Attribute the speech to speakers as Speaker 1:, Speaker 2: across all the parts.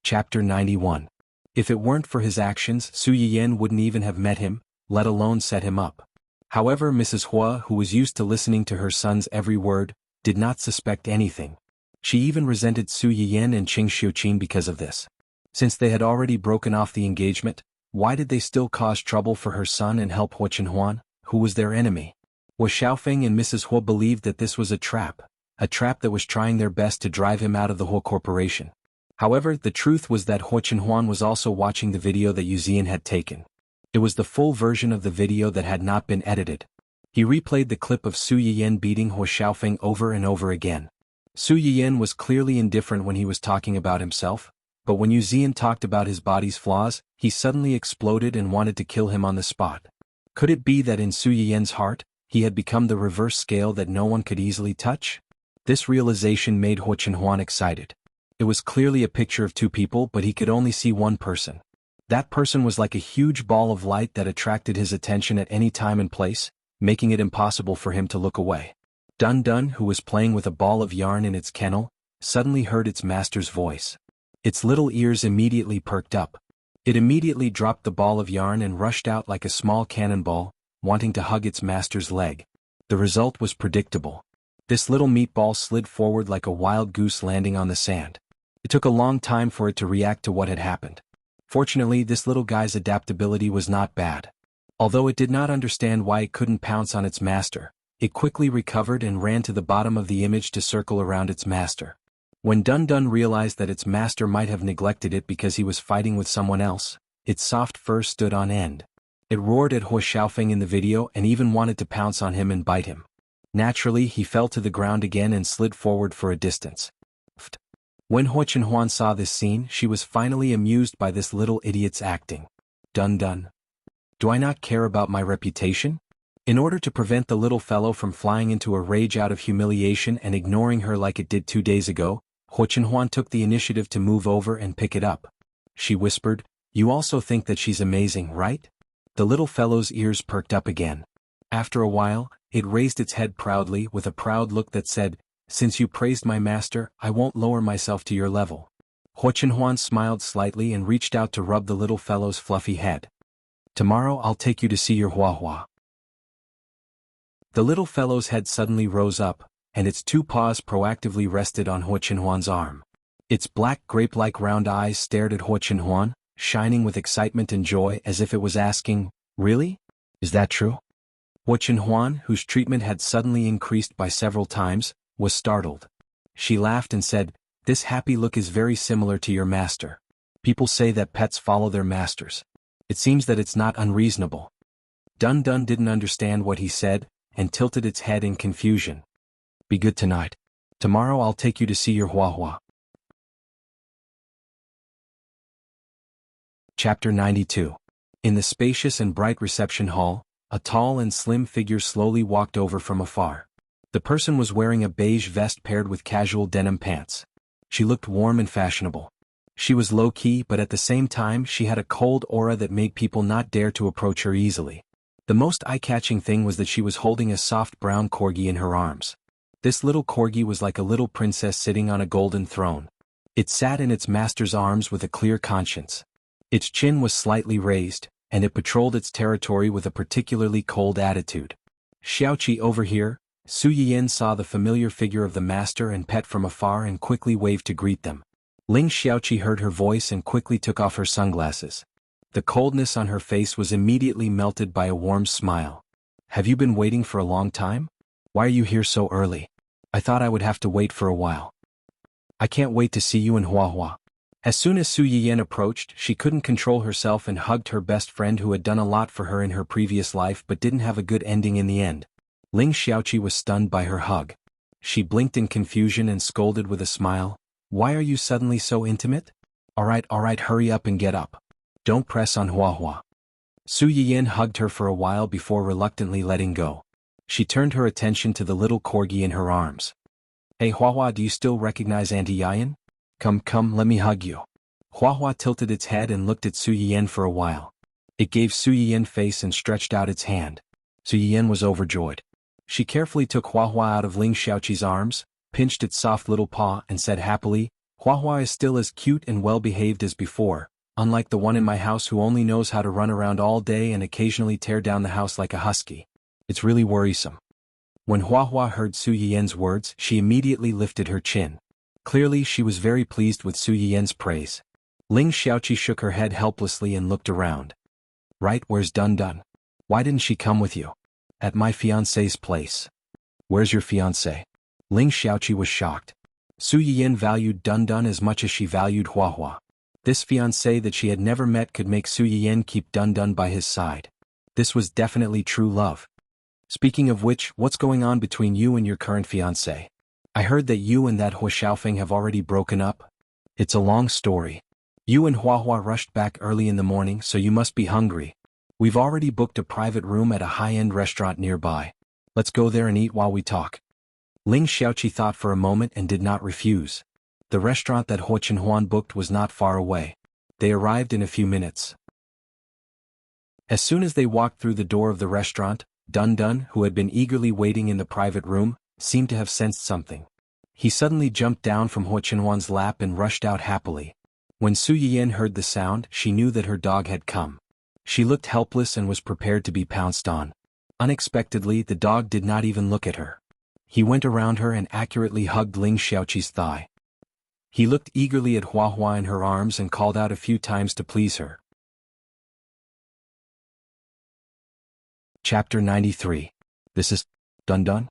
Speaker 1: Chapter 91. If it weren't for his actions, Su Yiyan wouldn't even have met him, let alone set him up. However, Mrs. Hua, who was used to listening to her son's every word, did not suspect anything. She even resented Su Yiyan and Qing Xiuqin because of this. Since they had already broken off the engagement, why did they still cause trouble for her son and help Hua Chenhuan, who was their enemy? Hua Xiaofeng and Mrs. Hua believed that this was a trap that was trying their best to drive him out of the Hua Corporation. However, the truth was that Hua Chenhuan was also watching the video that Yuzian had taken. It was the full version of the video that had not been edited. He replayed the clip of Su Yiyan beating Hua Xiaofeng over and over again. Su Yiyan was clearly indifferent when he was talking about himself, but when Yuzian talked about his body's flaws, he suddenly exploded and wanted to kill him on the spot. Could it be that in Su Yiyan's heart, he had become the reverse scale that no one could easily touch? This realization made Hua Chenhuan excited. It was clearly a picture of two people, but he could only see one person. That person was like a huge ball of light that attracted his attention at any time and place, making it impossible for him to look away. Dun Dun, who was playing with a ball of yarn in its kennel, suddenly heard its master's voice. Its little ears immediately perked up. It immediately dropped the ball of yarn and rushed out like a small cannonball, wanting to hug its master's leg. The result was predictable. This little meatball slid forward like a wild goose landing on the sand. It took a long time for it to react to what had happened. Fortunately, this little guy's adaptability was not bad. Although it did not understand why it couldn't pounce on its master, it quickly recovered and ran to the bottom of the image to circle around its master. When Dun Dun realized that its master might have neglected it because he was fighting with someone else, its soft fur stood on end. It roared at Hua Xiaofeng in the video and even wanted to pounce on him and bite him. Naturally, he fell to the ground again and slid forward for a distance. When Hua Chenhuan saw this scene, she was finally amused by this little idiot's acting. Dun Dun. Do I not care about my reputation? In order to prevent the little fellow from flying into a rage out of humiliation and ignoring her like it did 2 days ago, Hua Chenhuan took the initiative to move over and pick it up. She whispered, "You also think that she's amazing, right?" The little fellow's ears perked up again. After a while, it raised its head proudly with a proud look that said, "Since you praised my master, I won't lower myself to your level." Hua Chenhuan smiled slightly and reached out to rub the little fellow's fluffy head. "Tomorrow I'll take you to see your Hua Hua." The little fellow's head suddenly rose up, and its 2 paws proactively rested on Hua Chenhuan's arm. Its black grape-like round eyes stared at Hua Chenhuan, shining with excitement and joy as if it was asking, "Really? Is that true?" Hua Chenhuan, whose treatment had suddenly increased by several times, was startled. She laughed and said, "This happy look is very similar to your master. People say that pets follow their masters. It seems that it's not unreasonable." Dun Dun didn't understand what he said, and tilted its head in confusion. "Be good tonight. Tomorrow I'll take you to see your Hua Hua." Chapter 92. In the spacious and bright reception hall, a tall and slim figure slowly walked over from afar. The person was wearing a beige vest paired with casual denim pants. She looked warm and fashionable. She was low-key, but at the same time she had a cold aura that made people not dare to approach her easily. The most eye-catching thing was that she was holding a soft brown corgi in her arms. This little corgi was like a little princess sitting on a golden throne. It sat in its master's arms with a clear conscience. Its chin was slightly raised, and it patrolled its territory with a particularly cold attitude. "Xiaoqi, over here." Su Yiyan saw the familiar figure of the master and pet from afar and quickly waved to greet them. Ling Xiaoqi heard her voice and quickly took off her sunglasses. The coldness on her face was immediately melted by a warm smile. "Have you been waiting for a long time? Why are you here so early? I thought I would have to wait for a while. I can't wait to see you in Hua Hua." As soon as Su Yiyan approached, she couldn't control herself and hugged her best friend who had done a lot for her in her previous life but didn't have a good ending in the end. Ling Xiaoqi was stunned by her hug. She blinked in confusion and scolded with a smile, "Why are you suddenly so intimate? All right, hurry up and get up. Don't press on Hua Hua." Su Yiyan hugged her for a while before reluctantly letting go. She turned her attention to the little corgi in her arms. "Hey Hua Hua, do you still recognize Auntie Yayan? Come, let me hug you." Hua Hua tilted its head and looked at Su Yiyan for a while. It gave Su Yiyan face and stretched out its hand. Su Yiyan was overjoyed. She carefully took Hua Hua out of Ling Xiaoqi's arms, pinched its soft little paw and said happily, Hua Hua is still as cute and well-behaved as before, unlike the one in my house who only knows how to run around all day and occasionally tear down the house like a husky. It's really worrisome." When Hua Hua heard Su Yiyan's words, she immediately lifted her chin. Clearly she was very pleased with Su Yiyan's praise. Ling Xiaoqi shook her head helplessly and looked around. "Right, where's Dun Dun? Why didn't she come with you? At my fiancé's place." "Where's your fiancé?" Ling Xiaoqi was shocked. Su Yiyan valued Dun Dun as much as she valued Hua Hua. This fiancé that she had never met could make Su Yiyan keep Dun Dun by his side. This was definitely true love. "Speaking of which, what's going on between you and your current fiancé? I heard that you and that Hua Xiaofeng have already broken up." "It's a long story. You and Hua Hua rushed back early in the morning, so you must be hungry. We've already booked a private room at a high-end restaurant nearby. Let's go there and eat while we talk." Ling Xiaoqi thought for a moment and did not refuse. The restaurant that Hua Chenhuan booked was not far away. They arrived in a few minutes. As soon as they walked through the door of the restaurant, Dun Dun, who had been eagerly waiting in the private room, seemed to have sensed something. He suddenly jumped down from Hua Chenhuan's lap and rushed out happily. When Su Yiyan heard the sound, she knew that her dog had come. She looked helpless and was prepared to be pounced on. Unexpectedly, the dog did not even look at her. He went around her and accurately hugged Ling Xiaoqi's thigh. He looked eagerly at Hua Hua in her arms and called out a few times to please her. Chapter 93. This is Dun Dun?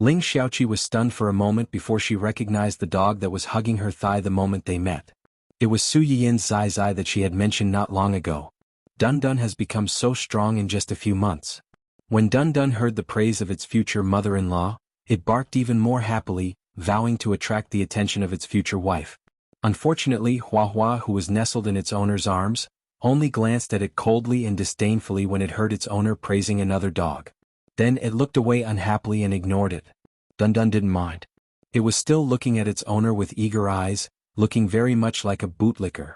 Speaker 1: Ling Xiaoqi was stunned for a moment before she recognized the dog that was hugging her thigh the moment they met. It was Su Yiyan's Zai Zai that she had mentioned not long ago. Dun Dun has become so strong in just a few months. When Dun Dun heard the praise of its future mother-in-law, it barked even more happily, vowing to attract the attention of its future wife. Unfortunately, Hua Hua, who was nestled in its owner's arms, only glanced at it coldly and disdainfully when it heard its owner praising another dog. Then it looked away unhappily and ignored it. Dun Dun didn't mind. It was still looking at its owner with eager eyes, looking very much like a bootlicker.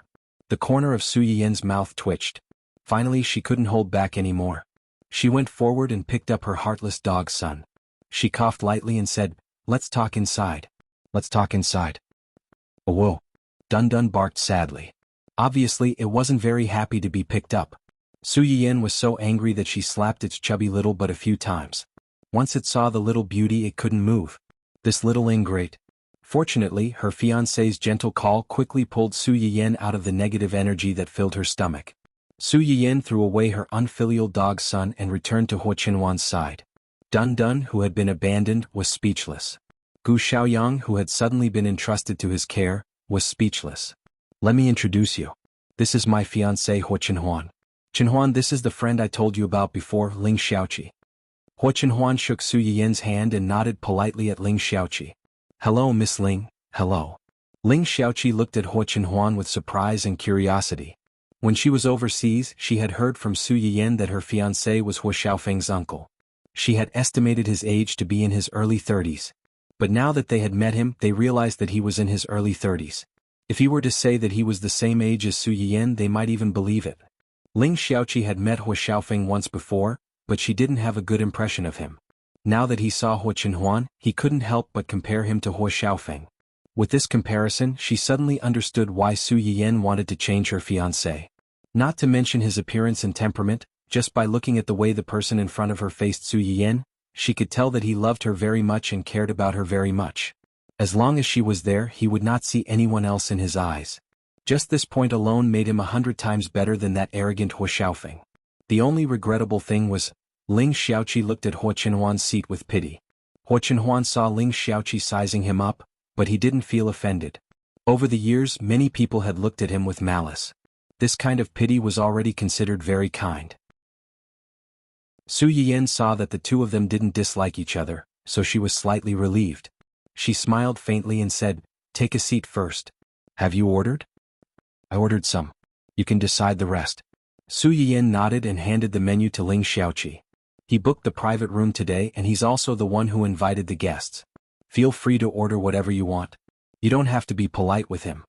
Speaker 1: The corner of Su Yiyan's mouth twitched. Finally she couldn't hold back anymore. She went forward and picked up her heartless dog son. She coughed lightly and said, "Let's talk inside." "Let's talk inside." "Oh whoa." Dun Dun barked sadly. Obviously it wasn't very happy to be picked up. Su Yiyan was so angry that she slapped its chubby little butt a few times. Once it saw the little beauty it couldn't move. This little ingrate. Fortunately, her fiancé's gentle call quickly pulled Su Yiyan out of the negative energy that filled her stomach. Su Yiyan threw away her unfilial dog son and returned to Hua Chenhuan's side. Dun Dun, who had been abandoned, was speechless. Gu Xiaoyang, who had suddenly been entrusted to his care, was speechless. "Let me introduce you. This is my fiancé Hua Chenhuan. Chenhuan, this is the friend I told you about before, Ling Xiaoqi." Hua Chenhuan shook Su Yiyan's hand and nodded politely at Ling Xiaoqi. "Hello, Miss Ling, hello." Ling Xiaoqi looked at Hua Chenhuan with surprise and curiosity. When she was overseas, she had heard from Su Yiyan that her fiancé was Hua Xiaofeng's uncle. She had estimated his age to be in his early 30s. But now that they had met him, they realized that he was in his early 30s. If he were to say that he was the same age as Su Yiyan, they might even believe it. Ling Xiaoqi had met Hua Xiaofeng once before, but she didn't have a good impression of him. Now that he saw Hua Chenhuan, he couldn't help but compare him to Hua Xiaofeng. With this comparison, she suddenly understood why Su Yiyan wanted to change her fiancé. Not to mention his appearance and temperament, just by looking at the way the person in front of her faced Su Yiyan, she could tell that he loved her very much and cared about her very much. As long as she was there, he would not see anyone else in his eyes. Just this point alone made him 100 times better than that arrogant Hua Xiaofeng. The only regrettable thing was, Ling Xiaoqi looked at Hua Chenhuan's seat with pity. Hua Chenhuan saw Ling Xiaoqi sizing him up, but he didn't feel offended. Over the years, many people had looked at him with malice. This kind of pity was already considered very kind. Su Yiyan saw that the two of them didn't dislike each other, so she was slightly relieved. She smiled faintly and said, "Take a seat first. Have you ordered?" "I ordered some. You can decide the rest." Su Yiyan nodded and handed the menu to Ling Xiaoqi. "He booked the private room today and he's also the one who invited the guests. Feel free to order whatever you want. You don't have to be polite with him."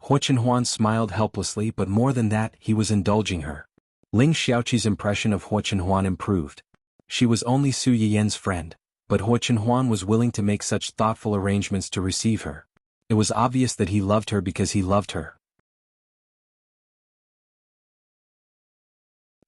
Speaker 1: Hua Chenhuan smiled helplessly, but more than that, he was indulging her. Ling Xiaoqi's impression of Hua Chenhuan improved. She was only Su Yiyan's friend, but Hua Chenhuan was willing to make such thoughtful arrangements to receive her. It was obvious that he loved her because he loved her.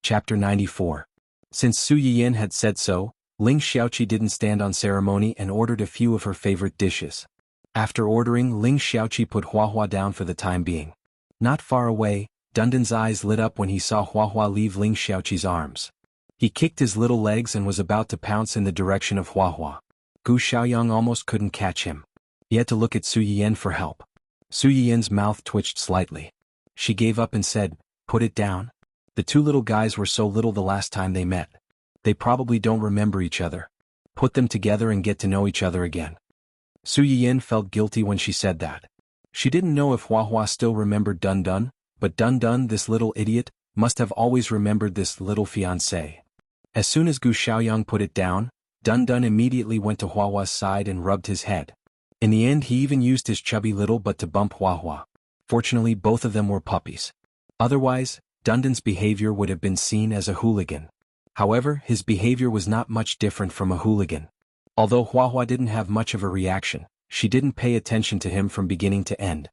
Speaker 1: Chapter 94. Since Su Yiyan had said so, Ling Xiaoqi didn't stand on ceremony and ordered a few of her favorite dishes. After ordering, Ling Xiaoqi put Huahua down for the time being. Not far away, Dundan's eyes lit up when he saw Huahua leave Ling Xiaoqi's arms. He kicked his little legs and was about to pounce in the direction of Huahua. Gu Xiaoyang almost couldn't catch him. He had to look at Su Yiyan for help. Su Yiyan's mouth twitched slightly. She gave up and said, "Put it down." The two little guys were so little the last time they met. They probably don't remember each other. Put them together and get to know each other again. Su Yiyan felt guilty when she said that. She didn't know if Huahua still remembered Dun Dun, but Dun Dun, this little idiot, must have always remembered this little fiancé. As soon as Gu Xiaoyang put it down, Dun Dun immediately went to Huahua's side and rubbed his head. In the end, he even used his chubby little butt to bump Huahua. Fortunately, both of them were puppies. Otherwise, Dun Dun's behavior would have been seen as a hooligan. However, his behavior was not much different from a hooligan. Although Huahua didn't have much of a reaction, she didn't pay attention to him from beginning to end.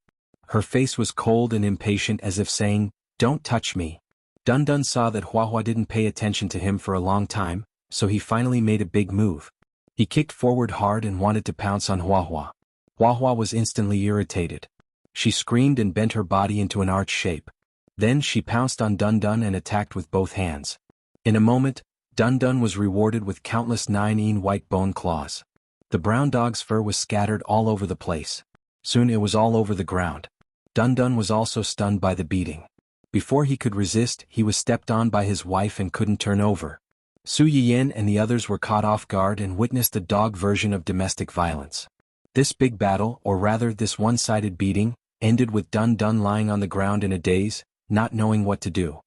Speaker 1: Her face was cold and impatient, as if saying, "Don't touch me." Dun Dun saw that Huahua didn't pay attention to him for a long time, so he finally made a big move. He kicked forward hard and wanted to pounce on Huahua. Huahua was instantly irritated. She screamed and bent her body into an arch shape. Then she pounced on Dun Dun and attacked with both hands. In a moment, Dun Dun was rewarded with countless 9 white bone claws. The brown dog's fur was scattered all over the place. Soon it was all over the ground. Dun Dun was also stunned by the beating. Before he could resist, he was stepped on by his wife and couldn't turn over. Su Yiyan and the others were caught off guard and witnessed the dog version of domestic violence. This big battle, or rather this one-sided beating, ended with Dun Dun lying on the ground in a daze, not knowing what to do.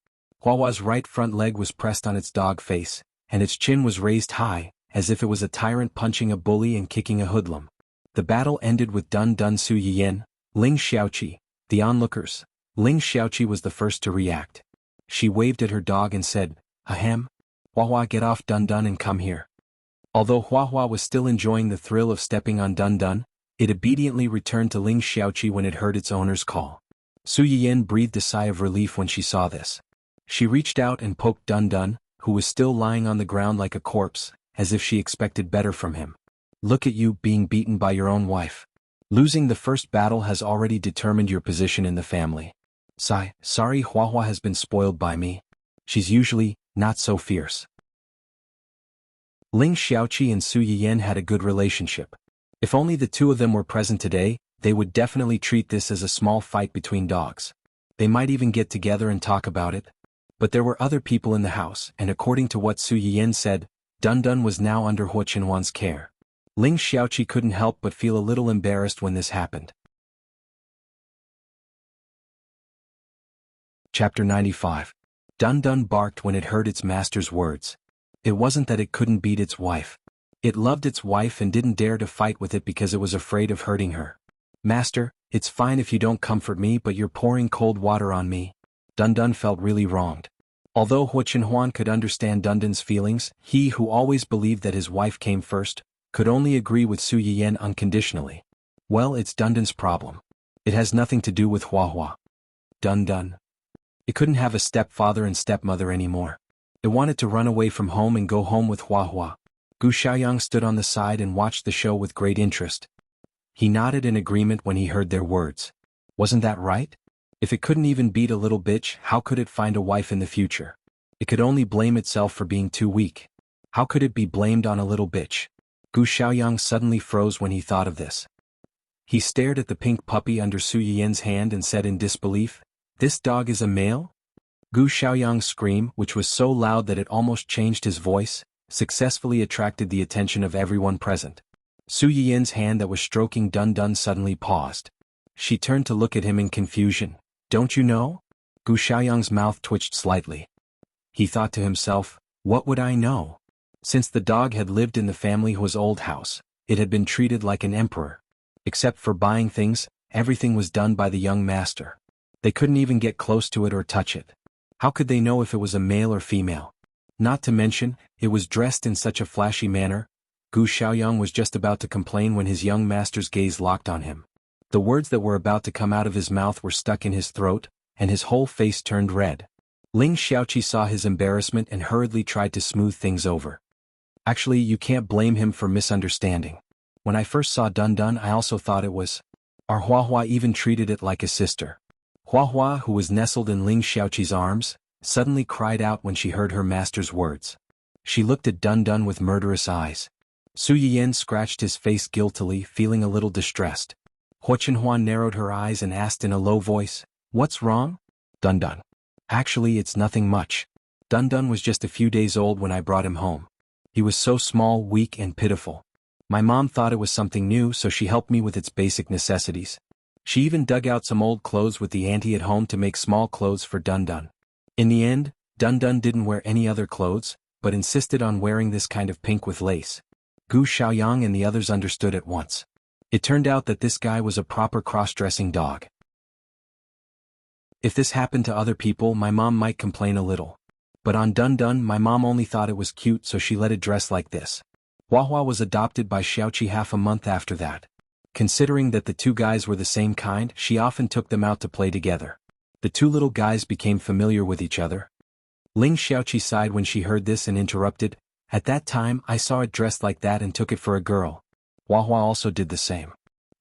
Speaker 1: Huahua's right front leg was pressed on its dog face, and its chin was raised high, as if it was a tyrant punching a bully and kicking a hoodlum. The battle ended with Dun Dun, Su Yiyan, Ling Xiaoqi, the onlookers. Ling Xiaoqi was the first to react. She waved at her dog and said, "Ahem. Huahua, get off Dun Dun and come here." Although Huahua was still enjoying the thrill of stepping on Dun Dun, it obediently returned to Ling Xiaoqi when it heard its owner's call. Su Yiyan breathed a sigh of relief when she saw this. She reached out and poked Dun Dun, who was still lying on the ground like a corpse, as if she expected better from him. "Look at you being beaten by your own wife. Losing the first battle has already determined your position in the family. Sorry, Huahua has been spoiled by me. She's usually not so fierce." Ling Xiaoqi and Su Yiyan had a good relationship. If only the two of them were present today, they would definitely treat this as a small fight between dogs. They might even get together and talk about it. But there were other people in the house, and according to what Su Yiyan said, Dun Dun was now under Huo Qinhuan's care. Ling Xiaoqi couldn't help but feel a little embarrassed when this happened. Chapter 95. Dun Dun barked when it heard its master's words. It wasn't that it couldn't beat its wife. It loved its wife and didn't dare to fight with it because it was afraid of hurting her. "Master, it's fine if you don't comfort me, but you're pouring cold water on me." Dun Dun felt really wronged. Although Huo Qinhuan could understand Dun Dun's feelings, he who always believed that his wife came first, could only agree with Su Yiyan unconditionally. Well, it's Dun Dun's problem. It has nothing to do with Huahua. Dun Dun. It couldn't have a stepfather and stepmother anymore. It wanted to run away from home and go home with Huahua. Gu Xiaoyang stood on the side and watched the show with great interest. He nodded in agreement when he heard their words. Wasn't that right? If it couldn't even beat a little bitch, how could it find a wife in the future? It could only blame itself for being too weak. How could it be blamed on a little bitch? Gu Xiaoyang suddenly froze when he thought of this. He stared at the pink puppy under Su Yiyan's hand and said in disbelief, "This dog is a male?" Gu Xiaoyang's scream, which was so loud that it almost changed his voice, successfully attracted the attention of everyone present. Su Yiyan's hand that was stroking Dun Dun suddenly paused. She turned to look at him in confusion. "Don't you know?" Gu Xiaoyang's mouth twitched slightly. He thought to himself, what would I know? Since the dog had lived in the family's old house, it had been treated like an emperor. Except for buying things, everything was done by the young master. They couldn't even get close to it or touch it. How could they know if it was a male or female? Not to mention, it was dressed in such a flashy manner. Gu Xiaoyang was just about to complain when his young master's gaze locked on him. The words that were about to come out of his mouth were stuck in his throat, and his whole face turned red. Ling Xiaoqi saw his embarrassment and hurriedly tried to smooth things over. Actually, you can't blame him for misunderstanding. When I first saw Dun Dun, I also thought it was. Our Hua Hua even treated it like a sister. Hua Hua, who was nestled in Ling Xiaoqi's arms, suddenly cried out when she heard her master's words. She looked at Dun Dun with murderous eyes. Su Yiyan scratched his face guiltily, feeling a little distressed. Hua Chenhuan narrowed her eyes and asked in a low voice, "What's wrong?" Dun Dun. Actually, it's nothing much. Dun Dun was just a few days old when I brought him home. He was so small, weak, and pitiful. My mom thought it was something new, so she helped me with its basic necessities. She even dug out some old clothes with the auntie at home to make small clothes for Dun Dun. In the end, Dun Dun didn't wear any other clothes, but insisted on wearing this kind of pink with lace. Gu Xiaoyang and the others understood at once. It turned out that this guy was a proper cross-dressing dog. If this happened to other people, my mom might complain a little. But on Dun Dun, my mom only thought it was cute, so she let it dress like this. Hua Hua was adopted by Xiaoqi half a month after that. Considering that the two guys were the same kind, she often took them out to play together. The two little guys became familiar with each other. Ling Xiaoqi sighed when she heard this and interrupted, "At that time, I saw it dressed like that and took it for a girl." Hua Hua also did the same.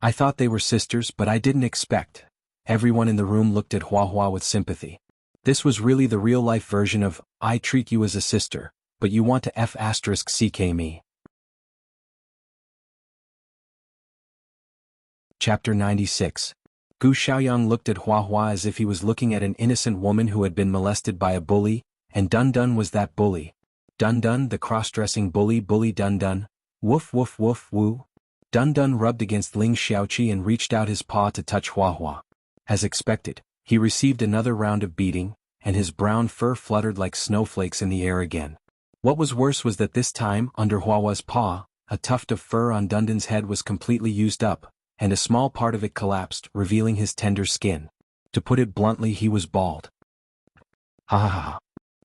Speaker 1: "I thought they were sisters, but I didn't expect." Everyone in the room looked at Hua Hua with sympathy. This was really the real-life version of, "I treat you as a sister, but you want to f***ck me." Chapter 96. Gu Xiaoyang looked at Hua Hua as if he was looking at an innocent woman who had been molested by a bully, and Dun Dun was that bully. Dun Dun, the cross-dressing bully, bully Dun Dun. Woof woof woof woo. Dun Dun rubbed against Ling Xiaoqi and reached out his paw to touch Hua Hua. As expected, he received another round of beating, and his brown fur fluttered like snowflakes in the air again. What was worse was that this time, under Hua Hua's paw, a tuft of fur on Dun Dun's head was completely used up, and a small part of it collapsed, revealing his tender skin. To put it bluntly, he was bald. Ha ha ha.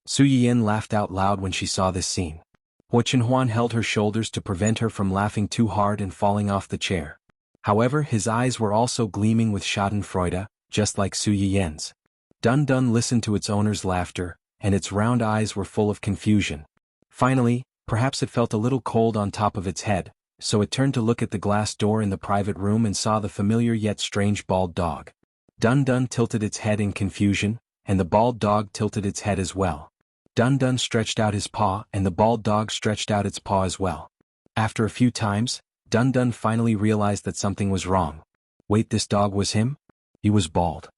Speaker 1: Su Yiyan laughed out loud when she saw this scene. Hua Chenhuan held her shoulders to prevent her from laughing too hard and falling off the chair. However, his eyes were also gleaming with schadenfreude, just like Su Yiyan's. Dun Dun listened to its owner's laughter, and its round eyes were full of confusion. Finally, perhaps it felt a little cold on top of its head, so it turned to look at the glass door in the private room and saw the familiar yet strange bald dog. Dun Dun tilted its head in confusion, and the bald dog tilted its head as well. Dun Dun stretched out his paw, and the bald dog stretched out its paw as well. After a few times, Dun Dun finally realized that something was wrong. Wait, this dog was him? He was bald.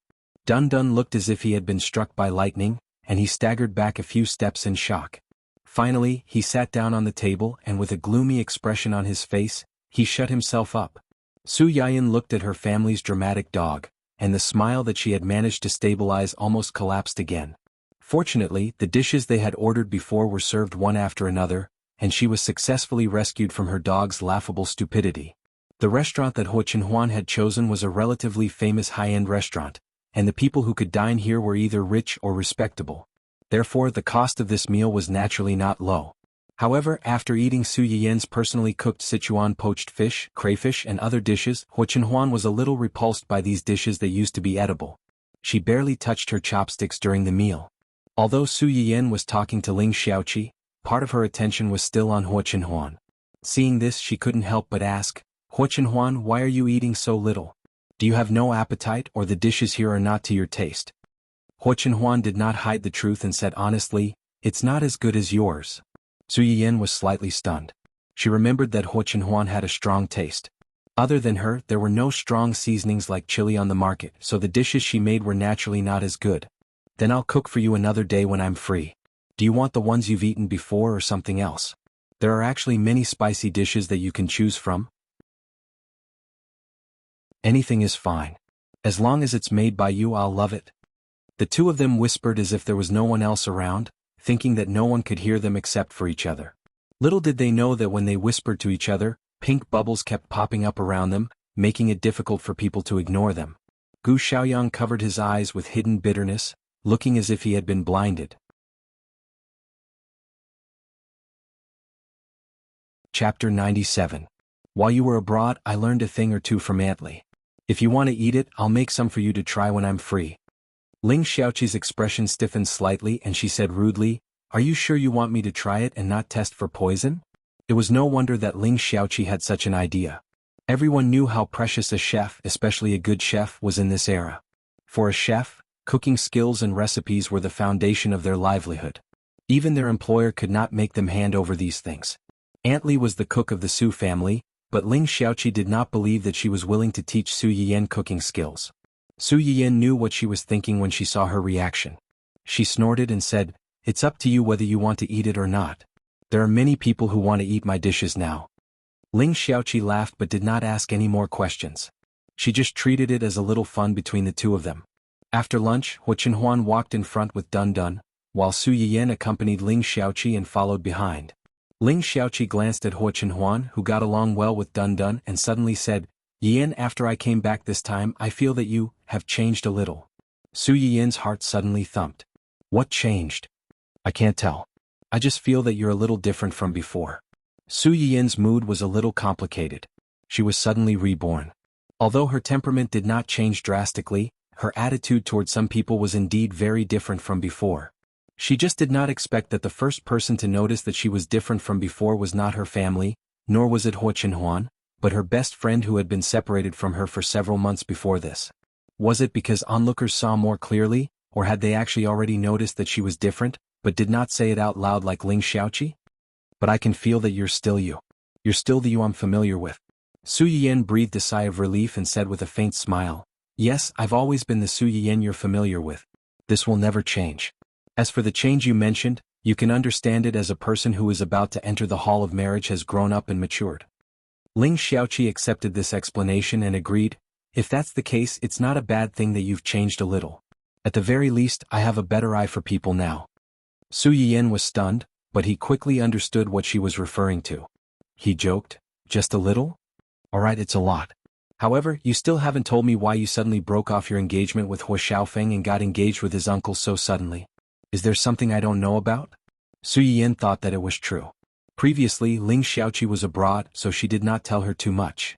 Speaker 1: Dun Dun looked as if he had been struck by lightning, and he staggered back a few steps in shock. Finally, he sat down on the table and with a gloomy expression on his face, he shut himself up. Su Yiyan looked at her family's dramatic dog, and the smile that she had managed to stabilize almost collapsed again. Fortunately, the dishes they had ordered before were served one after another, and she was successfully rescued from her dog's laughable stupidity. The restaurant that Hua Chenhuan had chosen was a relatively famous high-end restaurant, and the people who could dine here were either rich or respectable. Therefore, the cost of this meal was naturally not low. However, after eating Su Yiyan's personally cooked Sichuan poached fish, crayfish and other dishes, Hua Chenhuan was a little repulsed by these dishes that used to be edible. She barely touched her chopsticks during the meal. Although Su Yiyan was talking to Ling Xiaoqi, part of her attention was still on Hua Chenhuan. Seeing this, she couldn't help but ask, "Hua Chenhuan, why are you eating so little? Do you have no appetite, or the dishes here are not to your taste?" Hua Chenhuan did not hide the truth and said honestly, "It's not as good as yours." Su Yiyan was slightly stunned. She remembered that Hua Chenhuan had a strong taste. Other than her, there were no strong seasonings like chili on the market, so the dishes she made were naturally not as good. "Then I'll cook for you another day when I'm free. Do you want the ones you've eaten before or something else? There are actually many spicy dishes that you can choose from." "Anything is fine. As long as it's made by you, I'll love it." The two of them whispered as if there was no one else around, thinking that no one could hear them except for each other. Little did they know that when they whispered to each other, pink bubbles kept popping up around them, making it difficult for people to ignore them. Gu Xiaoyang covered his eyes with hidden bitterness, looking as if he had been blinded. Chapter 97. While you were abroad, I learned a thing or two from Aunt Li. If you want to eat it, I'll make some for you to try when I'm free. Ling Xiaoqi's expression stiffened slightly and she said rudely, "Are you sure you want me to try it and not test for poison?" It was no wonder that Ling Xiaoqi had such an idea. Everyone knew how precious a chef, especially a good chef, was in this era. For a chef, cooking skills and recipes were the foundation of their livelihood. Even their employer could not make them hand over these things. Aunt Li was the cook of the Su family, but Ling Xiaoqi did not believe that she was willing to teach Su Yiyan cooking skills. Su Yiyan knew what she was thinking when she saw her reaction. She snorted and said, "It's up to you whether you want to eat it or not. There are many people who want to eat my dishes now." Ling Xiaoqi laughed but did not ask any more questions. She just treated it as a little fun between the two of them. After lunch, Hu Chenhuan walked in front with Dun Dun, while Su Yiyan accompanied Ling Xiaoqi and followed behind. Ling Xiaoqi glanced at Hu Chenhuan, who got along well with Dun Dun, and suddenly said, "Yiyan, after I came back this time I feel that you have changed a little." Su Yiyan's heart suddenly thumped. "What changed?" "I can't tell. I just feel that you're a little different from before." Su Yiyan's mood was a little complicated. She was suddenly reborn. Although her temperament did not change drastically, her attitude toward some people was indeed very different from before. She just did not expect that the first person to notice that she was different from before was not her family, nor was it Hu Chenhuan, but her best friend who had been separated from her for several months before this. Was it because onlookers saw more clearly, or had they actually already noticed that she was different, but did not say it out loud like Ling Xiaoqi? "But I can feel that you're still you. You're still the you I'm familiar with." Su Yiyan breathed a sigh of relief and said with a faint smile, "Yes, I've always been the Su Yiyan you're familiar with. This will never change. As for the change you mentioned, you can understand it as a person who is about to enter the hall of marriage has grown up and matured." Ling Xiaoqi accepted this explanation and agreed, "If that's the case, it's not a bad thing that you've changed a little. At the very least, I have a better eye for people now." Su Yiyan was stunned, but he quickly understood what she was referring to. He joked, "Just a little? Alright, it's a lot. However, you still haven't told me why you suddenly broke off your engagement with Hu Xiaofeng and got engaged with his uncle so suddenly. Is there something I don't know about?" Su Yiyan thought that it was true. Previously, Ling Xiaoqi was abroad, so she did not tell her too much.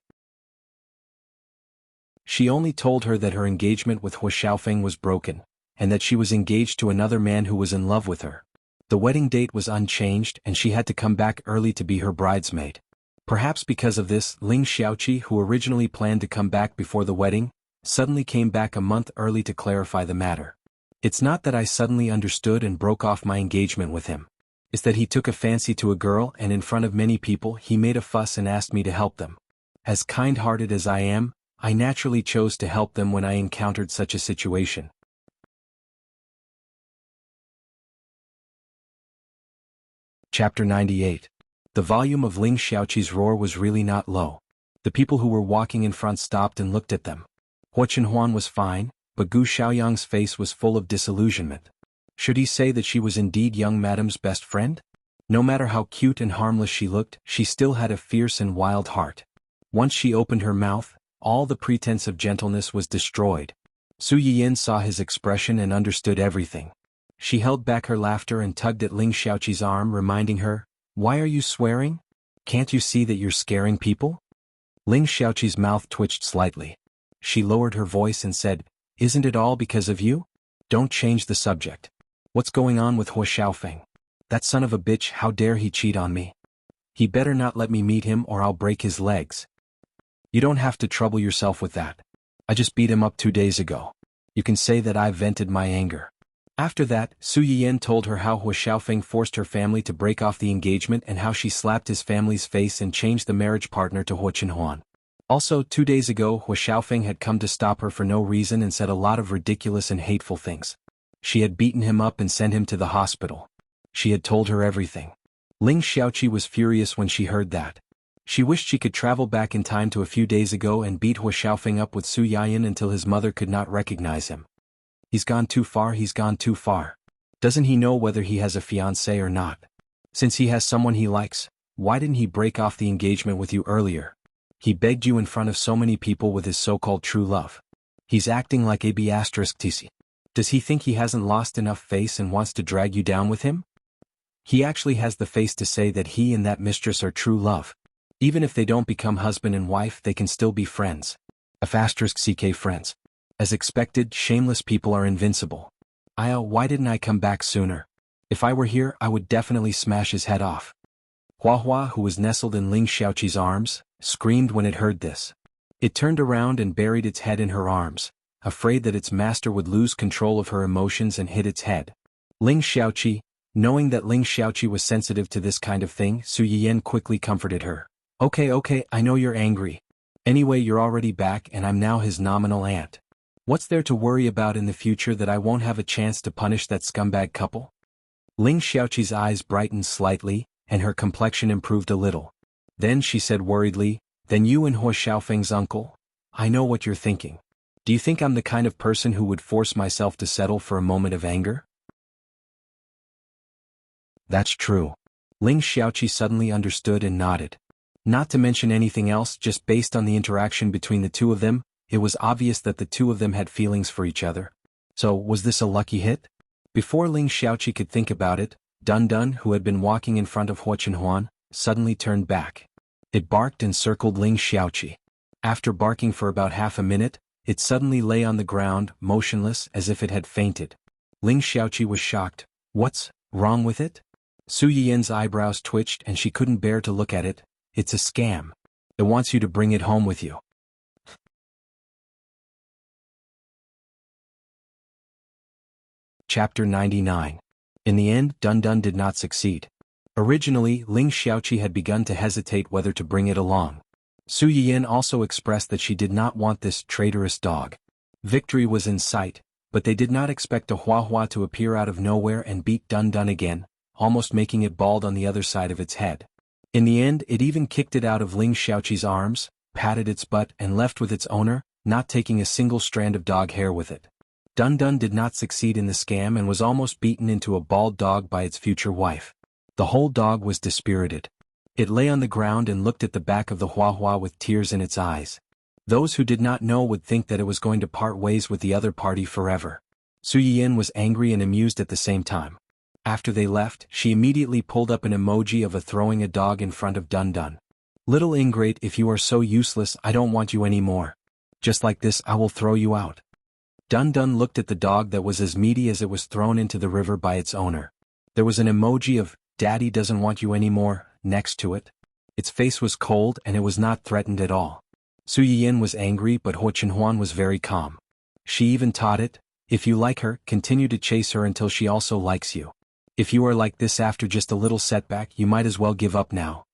Speaker 1: She only told her that her engagement with Hu Xiaofeng was broken, and that she was engaged to another man who was in love with her. The wedding date was unchanged and she had to come back early to be her bridesmaid. Perhaps because of this, Ling Xiaoqi, who originally planned to come back before the wedding, suddenly came back a month early to clarify the matter. "It's not that I suddenly understood and broke off my engagement with him. It's that he took a fancy to a girl and in front of many people he made a fuss and asked me to help them. As kind-hearted as I am, I naturally chose to help them when I encountered such a situation." Chapter 98. The volume of Ling Xiaoqi's roar was really not low. The people who were walking in front stopped and looked at them. Hu Chenhuan was fine, but Gu Xiaoyang's face was full of disillusionment. Should he say that she was indeed young madame's best friend? No matter how cute and harmless she looked, she still had a fierce and wild heart. Once she opened her mouth, all the pretense of gentleness was destroyed. Su Yiyan saw his expression and understood everything. She held back her laughter and tugged at Ling Xiaoqi's arm, reminding her, "Why are you swearing? Can't you see that you're scaring people?" Ling Xiaoqi's mouth twitched slightly. She lowered her voice and said, "Isn't it all because of you? Don't change the subject. What's going on with Hu Xiaofeng? That son of a bitch, how dare he cheat on me? He better not let me meet him or I'll break his legs." "You don't have to trouble yourself with that. I just beat him up 2 days ago. You can say that I've vented my anger." After that, Su Yiyan told her how Hu Xiaofeng forced her family to break off the engagement and how she slapped his family's face and changed the marriage partner to Hu Chenhuan. Also, 2 days ago Hu Xiaofeng had come to stop her for no reason and said a lot of ridiculous and hateful things. She had beaten him up and sent him to the hospital. She had told her everything. Ling Xiaoqi was furious when she heard that. She wished she could travel back in time to a few days ago and beat Hu Xiaofeng up with Su Yiyan until his mother could not recognize him. He's gone too far, he's gone too far. Doesn't he know whether he has a fiancée or not? Since he has someone he likes, why didn't he break off the engagement with you earlier? He begged you in front of so many people with his so-called true love. He's acting like AB*TC. Does he think he hasn't lost enough face and wants to drag you down with him? He actually has the face to say that he and that mistress are true love. Even if they don't become husband and wife, they can still be friends. *CK friends. As expected, shameless people are invincible. Why didn't I come back sooner? If I were here, I would definitely smash his head off. Hua, who was nestled in Ling Xiaoqi's arms, screamed when it heard this. It turned around and buried its head in her arms, afraid that its master would lose control of her emotions and hit its head. Ling Xiaoqi, knowing that Ling Xiaoqi was sensitive to this kind of thing, Su Yiyan quickly comforted her. Okay, I know you're angry. Anyway, you're already back and I'm now his nominal aunt. What's there to worry about in the future that I won't have a chance to punish that scumbag couple? Ling Xiaoqi's eyes brightened slightly, and her complexion improved a little. Then she said worriedly, Then you and Hua Xiaofeng's uncle? I know what you're thinking. Do you think I'm the kind of person who would force myself to settle for a moment of anger? That's true. Ling Xiaoqi suddenly understood and nodded. Not to mention anything else, just based on the interaction between the two of them, it was obvious that the two of them had feelings for each other. So, was this a lucky hit? Before Ling Xiaoqi could think about it, Dun Dun, who had been walking in front of Hua Chenhuan, suddenly turned back. It barked and circled Ling Xiaoqi. After barking for about half a minute, it suddenly lay on the ground, motionless, as if it had fainted. Ling Xiaoqi was shocked. What's wrong with it? Su Yiyan's eyebrows twitched and she couldn't bear to look at it. It's a scam. It wants you to bring it home with you. Chapter 99. In the end, Dun Dun did not succeed. Originally, Ling Xiaoqi had begun to hesitate whether to bring it along. Su Yiyan also expressed that she did not want this traitorous dog. Victory was in sight, but they did not expect a Hua to appear out of nowhere and beat Dun Dun again, almost making it bald on the other side of its head. In the end, it even kicked it out of Ling Xiaoqi's arms, patted its butt and left with its owner, not taking a single strand of dog hair with it. Dun Dun did not succeed in the scam and was almost beaten into a bald dog by its future wife. The whole dog was dispirited. It lay on the ground and looked at the back of the Hua with tears in its eyes. Those who did not know would think that it was going to part ways with the other party forever. Su Yiyan was angry and amused at the same time. After they left, she immediately pulled up an emoji of throwing a dog in front of Dun Dun. Little ingrate, if you are so useless, I don't want you anymore. Just like this, I will throw you out. Dun Dun looked at the dog that was as meaty as it was thrown into the river by its owner. There was an emoji of, Daddy doesn't want you anymore, next to it. Its face was cold and it was not threatened at all. Su Yiyan was angry but Hua Chenhuan was very calm. She even taught it, if you like her, continue to chase her until she also likes you. If you are like this after just a little setback, you might as well give up now.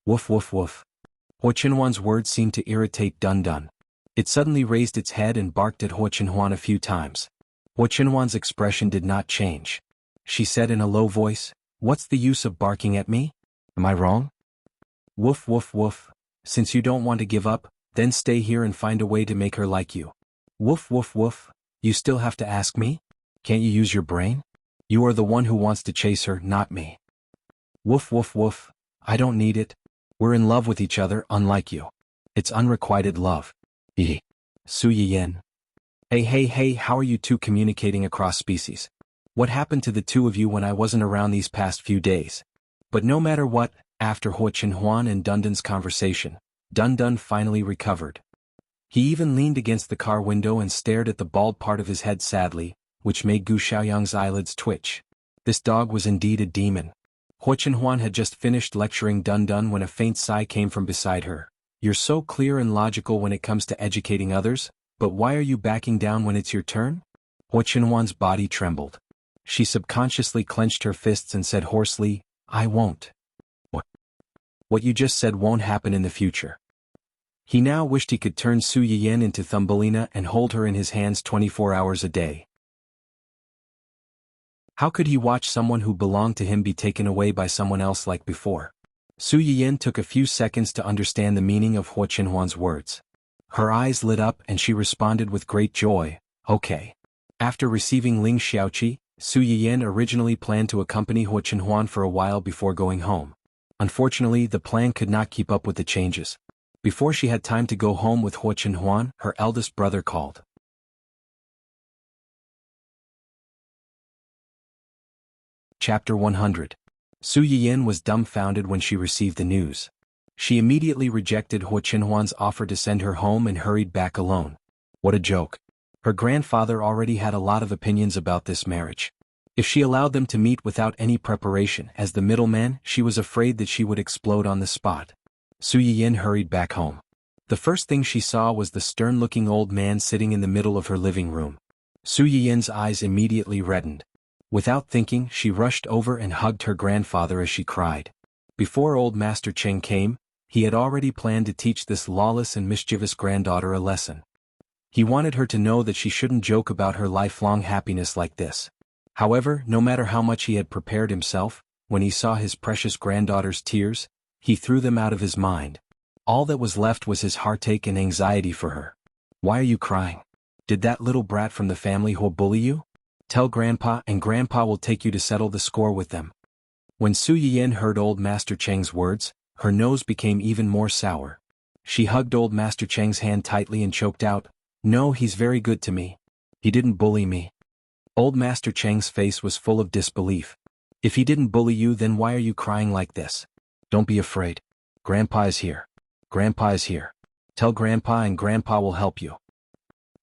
Speaker 1: Woof woof woof. Hua Chenhuan's words seemed to irritate Dun Dun. It suddenly raised its head and barked at Hua Chenhuan a few times. Hua Chenhuan's expression did not change. She said in a low voice, What's the use of barking at me? Am I wrong? Woof woof woof. Since you don't want to give up, then stay here and find a way to make her like you. Woof woof woof. You still have to ask me? Can't you use your brain? You are the one who wants to chase her, not me. Woof woof woof. I don't need it. We're in love with each other, unlike you. It's unrequited love. Su Yiyan. Hey, how are you two communicating across species? What happened to the two of you when I wasn't around these past few days? But no matter what, after Hua Chenhuan and Dun Dun's conversation, Dun Dun finally recovered. He even leaned against the car window and stared at the bald part of his head sadly, which made Gu Xiaoyang's eyelids twitch. This dog was indeed a demon. Hua Chenhuan had just finished lecturing Dun Dun when a faint sigh came from beside her. You're so clear and logical when it comes to educating others, but why are you backing down when it's your turn? Hua Chenhuan's body trembled. She subconsciously clenched her fists and said hoarsely, I won't. What you just said won't happen in the future. He now wished he could turn Su Yiyan into Thumbelina and hold her in his hands 24 hours a day. How could he watch someone who belonged to him be taken away by someone else like before? Su Yiyan took a few seconds to understand the meaning of Hua Chenhuan's words. Her eyes lit up and she responded with great joy, okay. After receiving Ling Xiaoqi, Su Yiyan originally planned to accompany Hua Chenhuan for a while before going home. Unfortunately, the plan could not keep up with the changes. Before she had time to go home with Hua Chenhuan, her eldest brother called. Chapter 100. Su Yiyan was dumbfounded when she received the news. She immediately rejected Hua Qinhuan's offer to send her home and hurried back alone. What a joke. Her grandfather already had a lot of opinions about this marriage. If she allowed them to meet without any preparation as the middleman, she was afraid that she would explode on the spot. Su Yiyin hurried back home. The first thing she saw was the stern-looking old man sitting in the middle of her living room. Su Yiyin's eyes immediately reddened. Without thinking, she rushed over and hugged her grandfather as she cried. Before old Master Cheng came, he had already planned to teach this lawless and mischievous granddaughter a lesson. He wanted her to know that she shouldn't joke about her lifelong happiness like this. However, no matter how much he had prepared himself, when he saw his precious granddaughter's tears, he threw them out of his mind. All that was left was his heartache and anxiety for her. Why are you crying? Did that little brat from the family bully you? Tell Grandpa and Grandpa will take you to settle the score with them. When Su Yiyin heard old Master Cheng's words, her nose became even more sour. She hugged old Master Cheng's hand tightly and choked out, "No, he's very good to me. He didn't bully me." Old Master Cheng's face was full of disbelief. "If he didn't bully you, then why are you crying like this? Don't be afraid. Grandpa is here. Grandpa is here. Tell Grandpa and Grandpa will help you."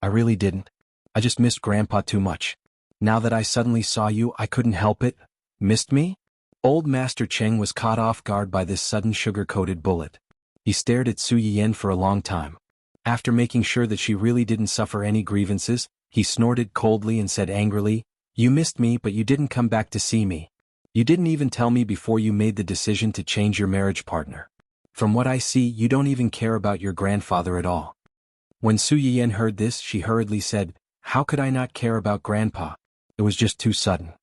Speaker 1: "I really didn't. I just missed Grandpa too much. Now that I suddenly saw you, I couldn't help it." "Missed me?" Old Master Cheng was caught off guard by this sudden sugar-coated bullet. He stared at Su Yiyin for a long time. After making sure that she really didn't suffer any grievances, he snorted coldly and said angrily, "You missed me, but you didn't come back to see me. You didn't even tell me before you made the decision to change your marriage partner. From what I see, you don't even care about your grandfather at all." When Su Yiyin heard this, she hurriedly said, "How could I not care about Grandpa? It was just too sudden."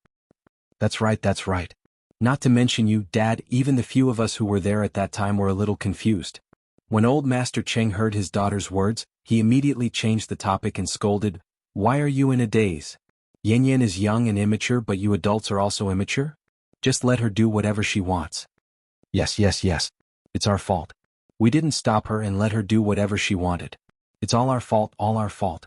Speaker 1: That's right, that's right. Not to mention you, Dad, even the few of us who were there at that time were a little confused." When old Master Cheng heard his daughter's words, he immediately changed the topic and scolded, "Why are you in a daze? Yan Yan is young and immature, but you adults are also immature? Just let her do whatever she wants." Yes. It's our fault. We didn't stop her and let her do whatever she wanted. It's all our fault, all our fault.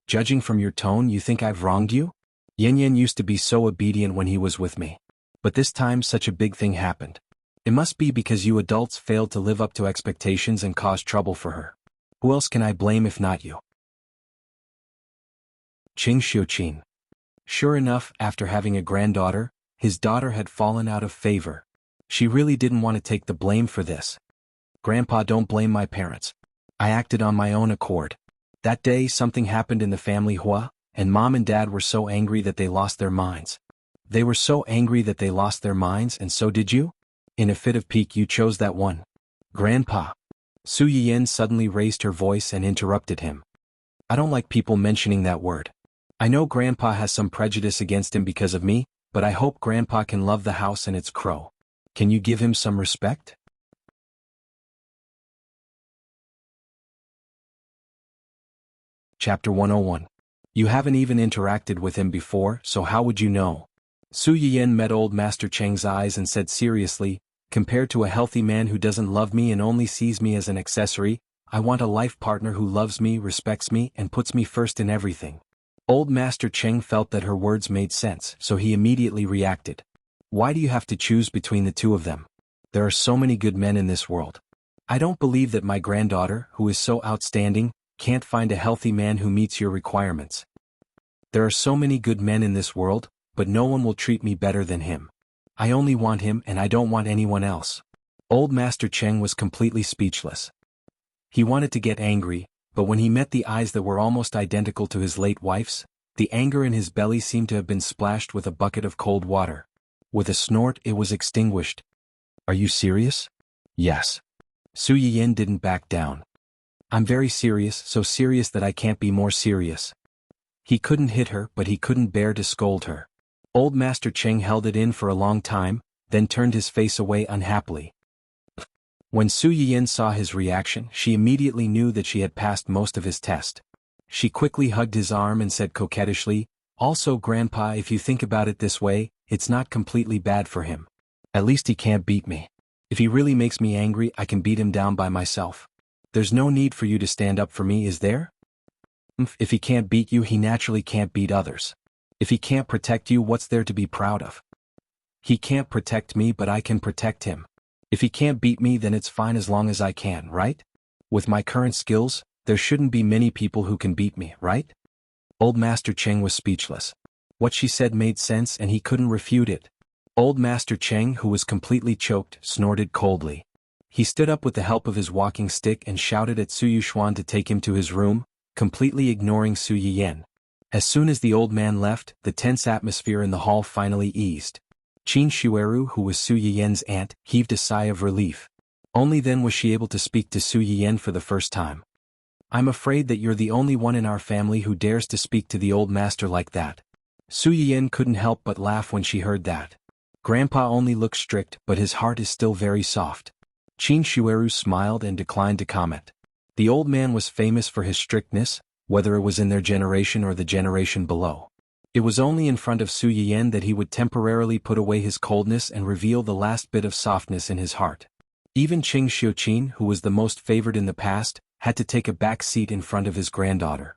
Speaker 1: Judging from your tone, you think I've wronged you? Yan Yan used to be so obedient when he was with me. But this time such a big thing happened. It must be because you adults failed to live up to expectations and caused trouble for her. Who else can I blame if not you? Qing Xiuqin. Sure enough, after having a granddaughter, his daughter had fallen out of favor. She really didn't want to take the blame for this. "Grandpa, don't blame my parents. I acted on my own accord. That day something happened in the family Hua, and Mom and Dad were so angry that they lost their minds. They were so angry that they lost their minds, and so did you? In a fit of pique you chose that one. Grandpa." Su Yiyin suddenly raised her voice and interrupted him. "I don't like people mentioning that word. I know Grandpa has some prejudice against him because of me, but I hope Grandpa can love the house and its crow. Can you give him some respect?" Chapter 101. You haven't even interacted with him before, so how would you know? Su Yiyin met old Master Cheng's eyes and said seriously, "Compared to a healthy man who doesn't love me and only sees me as an accessory, I want a life partner who loves me, respects me, and puts me first in everything." Old Master Cheng felt that her words made sense, so he immediately reacted. "Why do you have to choose between the two of them? There are so many good men in this world. I don't believe that my granddaughter, who is so outstanding, can't find a healthy man who meets your requirements. There are so many good men in this world, but no one will treat me better than him. I only want him and I don't want anyone else." Old Master Cheng was completely speechless. He wanted to get angry, but when he met the eyes that were almost identical to his late wife's, the anger in his belly seemed to have been splashed with a bucket of cold water. With a snort, it was extinguished. "Are you serious?" "Yes." Su Yiyin didn't back down. "I'm very serious, so serious that I can't be more serious." He couldn't hit her, but he couldn't bear to scold her. Old Master Cheng held it in for a long time, then turned his face away unhappily. When Su Yiyin saw his reaction, she immediately knew that she had passed most of his test. She quickly hugged his arm and said coquettishly, "Also, Grandpa, if you think about it this way, it's not completely bad for him. At least he can't beat me. If he really makes me angry, I can beat him down by myself. There's no need for you to stand up for me, is there? If he can't beat you, he naturally can't beat others. If he can't protect you, what's there to be proud of? He can't protect me, but I can protect him. If he can't beat me, then it's fine as long as I can, right? With my current skills, there shouldn't be many people who can beat me, right? Old Master Cheng was speechless. What she said made sense and he couldn't refute it. Old Master Cheng, who was completely choked, snorted coldly. He stood up with the help of his walking stick and shouted at Su Yushuan to take him to his room, completely ignoring Su Yiyan. As soon as the old man left, the tense atmosphere in the hall finally eased. Qin Shueru, who was Su Yiyan's aunt, heaved a sigh of relief. Only then was she able to speak to Su Yiyan for the first time. I'm afraid that you're the only one in our family who dares to speak to the old master like that. Su Yiyan couldn't help but laugh when she heard that. Grandpa only looks strict, but his heart is still very soft. Qin Shueru smiled and declined to comment. The old man was famous for his strictness, whether it was in their generation or the generation below. It was only in front of Su Yiyan that he would temporarily put away his coldness and reveal the last bit of softness in his heart. Even Qing Xiuqin, who was the most favored in the past, had to take a back seat in front of his granddaughter.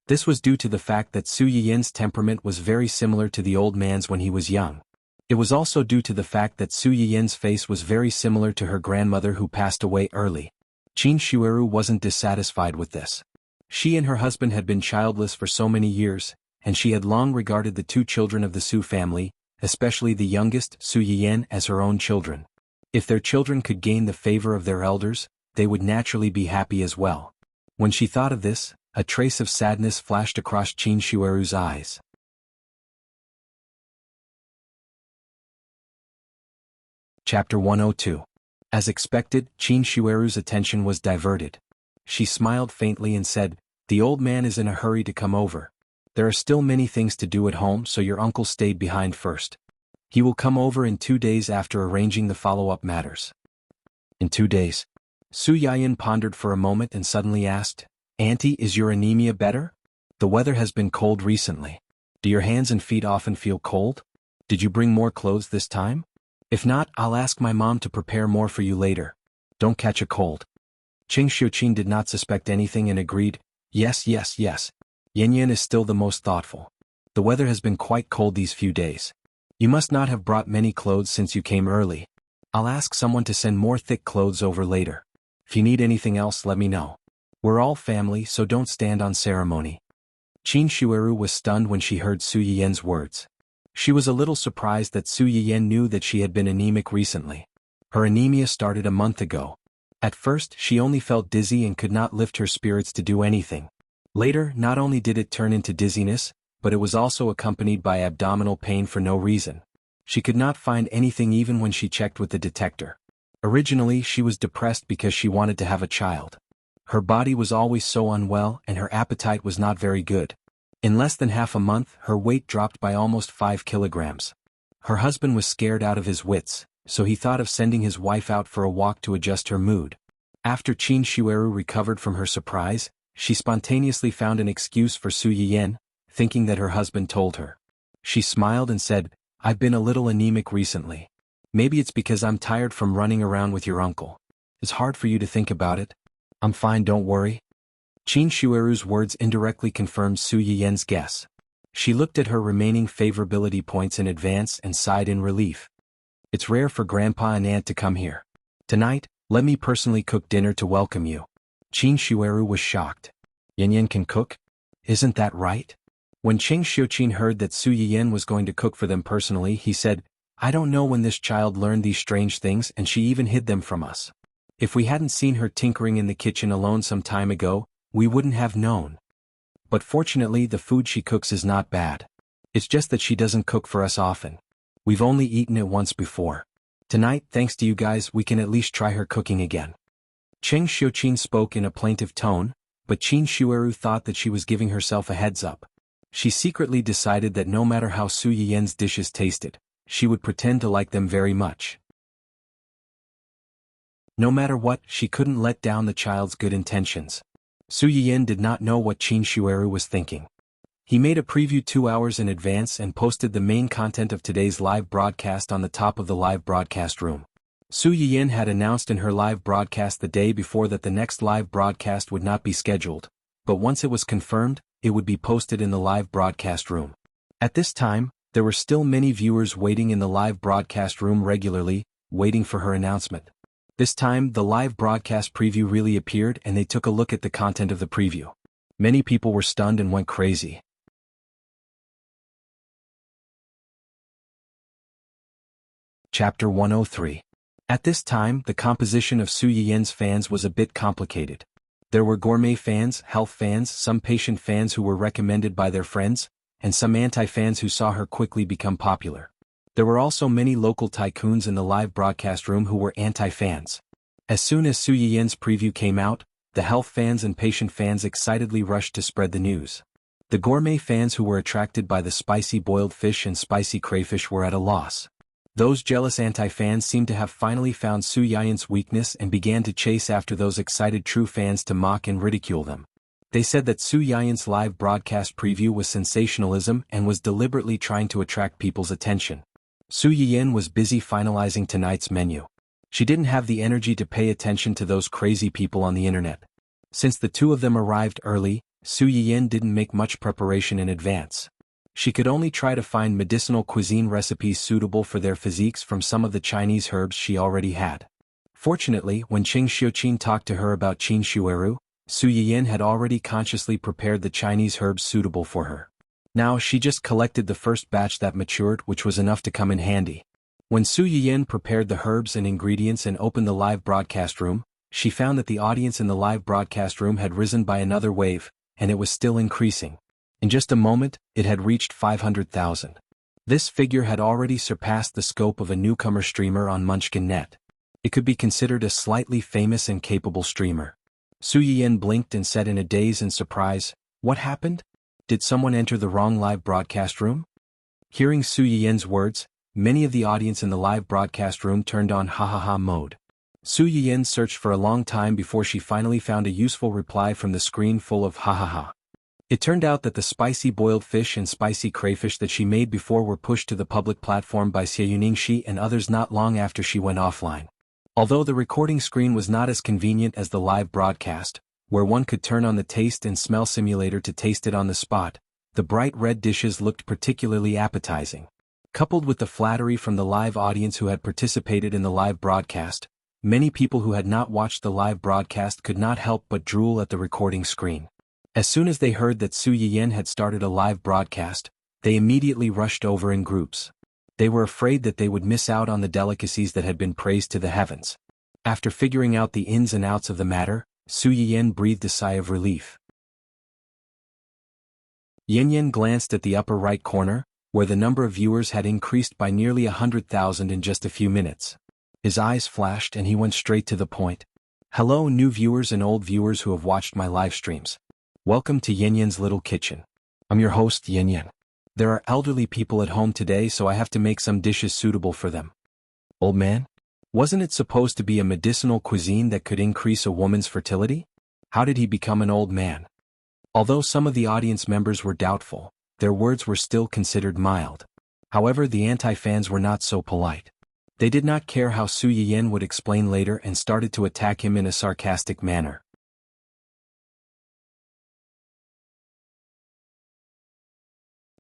Speaker 1: This was due to the fact that Su Yiyan's temperament was very similar to the old man's when he was young. It was also due to the fact that Su Yiyan's face was very similar to her grandmother who passed away early. Qin Shueru wasn't dissatisfied with this. She and her husband had been childless for so many years, and she had long regarded the two children of the Su family, especially the youngest, Su Yiyan, as her own children. If their children could gain the favor of their elders, they would naturally be happy as well. When she thought of this, a trace of sadness flashed across Qin Shueru's eyes. Chapter 102. As expected, Qin Shueru's attention was diverted. She smiled faintly and said, "The old man is in a hurry to come over. There are still many things to do at home, so your uncle stayed behind first. He will come over in 2 days after arranging the follow-up matters." In 2 days? Su Yiyan pondered for a moment and suddenly asked, "Auntie, is your anemia better? The weather has been cold recently. Do your hands and feet often feel cold? Did you bring more clothes this time? If not, I'll ask my mom to prepare more for you later. Don't catch a cold." Qing Xiuqin did not suspect anything and agreed, "Yes, yes, yes. Yan Yan is still the most thoughtful. The weather has been quite cold these few days. You must not have brought many clothes since you came early. I'll ask someone to send more thick clothes over later. If you need anything else, let me know. We're all family, so don't stand on ceremony." Qin Shueru was stunned when she heard Su Yiyan's words. She was a little surprised that Su Yiyan knew that she had been anemic recently. Her anemia started a month ago. At first, she only felt dizzy and could not lift her spirits to do anything. Later, not only did it turn into dizziness, but it was also accompanied by abdominal pain for no reason. She could not find anything even when she checked with the detector. Originally, she was depressed because she wanted to have a child. Her body was always so unwell and her appetite was not very good. In less than half a month, her weight dropped by almost 5 kilograms. Her husband was scared out of his wits, so he thought of sending his wife out for a walk to adjust her mood. After Qin Shueru recovered from her surprise, she spontaneously found an excuse for Su Yiyan, thinking that her husband told her. She smiled and said, "I've been a little anemic recently. Maybe it's because I'm tired from running around with your uncle. It's hard for you to think about it. I'm fine, don't worry." Qin Shueru's words indirectly confirmed Su Yiyan's guess. She looked at her remaining favorability points in advance and sighed in relief. "It's rare for Grandpa and Aunt to come here. Tonight, let me personally cook dinner to welcome you." Qin Shueru was shocked. "Yan Yan can cook? Isn't that right?" When Qing Xiuqin heard that Su Yiyan was going to cook for them personally, he said, "I don't know when this child learned these strange things and she even hid them from us. If we hadn't seen her tinkering in the kitchen alone some time ago, we wouldn't have known. But fortunately the food she cooks is not bad. It's just that she doesn't cook for us often. We've only eaten it once before. Tonight, thanks to you guys, we can at least try her cooking again." Qing Xiuqin spoke in a plaintive tone, but Qin Shueru thought that she was giving herself a heads up. She secretly decided that no matter how Su Yiyan's dishes tasted, she would pretend to like them very much. No matter what, she couldn't let down the child's good intentions. Su Yiyan did not know what Qin Shueru was thinking. He made a preview 2 hours in advance and posted the main content of today's live broadcast on the top of the live broadcast room. Su Yiyan had announced in her live broadcast the day before that the next live broadcast would not be scheduled, but once it was confirmed, it would be posted in the live broadcast room. At this time, There were still many viewers waiting in the live broadcast room regularly, waiting for her announcement. This time, the live broadcast preview really appeared and they took a look at the content of the preview. Many people were stunned and went crazy. Chapter 103. At this time, the composition of Su Yiyan's fans was a bit complicated. There were gourmet fans, health fans, some patient fans who were recommended by their friends, and some anti-fans who saw her quickly become popular. There were also many local tycoons in the live broadcast room who were anti-fans. As soon as Su Yiyan's preview came out, the health fans and patient fans excitedly rushed to spread the news. The gourmet fans who were attracted by the spicy boiled fish and spicy crayfish were at a loss. Those jealous anti-fans seemed to have finally found Su Yiyan's weakness and began to chase after those excited true fans to mock and ridicule them. They said that Su Yiyan's live broadcast preview was sensationalism and was deliberately trying to attract people's attention. Su Yiyan was busy finalizing tonight's menu. She didn't have the energy to pay attention to those crazy people on the internet. Since the two of them arrived early, Su Yiyan didn't make much preparation in advance. She could only try to find medicinal cuisine recipes suitable for their physiques from some of the Chinese herbs she already had. Fortunately, when Qing Xiuqin talked to her about Qin Shueru, Su Yiyan had already consciously prepared the Chinese herbs suitable for her. Now she just collected the first batch that matured, which was enough to come in handy. When Su Yiyan prepared the herbs and ingredients and opened the live broadcast room, she found that the audience in the live broadcast room had risen by another wave, and it was still increasing. In just a moment, it had reached 500,000. This figure had already surpassed the scope of a newcomer streamer on Munchkin.net. It could be considered a slightly famous and capable streamer. Su Yiyan blinked and said in a daze and surprise, "What happened? Did someone enter the wrong live broadcast room?" Hearing Su Yiyan's words, many of the audience in the live broadcast room turned on ha-ha-ha mode. Su Yiyan searched for a long time before she finally found a useful reply from the screen full of ha-ha-ha. It turned out that the spicy boiled fish and spicy crayfish that she made before were pushed to the public platform by Xie Yuningshi and others not long after she went offline. Although the recording screen was not as convenient as the live broadcast, where one could turn on the taste and smell simulator to taste it on the spot, the bright red dishes looked particularly appetizing. Coupled with the flattery from the live audience who had participated in the live broadcast, many people who had not watched the live broadcast could not help but drool at the recording screen. As soon as they heard that Su Yiyan had started a live broadcast, they immediately rushed over in groups. They were afraid that they would miss out on the delicacies that had been praised to the heavens. After figuring out the ins and outs of the matter, Su Yiyan breathed a sigh of relief. Yan glanced at the upper right corner, where the number of viewers had increased by nearly 100,000 in just a few minutes. His eyes flashed and he went straight to the point. "Hello new viewers and old viewers who have watched my live streams. Welcome to Yan's Little Kitchen. I'm your host Yan. There are elderly people at home today, so I have to make some dishes suitable for them." "Old man? Wasn't it supposed to be a medicinal cuisine that could increase a woman's fertility? How did he become an old man?" Although some of the audience members were doubtful, their words were still considered mild. However, the anti-fans were not so polite. They did not care how Su Yiyan would explain later and started to attack him in a sarcastic manner.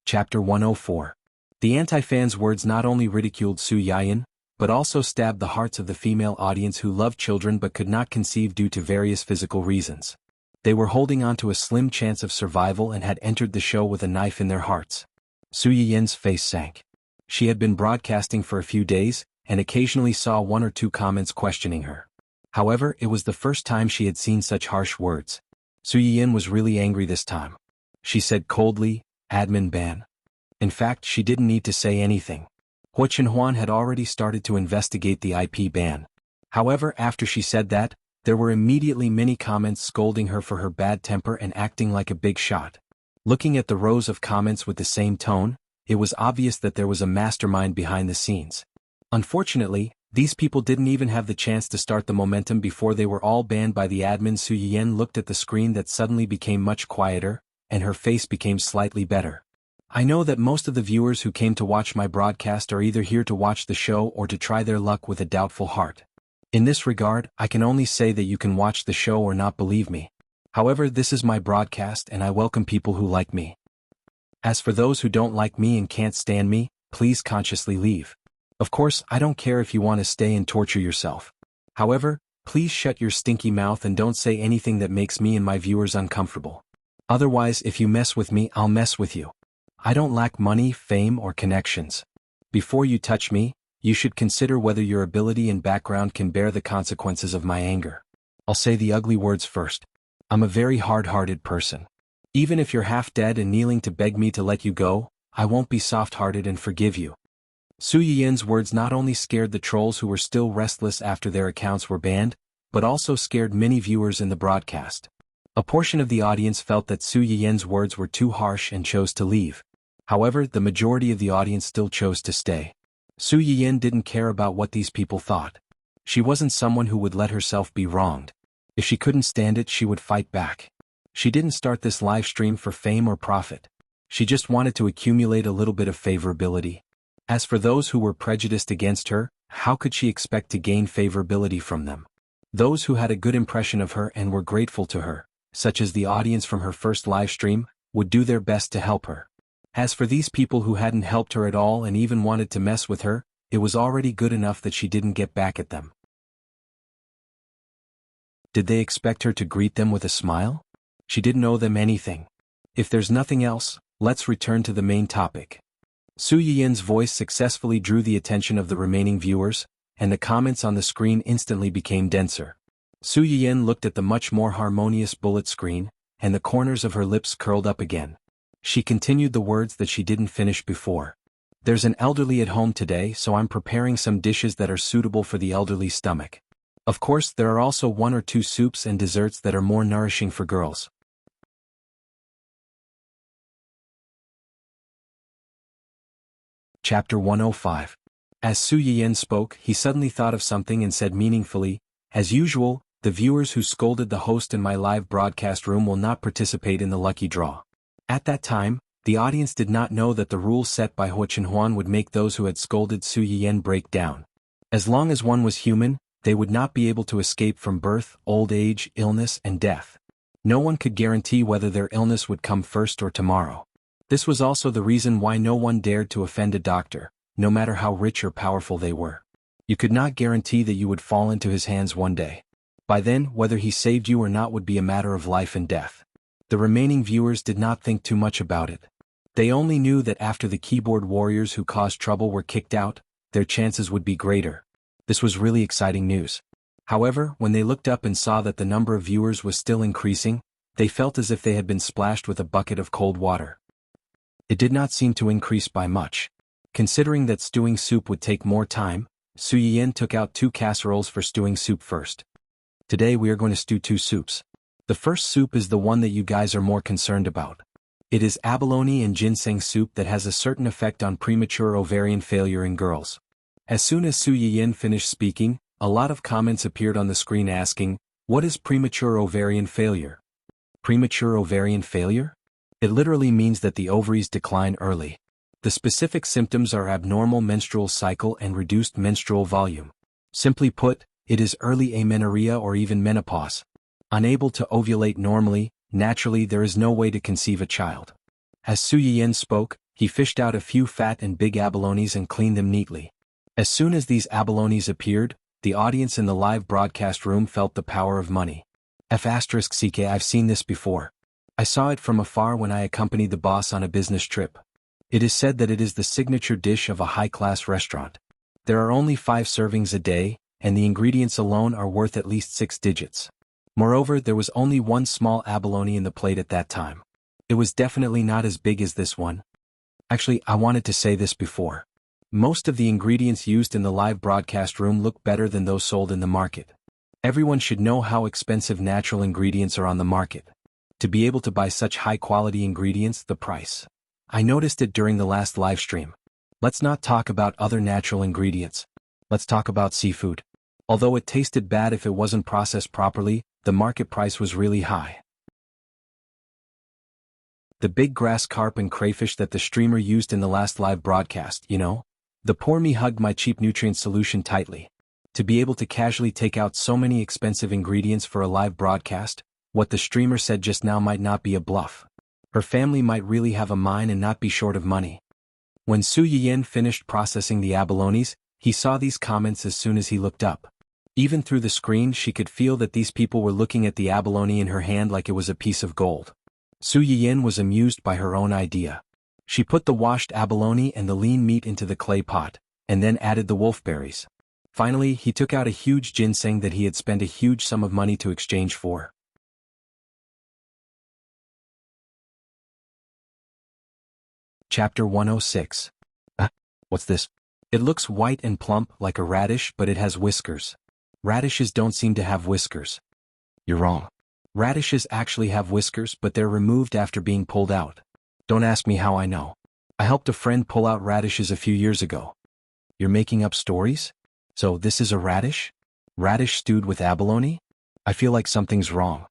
Speaker 1: Chapter 104. The anti-fans' words not only ridiculed Su Yiyan, but also stabbed the hearts of the female audience who loved children but could not conceive due to various physical reasons. They were holding on to a slim chance of survival and had entered the show with a knife in their hearts. Su Yiyan's face sank. She had been broadcasting for a few days, and occasionally saw one or two comments questioning her. However, it was the first time she had seen such harsh words. Su Yiyan was really angry this time. She said coldly, "Admin ban." In fact, she didn't need to say anything. Hua Chenhuan had already started to investigate the IP ban. However, after she said that, there were immediately many comments scolding her for her bad temper and acting like a big shot. Looking at the rows of comments with the same tone, it was obvious that there was a mastermind behind the scenes. Unfortunately, these people didn't even have the chance to start the momentum before they were all banned by the admin. Su Yiyan looked at the screen that suddenly became much quieter, and her face became slightly better. "I know that most of the viewers who came to watch my broadcast are either here to watch the show or to try their luck with a doubtful heart. In this regard, I can only say that you can watch the show or not believe me. However, this is my broadcast and I welcome people who like me. As for those who don't like me and can't stand me, please consciously leave. Of course, I don't care if you want to stay and torture yourself. However, please shut your stinky mouth and don't say anything that makes me and my viewers uncomfortable. Otherwise, if you mess with me, I'll mess with you. I don't lack money, fame, or connections. Before you touch me, you should consider whether your ability and background can bear the consequences of my anger. I'll say the ugly words first. I'm a very hard-hearted person. Even if you're half dead and kneeling to beg me to let you go, I won't be soft-hearted and forgive you. Su Yiyan's words not only scared the trolls who were still restless after their accounts were banned, but also scared many viewers in the broadcast. A portion of the audience felt that Su Yiyan's words were too harsh and chose to leave. However, the majority of the audience still chose to stay. Su Yiyan didn't care about what these people thought. She wasn't someone who would let herself be wronged. If she couldn't stand it, she would fight back. She didn't start this live stream for fame or profit. She just wanted to accumulate a little bit of favorability. As for those who were prejudiced against her, how could she expect to gain favorability from them? Those who had a good impression of her and were grateful to her, such as the audience from her first live stream, would do their best to help her. As for these people who hadn't helped her at all and even wanted to mess with her, it was already good enough that she didn't get back at them. Did they expect her to greet them with a smile? She didn't owe them anything. If there's nothing else, let's return to the main topic. Su Yiyan's voice successfully drew the attention of the remaining viewers, and the comments on the screen instantly became denser. Su Yiyan looked at the much more harmonious bullet screen, and the corners of her lips curled up again. She continued the words that she didn't finish before. There's an elderly at home today, so I'm preparing some dishes that are suitable for the elderly's stomach. Of course, there are also 1 or 2 soups and desserts that are more nourishing for girls. Chapter 105. As Su Yiyan spoke, he suddenly thought of something and said meaningfully, "As usual, the viewers who scolded the host in my live broadcast room will not participate in the lucky draw." At that time, the audience did not know that the rules set by Hua Chenhuan would make those who had scolded Su Yiyan break down. As long as one was human, they would not be able to escape from birth, old age, illness, and death. No one could guarantee whether their illness would come first or tomorrow. This was also the reason why no one dared to offend a doctor, no matter how rich or powerful they were. You could not guarantee that you would fall into his hands one day. By then, whether he saved you or not would be a matter of life and death. The remaining viewers did not think too much about it. They only knew that after the keyboard warriors who caused trouble were kicked out, their chances would be greater. This was really exciting news. However, when they looked up and saw that the number of viewers was still increasing, they felt as if they had been splashed with a bucket of cold water. It did not seem to increase by much. Considering that stewing soup would take more time, Su Yiyan took out 2 casseroles for stewing soup first. Today we are going to stew 2 soups. The first soup is the one that you guys are more concerned about. It is abalone and ginseng soup that has a certain effect on premature ovarian failure in girls. As soon as Su Yiyan finished speaking, a lot of comments appeared on the screen asking, "What is premature ovarian failure?" Premature ovarian failure? It literally means that the ovaries decline early. The specific symptoms are abnormal menstrual cycle and reduced menstrual volume. Simply put, it is early amenorrhea or even menopause. Unable to ovulate normally, naturally there is no way to conceive a child. As Su Yiyan spoke, he fished out a few fat and big abalones and cleaned them neatly. As soon as these abalones appeared, the audience in the live broadcast room felt the power of money. F***ck, I've seen this before. I saw it from afar when I accompanied the boss on a business trip. It is said that it is the signature dish of a high-class restaurant. There are only 5 servings a day, and the ingredients alone are worth at least 6 digits. Moreover, there was only 1 small abalone in the plate at that time. It was definitely not as big as this one. Actually, I wanted to say this before. Most of the ingredients used in the live broadcast room look better than those sold in the market. Everyone should know how expensive natural ingredients are on the market. To be able to buy such high-quality ingredients, the price. I noticed it during the last live stream. Let's not talk about other natural ingredients. Let's talk about seafood. Although it tasted bad if it wasn't processed properly, the market price was really high. The big grass carp and crayfish that the streamer used in the last live broadcast, you know? The poor me hugged my cheap nutrient solution tightly. To be able to casually take out so many expensive ingredients for a live broadcast, what the streamer said just now might not be a bluff. Her family might really have a mine and not be short of money. When Su Yiyan finished processing the abalones, he saw these comments as soon as he looked up. Even through the screen she could feel that these people were looking at the abalone in her hand like it was a piece of gold. Su Yiyan was amused by her own idea. She put the washed abalone and the lean meat into the clay pot, and then added the wolfberries. Finally, he took out a huge ginseng that he had spent a huge sum of money to exchange for. Chapter 106. What's this? It looks white and plump like a radish, but it has whiskers. Radishes don't seem to have whiskers. You're wrong. Radishes actually have whiskers, but they're removed after being pulled out. Don't ask me how I know. I helped a friend pull out radishes a few years ago. You're making up stories? So this is a radish? Radish stewed with abalone? I feel like something's wrong.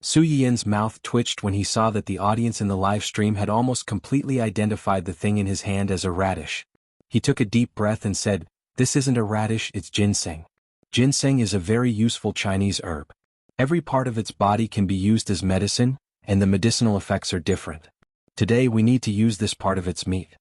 Speaker 1: Su Yiyan's mouth twitched when he saw that the audience in the live stream had almost completely identified the thing in his hand as a radish. He took a deep breath and said, "This isn't a radish, it's ginseng." Ginseng is a very useful Chinese herb. Every part of its body can be used as medicine, and the medicinal effects are different. Today we need to use this part of its meat.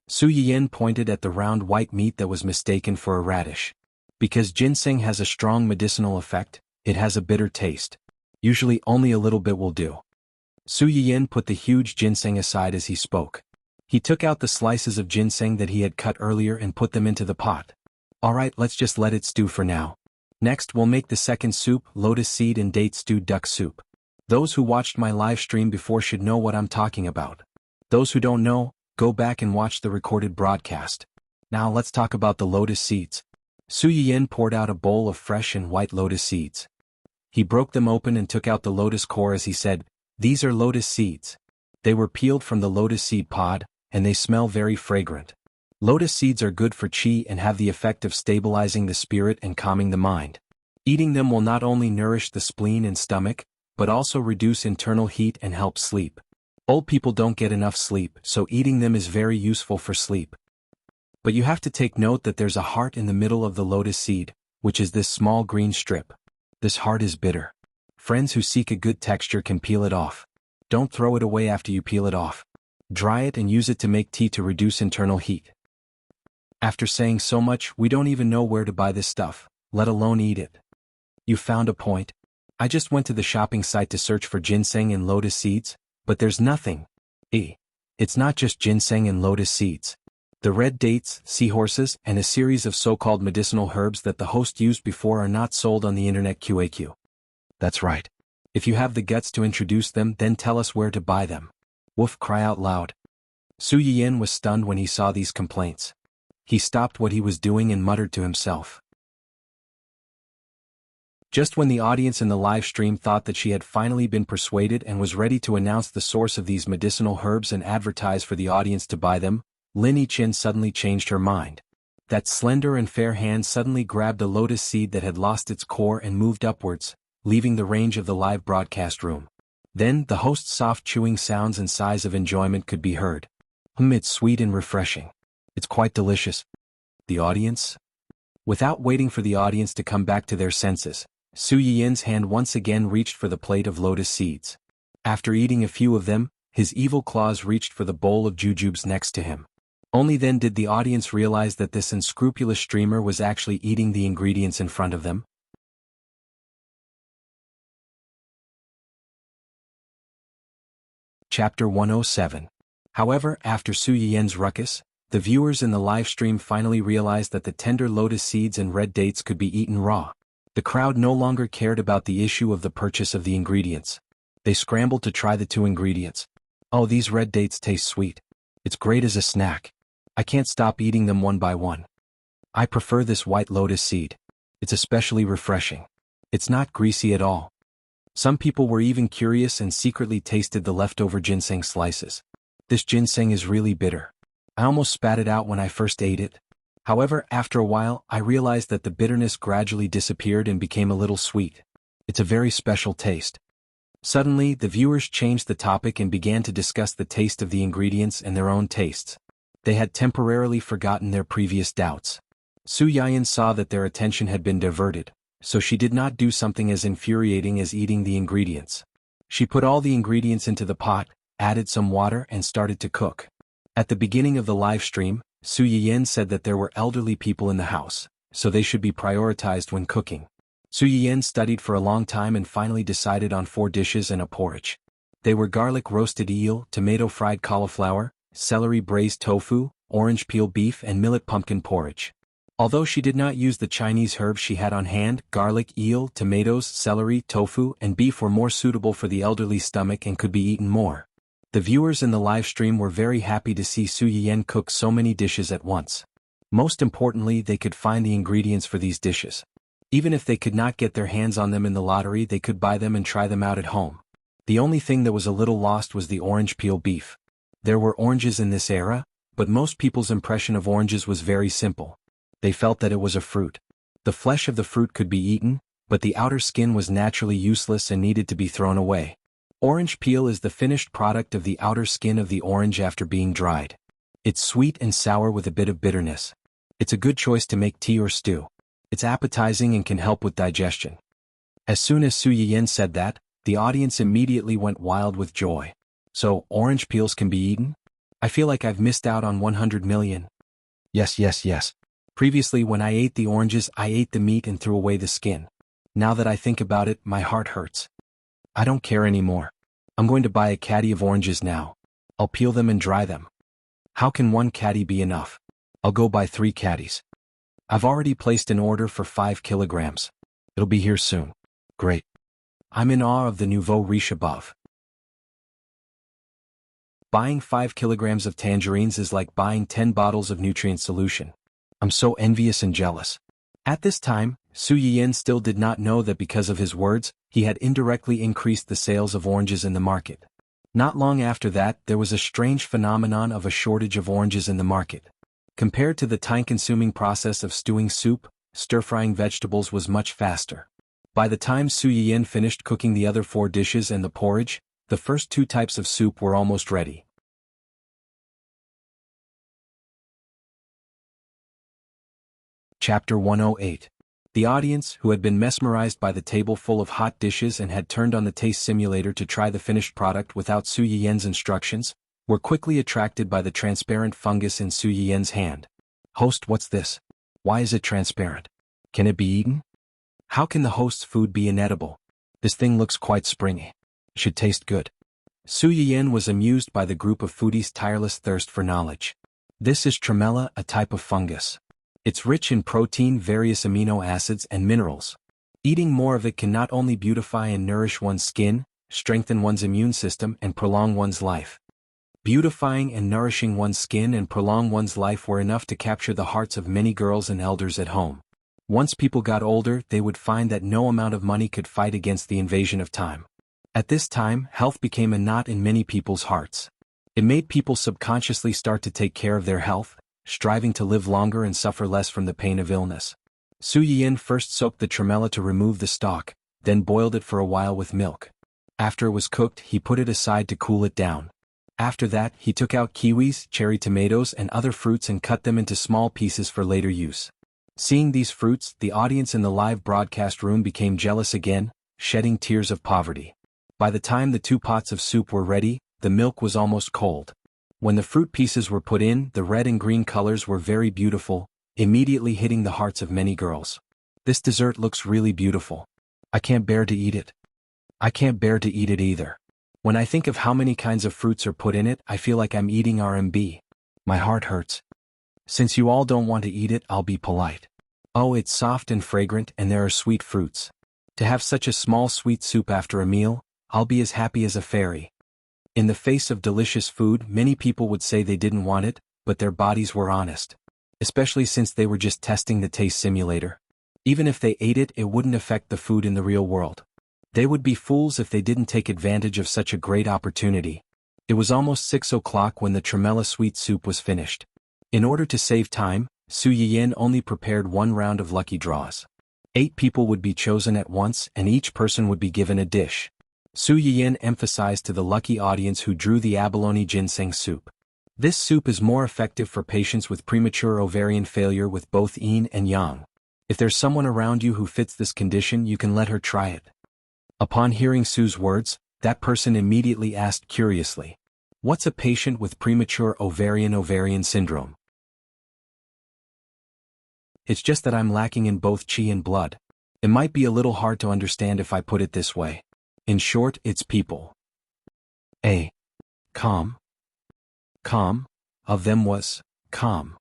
Speaker 1: Su Yiyan pointed at the round white meat that was mistaken for a radish. Because ginseng has a strong medicinal effect, it has a bitter taste. Usually only a little bit will do. Su Yiyan put the huge ginseng aside as he spoke. He took out the slices of ginseng that he had cut earlier and put them into the pot. Alright, let's just let it stew for now. Next we'll make the second soup, lotus seed and date stewed duck soup. Those who watched my live stream before should know what I'm talking about. Those who don't know, go back and watch the recorded broadcast. Now let's talk about the lotus seeds. Su Yiyan poured out a bowl of fresh and white lotus seeds. He broke them open and took out the lotus core as he said, "These are lotus seeds. They were peeled from the lotus seed pod, and they smell very fragrant. Lotus seeds are good for qi and have the effect of stabilizing the spirit and calming the mind. Eating them will not only nourish the spleen and stomach, but also reduce internal heat and help sleep. Old people don't get enough sleep, so eating them is very useful for sleep. But you have to take note that there's a heart in the middle of the lotus seed, which is this small green strip. This heart is bitter. Friends who seek a good texture can peel it off. Don't throw it away after you peel it off. Dry it and use it to make tea to reduce internal heat." After saying so much, we don't even know where to buy this stuff, let alone eat it. You found a point. I just went to the shopping site to search for ginseng and lotus seeds, but there's nothing. It's not just ginseng and lotus seeds. The red dates, seahorses, and a series of so-called medicinal herbs that the host used before are not sold on the internet QAQ. That's right. If you have the guts to introduce them, then tell us where to buy them. Woof, cry out loud. Su Yiyan was stunned when he saw these complaints. He stopped what he was doing and muttered to himself. Just when the audience in the live stream thought that she had finally been persuaded and was ready to announce the source of these medicinal herbs and advertise for the audience to buy them, Lin Yichin suddenly changed her mind. That slender and fair hand suddenly grabbed a lotus seed that had lost its core and moved upwards, leaving the range of the live broadcast room. Then, the host's soft chewing sounds and sighs of enjoyment could be heard. It's sweet and refreshing. It's quite delicious. The audience? Without waiting for the audience to come back to their senses, Su Yiyan's hand once again reached for the plate of lotus seeds. After eating a few of them, his evil claws reached for the bowl of jujubes next to him. Only then did the audience realize that this unscrupulous streamer was actually eating the ingredients in front of them. Chapter 107. However, after Su Yiyan's ruckus, the viewers in the live stream finally realized that the tender lotus seeds and red dates could be eaten raw. The crowd no longer cared about the issue of the purchase of the ingredients. They scrambled to try the two ingredients. Oh, these red dates taste sweet. It's great as a snack. I can't stop eating them one by one. I prefer this white lotus seed. It's especially refreshing. It's not greasy at all. Some people were even curious and secretly tasted the leftover ginseng slices. This ginseng is really bitter. I almost spat it out when I first ate it. However, after a while, I realized that the bitterness gradually disappeared and became a little sweet. It's a very special taste. Suddenly, the viewers changed the topic and began to discuss the taste of the ingredients and their own tastes. They had temporarily forgotten their previous doubts. Su Yiyan saw that their attention had been diverted, so she did not do something as infuriating as eating the ingredients. She put all the ingredients into the pot, added some water and started to cook. At the beginning of the live stream, Su Yiyan said that there were elderly people in the house, so they should be prioritized when cooking. Su Yiyan studied for a long time and finally decided on 4 dishes and a porridge. They were garlic roasted eel, tomato fried cauliflower, celery braised tofu, orange peel beef and millet pumpkin porridge. Although she did not use the Chinese herbs she had on hand, garlic, eel, tomatoes, celery, tofu, and beef were more suitable for the elderly stomach and could be eaten more. The viewers in the live stream were very happy to see Su Yiyan cook so many dishes at once. Most importantly, they could find the ingredients for these dishes. Even if they could not get their hands on them in the lottery, they could buy them and try them out at home. The only thing that was a little lost was the orange peel beef. There were oranges in this era, but most people's impression of oranges was very simple. They felt that it was a fruit. The flesh of the fruit could be eaten, but the outer skin was naturally useless and needed to be thrown away. Orange peel is the finished product of the outer skin of the orange after being dried. It's sweet and sour with a bit of bitterness. It's a good choice to make tea or stew. It's appetizing and can help with digestion. As soon as Su Yiyan said that, the audience immediately went wild with joy. So, orange peels can be eaten? I feel like I've missed out on 100 million. Yes. Previously when I ate the oranges, I ate the meat and threw away the skin. Now that I think about it, my heart hurts. I don't care anymore. I'm going to buy a caddy of oranges now. I'll peel them and dry them. How can 1 caddy be enough? I'll go buy 3 caddies. I've already placed an order for 5 kilograms. It'll be here soon. Great. I'm in awe of the nouveau riche above. Buying 5 kilograms of tangerines is like buying 10 bottles of nutrient solution. I'm so envious and jealous. At this time, Su Yiyan still did not know that because of his words, he had indirectly increased the sales of oranges in the market. Not long after that, there was a strange phenomenon of a shortage of oranges in the market. Compared to the time-consuming process of stewing soup, stir-frying vegetables was much faster. By the time Su Yiyan finished cooking the other 4 dishes and the porridge, the first 2 types of soup were almost ready. Chapter 108. The audience, who had been mesmerized by the table full of hot dishes and had turned on the taste simulator to try the finished product without Su Yiyan's instructions, were quickly attracted by the transparent fungus in Su Yiyan's hand. Host, what's this? Why is it transparent? Can it be eaten? How can the host's food be inedible? This thing looks quite springy. It should taste good. Su Yiyan was amused by the group of foodies' tireless thirst for knowledge. This is tremella, a type of fungus. It's rich in protein, various amino acids, and minerals. Eating more of it can not only beautify and nourish one's skin, strengthen one's immune system, and prolong one's life. Beautifying and nourishing one's skin and prolong one's life were enough to capture the hearts of many girls and elders at home. Once people got older, they would find that no amount of money could fight against the invasion of time. At this time, health became a knot in many people's hearts. It made people subconsciously start to take care of their health, striving to live longer and suffer less from the pain of illness. Su Yiyan first soaked the tremella to remove the stalk, then boiled it for a while with milk. After it was cooked, he put it aside to cool it down. After that, he took out kiwis, cherry tomatoes, and other fruits and cut them into small pieces for later use. Seeing these fruits, the audience in the live broadcast room became jealous again, shedding tears of poverty. By the time the 2 pots of soup were ready, the milk was almost cold. When the fruit pieces were put in, the red and green colors were very beautiful, immediately hitting the hearts of many girls. This dessert looks really beautiful. I can't bear to eat it. I can't bear to eat it either. When I think of how many kinds of fruits are put in it, I feel like I'm eating RMB. My heart hurts. Since you all don't want to eat it, I'll be polite. Oh, it's soft and fragrant, and there are sweet fruits. To have such a small sweet soup after a meal, I'll be as happy as a fairy. In the face of delicious food, many people would say they didn't want it, but their bodies were honest. Especially since they were just testing the taste simulator. Even if they ate it, it wouldn't affect the food in the real world. They would be fools if they didn't take advantage of such a great opportunity. It was almost 6 o'clock when the tremella sweet soup was finished. In order to save time, Su Yiyan only prepared 1 round of lucky draws. 8 people would be chosen at once and each person would be given a dish. Su Yiyan emphasized to the lucky audience who drew the abalone ginseng soup. This soup is more effective for patients with premature ovarian failure with both yin and yang. If there's someone around you who fits this condition, you can let her try it. Upon hearing Su's words, that person immediately asked curiously, What's a patient with premature ovarian syndrome? It's just that I'm lacking in both qi and blood. It might be a little hard to understand if I put it this way. In short, it's people. A. Calm. Of them was calm.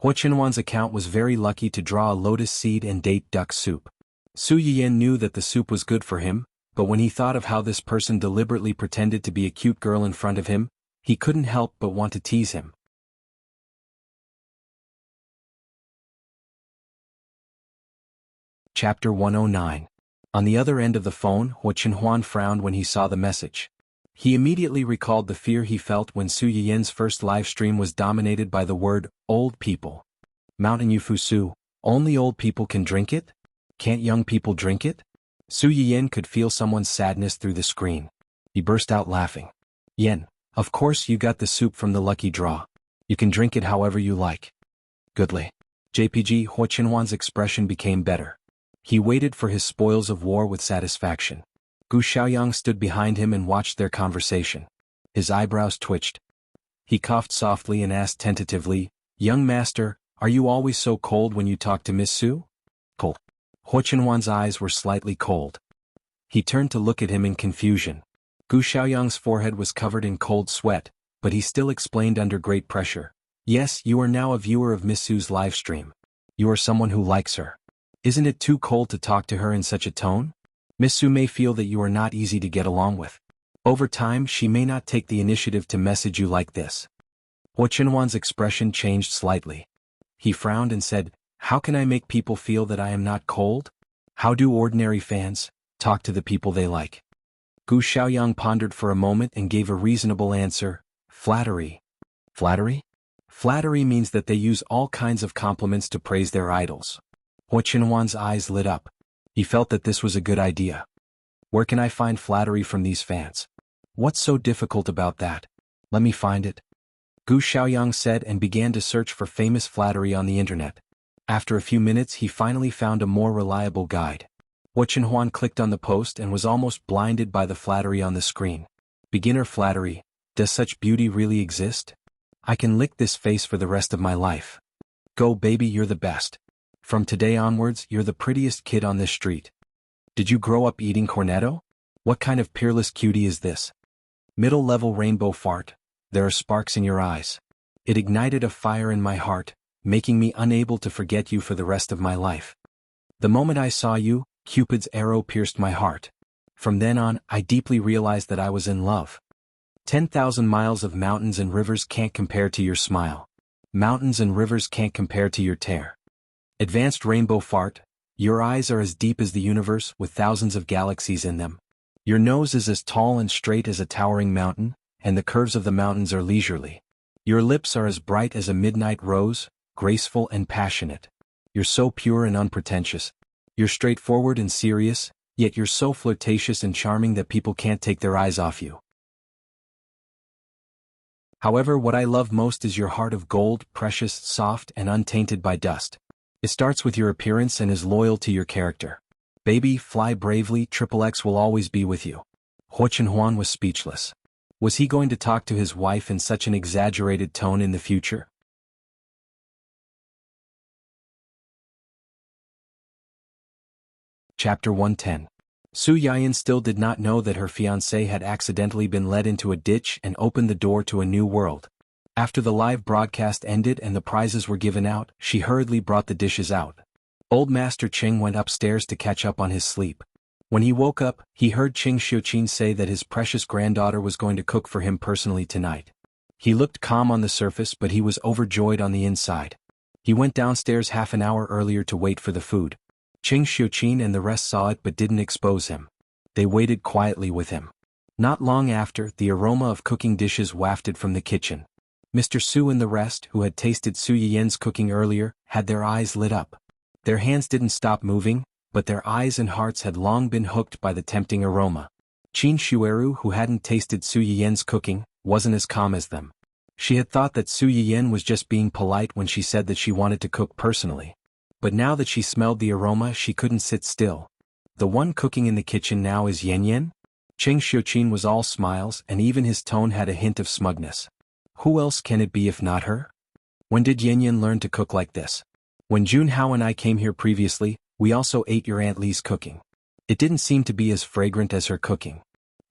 Speaker 1: Hua Qinhuan's account was very lucky to draw a lotus seed and date duck soup. Su Yiyan knew that the soup was good for him, but when he thought of how this person deliberately pretended to be a cute girl in front of him, he couldn't help but want to tease him. Chapter 109. On the other end of the phone, Hua Qinhuan frowned when he saw the message. He immediately recalled the fear he felt when Su Yiyan's first live stream was dominated by the word, old people. Mountain Yufu Su, only old people can drink it? Can't young people drink it? Su Yiyan could feel someone's sadness through the screen. He burst out laughing. Yen, of course you got the soup from the lucky draw. You can drink it however you like. Goodly. JPG Hua Qinhuan's expression became better. He waited for his spoils of war with satisfaction. Gu Xiaoyang stood behind him and watched their conversation. His eyebrows twitched. He coughed softly and asked tentatively, "Young master, are you always so cold when you talk to Miss Su?" Cold. Hua Qinhuan's eyes were slightly cold. He turned to look at him in confusion. Gu Xiaoyang's forehead was covered in cold sweat, but he still explained under great pressure. "Yes, you are now a viewer of Miss Su's live stream. You are someone who likes her. Isn't it too cold to talk to her in such a tone? Miss Su may feel that you are not easy to get along with. Over time she may not take the initiative to message you like this." Hua Qinhuan's expression changed slightly. He frowned and said, "How can I make people feel that I am not cold? How do ordinary fans talk to the people they like?" Gu Xiaoyang pondered for a moment and gave a reasonable answer, "Flattery." Flattery? Flattery means that they use all kinds of compliments to praise their idols. Hua Qinhuan's eyes lit up. He felt that this was a good idea. Where can I find flattery from these fans? What's so difficult about that? Let me find it. Gu Xiaoyang said and began to search for famous flattery on the internet. After a few minutes he finally found a more reliable guide. Hua Qinhuan clicked on the post and was almost blinded by the flattery on the screen. Beginner flattery. Does such beauty really exist? I can lick this face for the rest of my life. Go baby, you're the best. From today onwards, you're the prettiest kid on this street. Did you grow up eating cornetto? What kind of peerless cutie is this? Middle-level rainbow fart. There are sparks in your eyes. It ignited a fire in my heart, making me unable to forget you for the rest of my life. The moment I saw you, Cupid's arrow pierced my heart. From then on, I deeply realized that I was in love. 10,000 miles of mountains and rivers can't compare to your smile. Mountains and rivers can't compare to your tear. Advanced rainbow fart, your eyes are as deep as the universe with thousands of galaxies in them. Your nose is as tall and straight as a towering mountain, and the curves of the mountains are leisurely. Your lips are as bright as a midnight rose, graceful and passionate. You're so pure and unpretentious. You're straightforward and serious, yet you're so flirtatious and charming that people can't take their eyes off you. However, what I love most is your heart of gold, precious, soft, and untainted by dust. It starts with your appearance and is loyal to your character. Baby, fly bravely, XXX will always be with you. Hua Qinhuan was speechless. Was he going to talk to his wife in such an exaggerated tone in the future? Chapter 110. Su Yiyan still did not know that her fiancé had accidentally been led into a ditch and opened the door to a new world. After the live broadcast ended and the prizes were given out, she hurriedly brought the dishes out. Old Master Qing went upstairs to catch up on his sleep. When he woke up, he heard Qing Xiuqin say that his precious granddaughter was going to cook for him personally tonight. He looked calm on the surface, but he was overjoyed on the inside. He went downstairs half an hour earlier to wait for the food. Qing Xiuqin and the rest saw it but didn't expose him. They waited quietly with him. Not long after, the aroma of cooking dishes wafted from the kitchen. Mr. Su and the rest, who had tasted Su Yiyan's cooking earlier, had their eyes lit up. Their hands didn't stop moving, but their eyes and hearts had long been hooked by the tempting aroma. Qin Shueru, who hadn't tasted Su Yiyan's cooking, wasn't as calm as them. She had thought that Su Yiyan was just being polite when she said that she wanted to cook personally. But now that she smelled the aroma, she couldn't sit still. The one cooking in the kitchen now is Yan Yan? Cheng Xiuqin was all smiles and even his tone had a hint of smugness. Who else can it be if not her? When did Yanyan learn to cook like this? When Junhao and I came here previously, we also ate your Aunt Li's cooking. It didn't seem to be as fragrant as her cooking.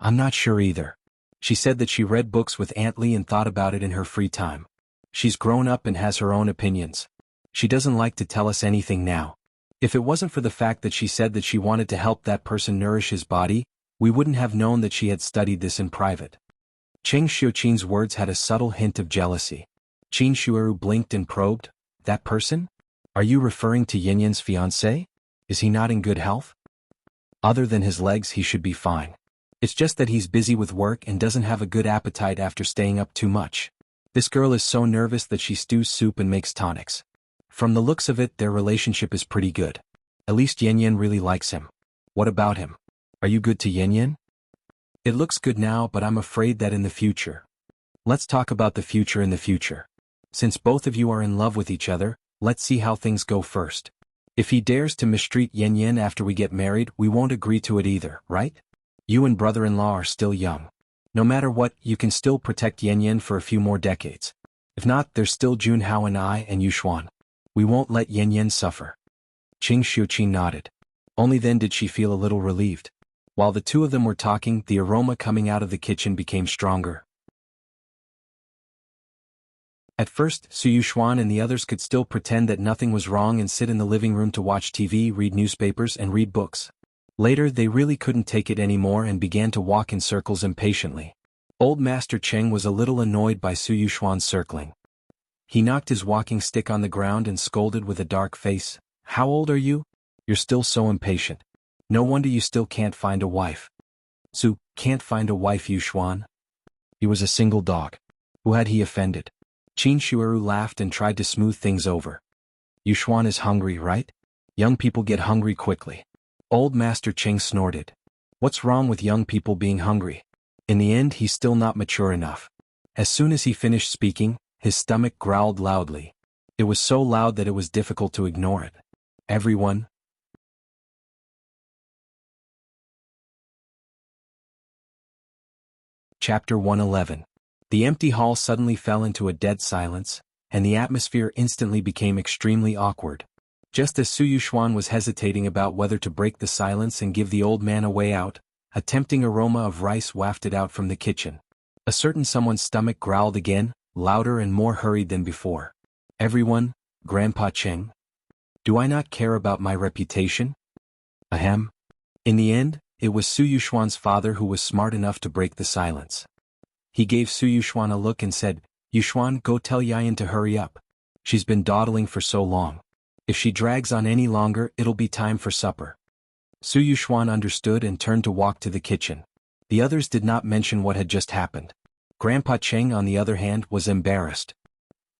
Speaker 1: I'm not sure either. She said that she read books with Aunt Li and thought about it in her free time. She's grown up and has her own opinions. She doesn't like to tell us anything now. If it wasn't for the fact that she said that she wanted to help that person nourish his body, we wouldn't have known that she had studied this in private. Cheng Xiuqin's words had a subtle hint of jealousy. Qin Shueru blinked and probed, that person? Are you referring to Yanyan's fiancé? Is he not in good health? Other than his legs he should be fine. It's just that he's busy with work and doesn't have a good appetite after staying up too much. This girl is so nervous that she stews soup and makes tonics. From the looks of it, their relationship is pretty good. At least Yanyan really likes him. What about him? Are you good to Yanyan? It looks good now, but I'm afraid that in the future. Let's talk about the future in the future. Since both of you are in love with each other, let's see how things go first. If he dares to mistreat Yanyan after we get married, we won't agree to it either, right? You and brother-in-law are still young. No matter what, you can still protect Yanyan for a few more decades. If not, there's still Junhao and I and Yushuan. We won't let Yanyan suffer. Cheng Xiuqin nodded. Only then did she feel a little relieved. While the two of them were talking, the aroma coming out of the kitchen became stronger. At first, Su Yushuan and the others could still pretend that nothing was wrong and sit in the living room to watch TV, read newspapers, and read books. Later, they really couldn't take it anymore and began to walk in circles impatiently. Old Master Cheng was a little annoyed by Su Yushuan's circling. He knocked his walking stick on the ground and scolded with a dark face, "How old are you? You're still so impatient. No wonder you still can't find a wife." Su, can't find a wife, Yushuan? He was a single dog. Who had he offended? Qin Shueru laughed and tried to smooth things over. Yushuan is hungry, right? Young people get hungry quickly. Old Master Cheng snorted. What's wrong with young people being hungry? In the end, he's still not mature enough. As soon as he finished speaking, his stomach growled loudly. It was so loud that it was difficult to ignore it. Everyone. Chapter 111. The empty hall suddenly fell into a dead silence, and the atmosphere instantly became extremely awkward. Just as Su Yushuan was hesitating about whether to break the silence and give the old man a way out, a tempting aroma of rice wafted out from the kitchen. A certain someone's stomach growled again, louder and more hurried than before. Everyone, Grandpa Cheng? Do I not care about my reputation? Ahem. In the end, it was Su Yushuan's father who was smart enough to break the silence. He gave Su Yushuan a look and said, "Yushuan, go tell Yayan to hurry up. She's been dawdling for so long. If she drags on any longer, it'll be time for supper." Su Yushuan understood and turned to walk to the kitchen. The others did not mention what had just happened. Grandpa Cheng, on the other hand, was embarrassed.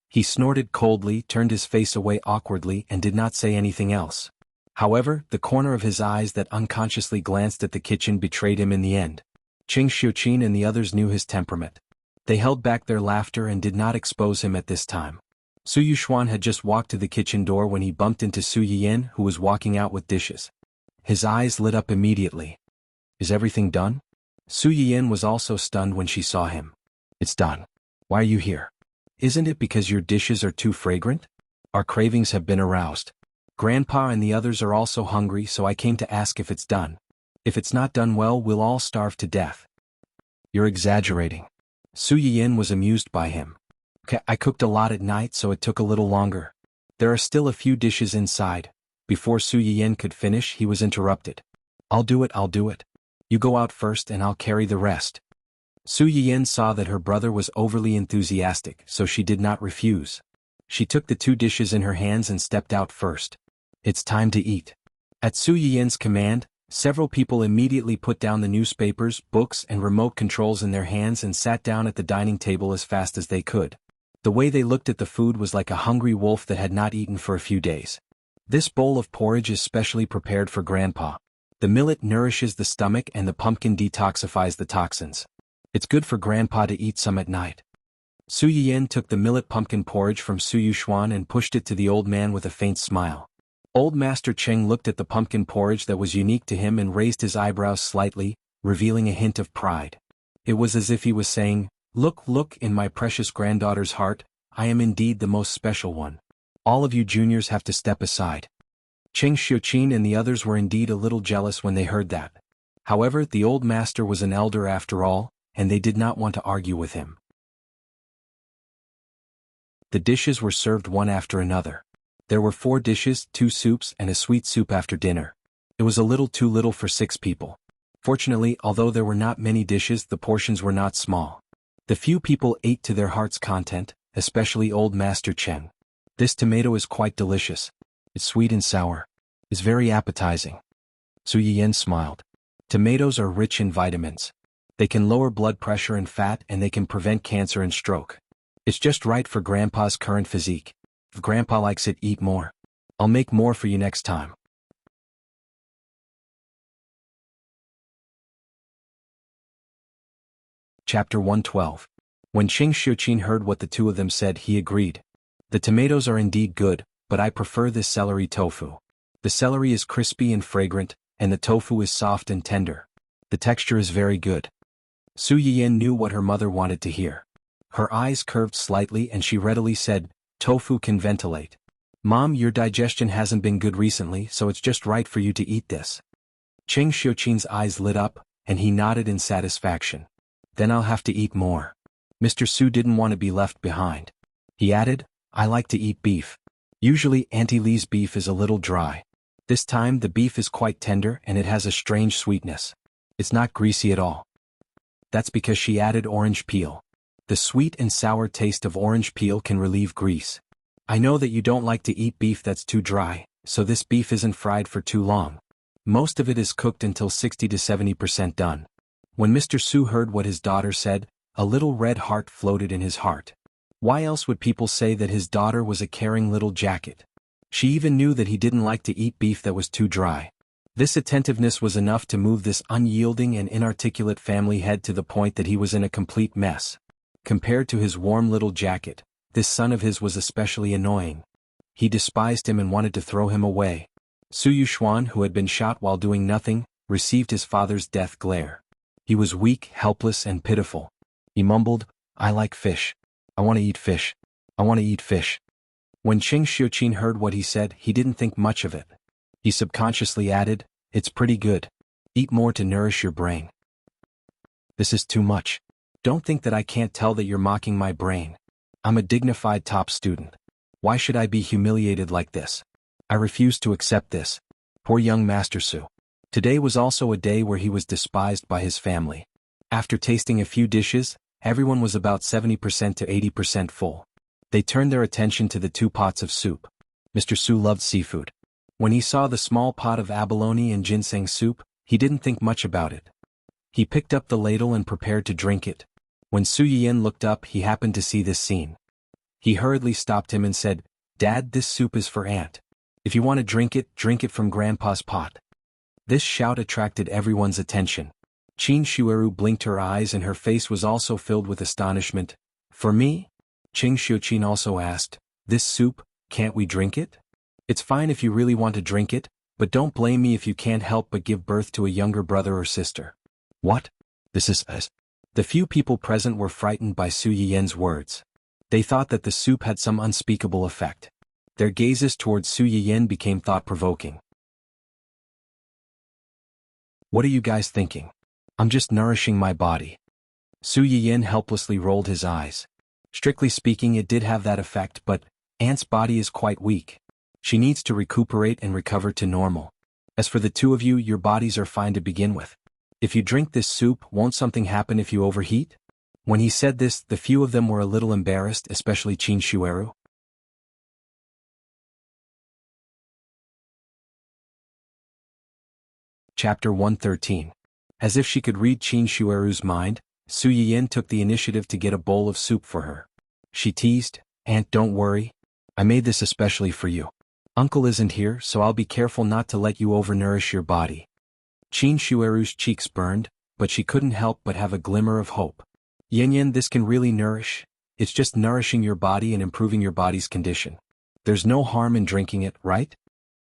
Speaker 1: He snorted coldly, turned his face away awkwardly, and did not say anything else. However, the corner of his eyes that unconsciously glanced at the kitchen betrayed him in the end. Cheng Xiuqin and the others knew his temperament. They held back their laughter and did not expose him at this time. Su Yushuan had just walked to the kitchen door when he bumped into Su Yiyan, who was walking out with dishes. His eyes lit up immediately. "Is everything done?" Su Yiyan was also stunned when she saw him. "It's done. Why are you here? Isn't it because your dishes are too fragrant? Our cravings have been aroused. Grandpa and the others are also hungry, so I came to ask if it's done. If it's not done well, we'll all starve to death." "You're exaggerating." Su Yiyan was amused by him. "I cooked a lot at night, so it took a little longer. There are still a few dishes inside." Before Su Yiyan could finish, he was interrupted. I'll do it. You go out first and I'll carry the rest." Su Yiyan saw that her brother was overly enthusiastic, so she did not refuse. She took the 2 dishes in her hands and stepped out first. "It's time to eat." At Su Yiyan's command, several people immediately put down the newspapers, books, and remote controls in their hands and sat down at the dining table as fast as they could. The way they looked at the food was like a hungry wolf that had not eaten for a few days. This bowl of porridge is specially prepared for Grandpa. The millet nourishes the stomach and the pumpkin detoxifies the toxins. It's good for Grandpa to eat some at night. Su Yiyan took the millet pumpkin porridge from Su Yushuan and pushed it to the old man with a faint smile. Old Master Cheng looked at the pumpkin porridge that was unique to him and raised his eyebrows slightly, revealing a hint of pride. It was as if he was saying, "Look, look, in my precious granddaughter's heart, I am indeed the most special one. All of you juniors have to step aside." Cheng Xiuqin and the others were indeed a little jealous when they heard that. However, the old master was an elder after all, and they did not want to argue with him. The dishes were served one after another. There were 4 dishes, 2 soups, and a sweet soup after dinner. It was a little too little for 6 people. Fortunately, although there were not many dishes, the portions were not small. The few people ate to their heart's content, especially old Master Cheng. "This tomato is quite delicious. It's sweet and sour. It's very appetizing." Su Yiyan smiled. Tomatoes are rich in vitamins. They can lower blood pressure and fat, and they can prevent cancer and stroke. It's just right for Grandpa's current physique. If Grandpa likes it, eat more. I'll make more for you next time. Chapter 112. When Cheng Xiuqin heard what the two of them said, he agreed. "The tomatoes are indeed good, but I prefer this celery tofu. The celery is crispy and fragrant, and the tofu is soft and tender. The texture is very good." Su Yiyan knew what her mother wanted to hear. Her eyes curved slightly and she readily said, "Tofu can ventilate. Mom, your digestion hasn't been good recently, so it's just right for you to eat this." Cheng Xiuqin's eyes lit up, and he nodded in satisfaction. "Then I'll have to eat more." Mr. Su didn't want to be left behind. He added, "I like to eat beef. Usually Auntie Lee's beef is a little dry. This time the beef is quite tender and it has a strange sweetness. It's not greasy at all." That's because she added orange peel. The sweet and sour taste of orange peel can relieve grease. "I know that you don't like to eat beef that's too dry, so this beef isn't fried for too long. Most of it is cooked until 60 to 70% done." When Mr. Su heard what his daughter said, a little red heart floated in his heart. Why else would people say that his daughter was a caring little jacket? She even knew that he didn't like to eat beef that was too dry. This attentiveness was enough to move this unyielding and inarticulate family head to the point that he was in a complete mess. Compared to his warm little jacket, this son of his was especially annoying. He despised him and wanted to throw him away. Su Yuxuan, who had been shot while doing nothing, received his father's death glare. He was weak, helpless, and pitiful. He mumbled, "I like fish. I want to eat fish. I want to eat fish." When Cheng Xiuqin heard what he said, he didn't think much of it. He subconsciously added, "It's pretty good. Eat more to nourish your brain." "This is too much. Don't think that I can't tell that you're mocking my brain. I'm a dignified top student. Why should I be humiliated like this? I refuse to accept this." Poor young Master Su. Today was also a day where he was despised by his family. After tasting a few dishes, everyone was about 70% to 80% full. They turned their attention to the 2 pots of soup. Mr. Su loved seafood. When he saw the small pot of abalone and ginseng soup, he didn't think much about it. He picked up the ladle and prepared to drink it. When Su Yiyan looked up, he happened to see this scene. He hurriedly stopped him and said, "Dad, this soup is for Aunt. If you want to drink it from Grandpa's pot." This shout attracted everyone's attention. Qin Shueru blinked her eyes and her face was also filled with astonishment. "For me?" Cheng Xiuqin also asked, "This soup, can't we drink it?" "It's fine if you really want to drink it, but don't blame me if you can't help but give birth to a younger brother or sister." "What? This is us." The few people present were frightened by Su Yiyan's words. They thought that the soup had some unspeakable effect. Their gazes towards Su Yiyan became thought-provoking. "What are you guys thinking? I'm just nourishing my body." Su Yiyan helplessly rolled his eyes. Strictly speaking, it did have that effect, but Aunt's body is quite weak. She needs to recuperate and recover to normal. As for the 2 of you, your bodies are fine to begin with. If you drink this soup, won't something happen if you overheat? When he said this, the few of them were a little embarrassed, especially Qin Shueru. Chapter 113. As if she could read Qin Shueru's mind, Su Yiyan took the initiative to get a bowl of soup for her. She teased, "Aunt, don't worry. I made this especially for you. Uncle isn't here, so I'll be careful not to let you overnourish your body." Qin Shueru's cheeks burned, but she couldn't help but have a glimmer of hope. "Yan, this can really nourish. It's just nourishing your body and improving your body's condition. There's no harm in drinking it, right?"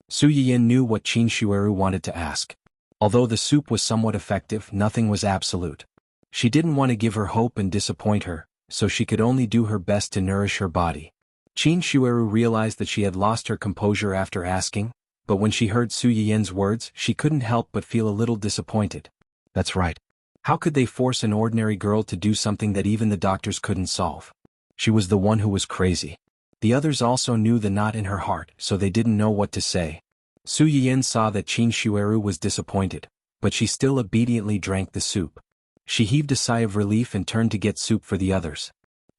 Speaker 1: Su Yiyan knew what Qin Shueru wanted to ask. Although the soup was somewhat effective, nothing was absolute. She didn't want to give her hope and disappoint her, so she could only do her best to nourish her body. Qin Shueru realized that she had lost her composure after asking, but when she heard Su Yiyan's words, she couldn't help but feel a little disappointed. That's right. How could they force an ordinary girl to do something that even the doctors couldn't solve? She was the one who was crazy. The others also knew the knot in her heart, so they didn't know what to say. Su Yiyan saw that Qin Shueru was disappointed, but she still obediently drank the soup. She heaved a sigh of relief and turned to get soup for the others.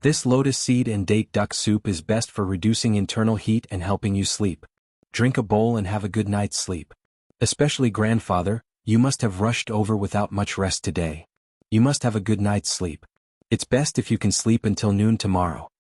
Speaker 1: This lotus seed and date duck soup is best for reducing internal heat and helping you sleep. Drink a bowl and have a good night's sleep. Especially grandfather, you must have rushed over without much rest today. You must have a good night's sleep. It's best if you can sleep until noon tomorrow.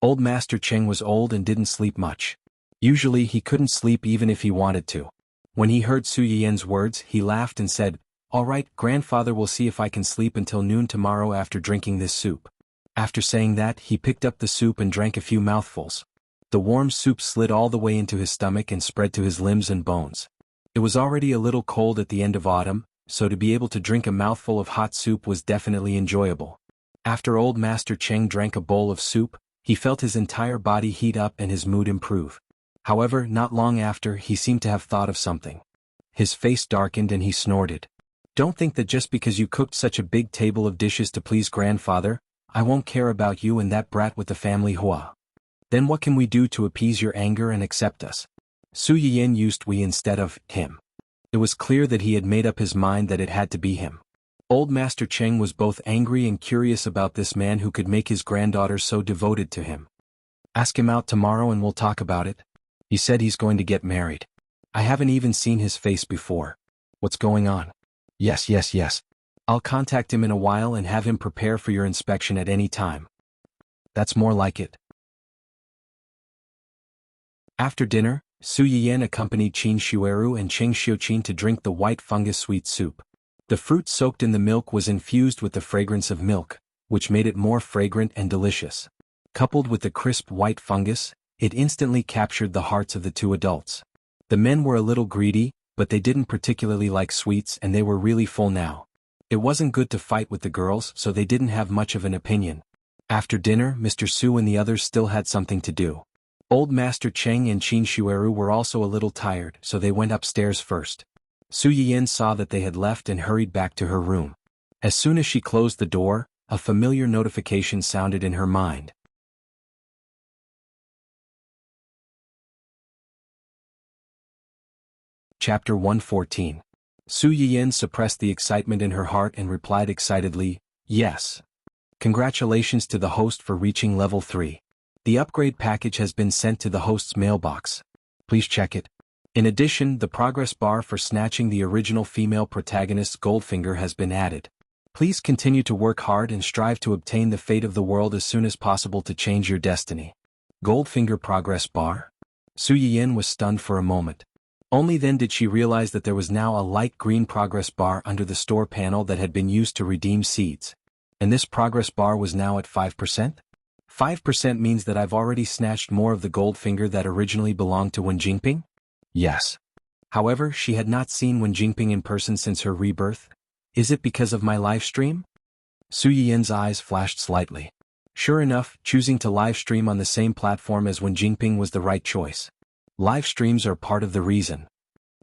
Speaker 1: Old Master Cheng was old and didn't sleep much. Usually he couldn't sleep even if he wanted to. When he heard Su Yiyan's words, he laughed and said, "All right, grandfather will see if I can sleep until noon tomorrow after drinking this soup." After saying that, he picked up the soup and drank a few mouthfuls. The warm soup slid all the way into his stomach and spread to his limbs and bones. It was already a little cold at the end of autumn, so to be able to drink a mouthful of hot soup was definitely enjoyable. After old Master Cheng drank a bowl of soup, he felt his entire body heat up and his mood improve. However, not long after, he seemed to have thought of something. His face darkened and he snorted. "Don't think that just because you cooked such a big table of dishes to please grandfather, I won't care about you and that brat with the family Hua. Then what can we do to appease your anger and accept us?" Su Yiyan used we instead of him. It was clear that he had made up his mind that it had to be him. Old Master Cheng was both angry and curious about this man who could make his granddaughter so devoted to him. "Ask him out tomorrow and we'll talk about it. He said he's going to get married. I haven't even seen his face before. What's going on?" Yes. I'll contact him in a while and have him prepare for your inspection at any time." That's more like it. After dinner, Su Yiyan accompanied Qin Shueru and Cheng Xiuqin to drink the white fungus sweet soup. The fruit soaked in the milk was infused with the fragrance of milk, which made it more fragrant and delicious. Coupled with the crisp white fungus, it instantly captured the hearts of the two adults. The men were a little greedy, but they didn't particularly like sweets and they were really full now. It wasn't good to fight with the girls, so they didn't have much of an opinion. After dinner, Mr. Su and the others still had something to do. Old Master Cheng and Qin Shueru were also a little tired, so they went upstairs first. Su Yiyan saw that they had left and hurried back to her room. As soon as she closed the door, a familiar notification sounded in her mind. Chapter 114. Su Yiyan suppressed the excitement in her heart and replied excitedly, "Yes. Congratulations to the host for reaching level 3. The upgrade package has been sent to the host's mailbox. Please check it. In addition, the progress bar for snatching the original female protagonist's Goldfinger has been added. Please continue to work hard and strive to obtain the fate of the world as soon as possible to change your destiny." Goldfinger progress bar? Su Yiyan was stunned for a moment. Only then did she realize that there was now a light green progress bar under the store panel that had been used to redeem seeds. And this progress bar was now at 5%? 5% means that I've already snatched more of the Goldfinger that originally belonged to Wen Jingping? Yes. However, she had not seen Wen Jingping in person since her rebirth. Is it because of my live stream? Su Yiyan's eyes flashed slightly. Sure enough, choosing to live stream on the same platform as Wen Jingping was the right choice. Live streams are part of the reason.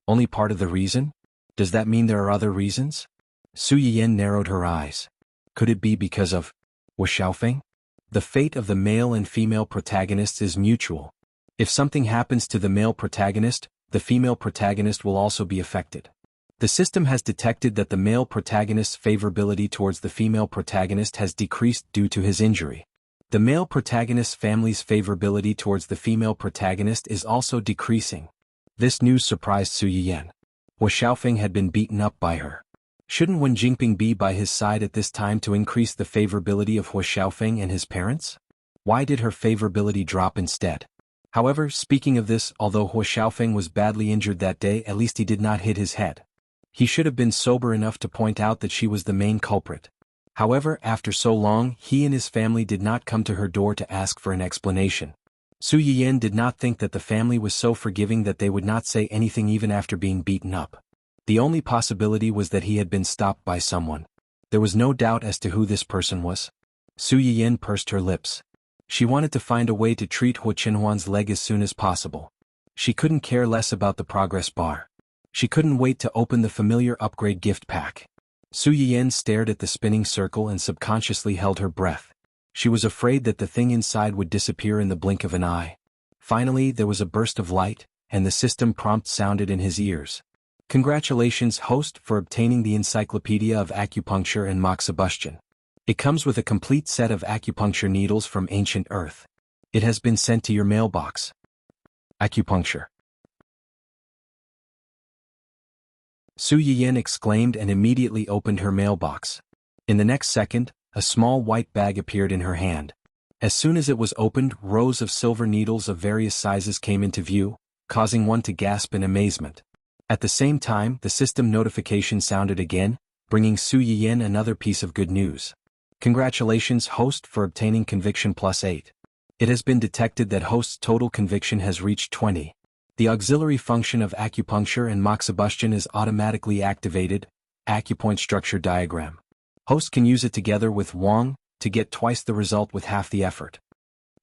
Speaker 1: Only part of the reason? Does that mean there are other reasons? Su Yiyan narrowed her eyes. Could it be because of Wu Xiaofeng? The fate of the male and female protagonists is mutual. If something happens to the male protagonist, the female protagonist will also be affected. The system has detected that the male protagonist's favorability towards the female protagonist has decreased due to his injury. The male protagonist's family's favorability towards the female protagonist is also decreasing. This news surprised Su Yiyan. Wu Xiaofeng had been beaten up by her. Shouldn't Wen Jingping be by his side at this time to increase the favorability of Wu Xiaofeng and his parents? Why did her favorability drop instead? However, speaking of this, although Wu Xiaofeng was badly injured that day, at least he did not hit his head. He should have been sober enough to point out that she was the main culprit. However, after so long, he and his family did not come to her door to ask for an explanation. Su Yiyan did not think that the family was so forgiving that they would not say anything even after being beaten up. The only possibility was that he had been stopped by someone. There was no doubt as to who this person was. Su Yiyan pursed her lips. She wanted to find a way to treat Huo Qinhuan's leg as soon as possible. She couldn't care less about the progress bar. She couldn't wait to open the familiar upgrade gift pack. Su Yiyan stared at the spinning circle and subconsciously held her breath. She was afraid that the thing inside would disappear in the blink of an eye. Finally, there was a burst of light, and the system prompt sounded in his ears. Congratulations, host, for obtaining the Encyclopedia of Acupuncture and Moxibustion. It comes with a complete set of acupuncture needles from ancient Earth. It has been sent to your mailbox. Acupuncture. Su Yiyan exclaimed and immediately opened her mailbox. In the next second, a small white bag appeared in her hand. As soon as it was opened, rows of silver needles of various sizes came into view, causing one to gasp in amazement. At the same time, the system notification sounded again, bringing Su Yiyan another piece of good news. Congratulations, host, for obtaining Conviction +8. It has been detected that host's total conviction has reached 20. The auxiliary function of acupuncture and moxibustion is automatically activated. Acupoint structure diagram. Host can use it together with Wang to get twice the result with half the effort.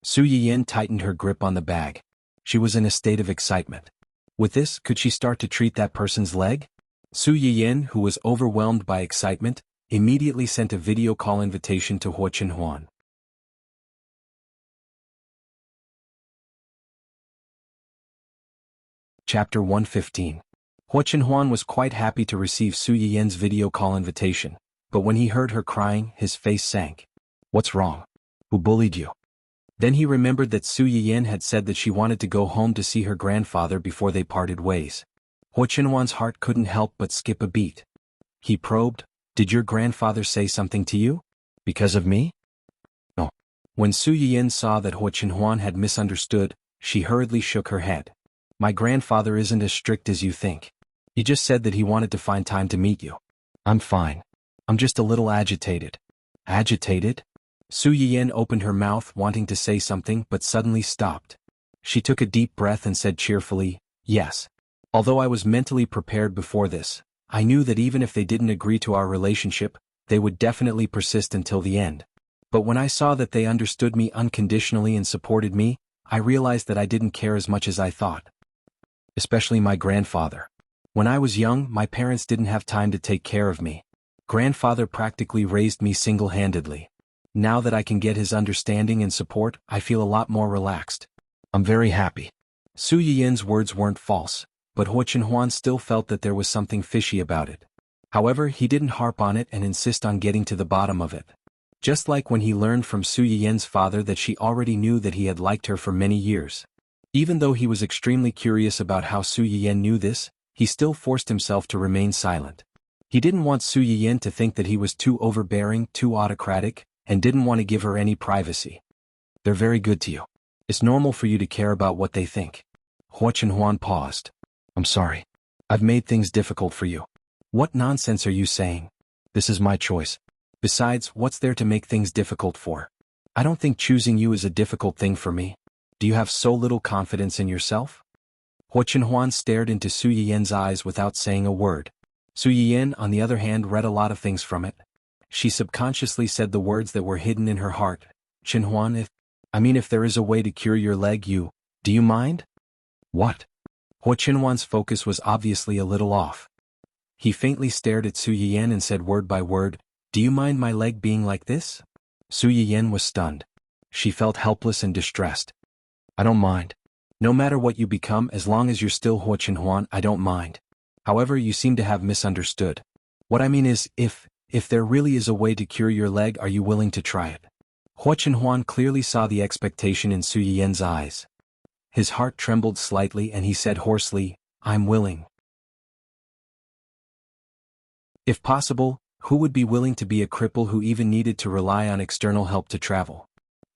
Speaker 1: Su Yiyan tightened her grip on the bag. She was in a state of excitement. With this, could she start to treat that person's leg? Su Yiyan, who was overwhelmed by excitement, immediately sent a video call invitation to Huo Qinhuan. Chapter 115. Huo Qinhuan was quite happy to receive Su Yiyan's video call invitation, but when he heard her crying, his face sank. What's wrong? Who bullied you? Then he remembered that Su Yiyan had said that she wanted to go home to see her grandfather before they parted ways. Huo Qinhuan's heart couldn't help but skip a beat. He probed, "Did your grandfather say something to you? Because of me?" No. When Su Yiyan saw that Huo Qinhuan had misunderstood, she hurriedly shook her head. My grandfather isn't as strict as you think. He just said that he wanted to find time to meet you. I'm fine. I'm just a little agitated. Agitated? Su Yiyan opened her mouth wanting to say something but suddenly stopped. She took a deep breath and said cheerfully, yes. Although I was mentally prepared before this, I knew that even if they didn't agree to our relationship, they would definitely persist until the end. But when I saw that they understood me unconditionally and supported me, I realized that I didn't care as much as I thought. Especially my grandfather. When I was young, my parents didn't have time to take care of me. Grandfather practically raised me single-handedly. Now that I can get his understanding and support, I feel a lot more relaxed. I'm very happy. Su Yiyan's words weren't false, but Huo Qinhuan still felt that there was something fishy about it. However, he didn't harp on it and insist on getting to the bottom of it. Just like when he learned from Su Yiyan's father that she already knew that he had liked her for many years. Even though he was extremely curious about how Su Yiyan knew this, he still forced himself to remain silent. He didn't want Su Yiyan to think that he was too overbearing, too autocratic, and didn't want to give her any privacy. They're very good to you. It's normal for you to care about what they think. Huo Qinhuan paused. I'm sorry. I've made things difficult for you. What nonsense are you saying? This is my choice. Besides, what's there to make things difficult for? I don't think choosing you is a difficult thing for me. Do you have so little confidence in yourself? Huo Qinhuan stared into Su Yiyan's eyes without saying a word. Su Yiyan, on the other hand, read a lot of things from it. She subconsciously said the words that were hidden in her heart. Qinhuan, if there is a way to cure your leg, do you mind? What? Huo Qinhuan's focus was obviously a little off. He faintly stared at Su Yiyan and said word by word, do you mind my leg being like this? Su Yiyan was stunned. She felt helpless and distressed. I don't mind. No matter what you become, as long as you're still Huo Qinhuan, I don't mind. However, you seem to have misunderstood. What I mean is, if there really is a way to cure your leg, are you willing to try it? Huo Qinhuan clearly saw the expectation in Su Yiyan's eyes. His heart trembled slightly and he said hoarsely, I'm willing. If possible, who would be willing to be a cripple who even needed to rely on external help to travel?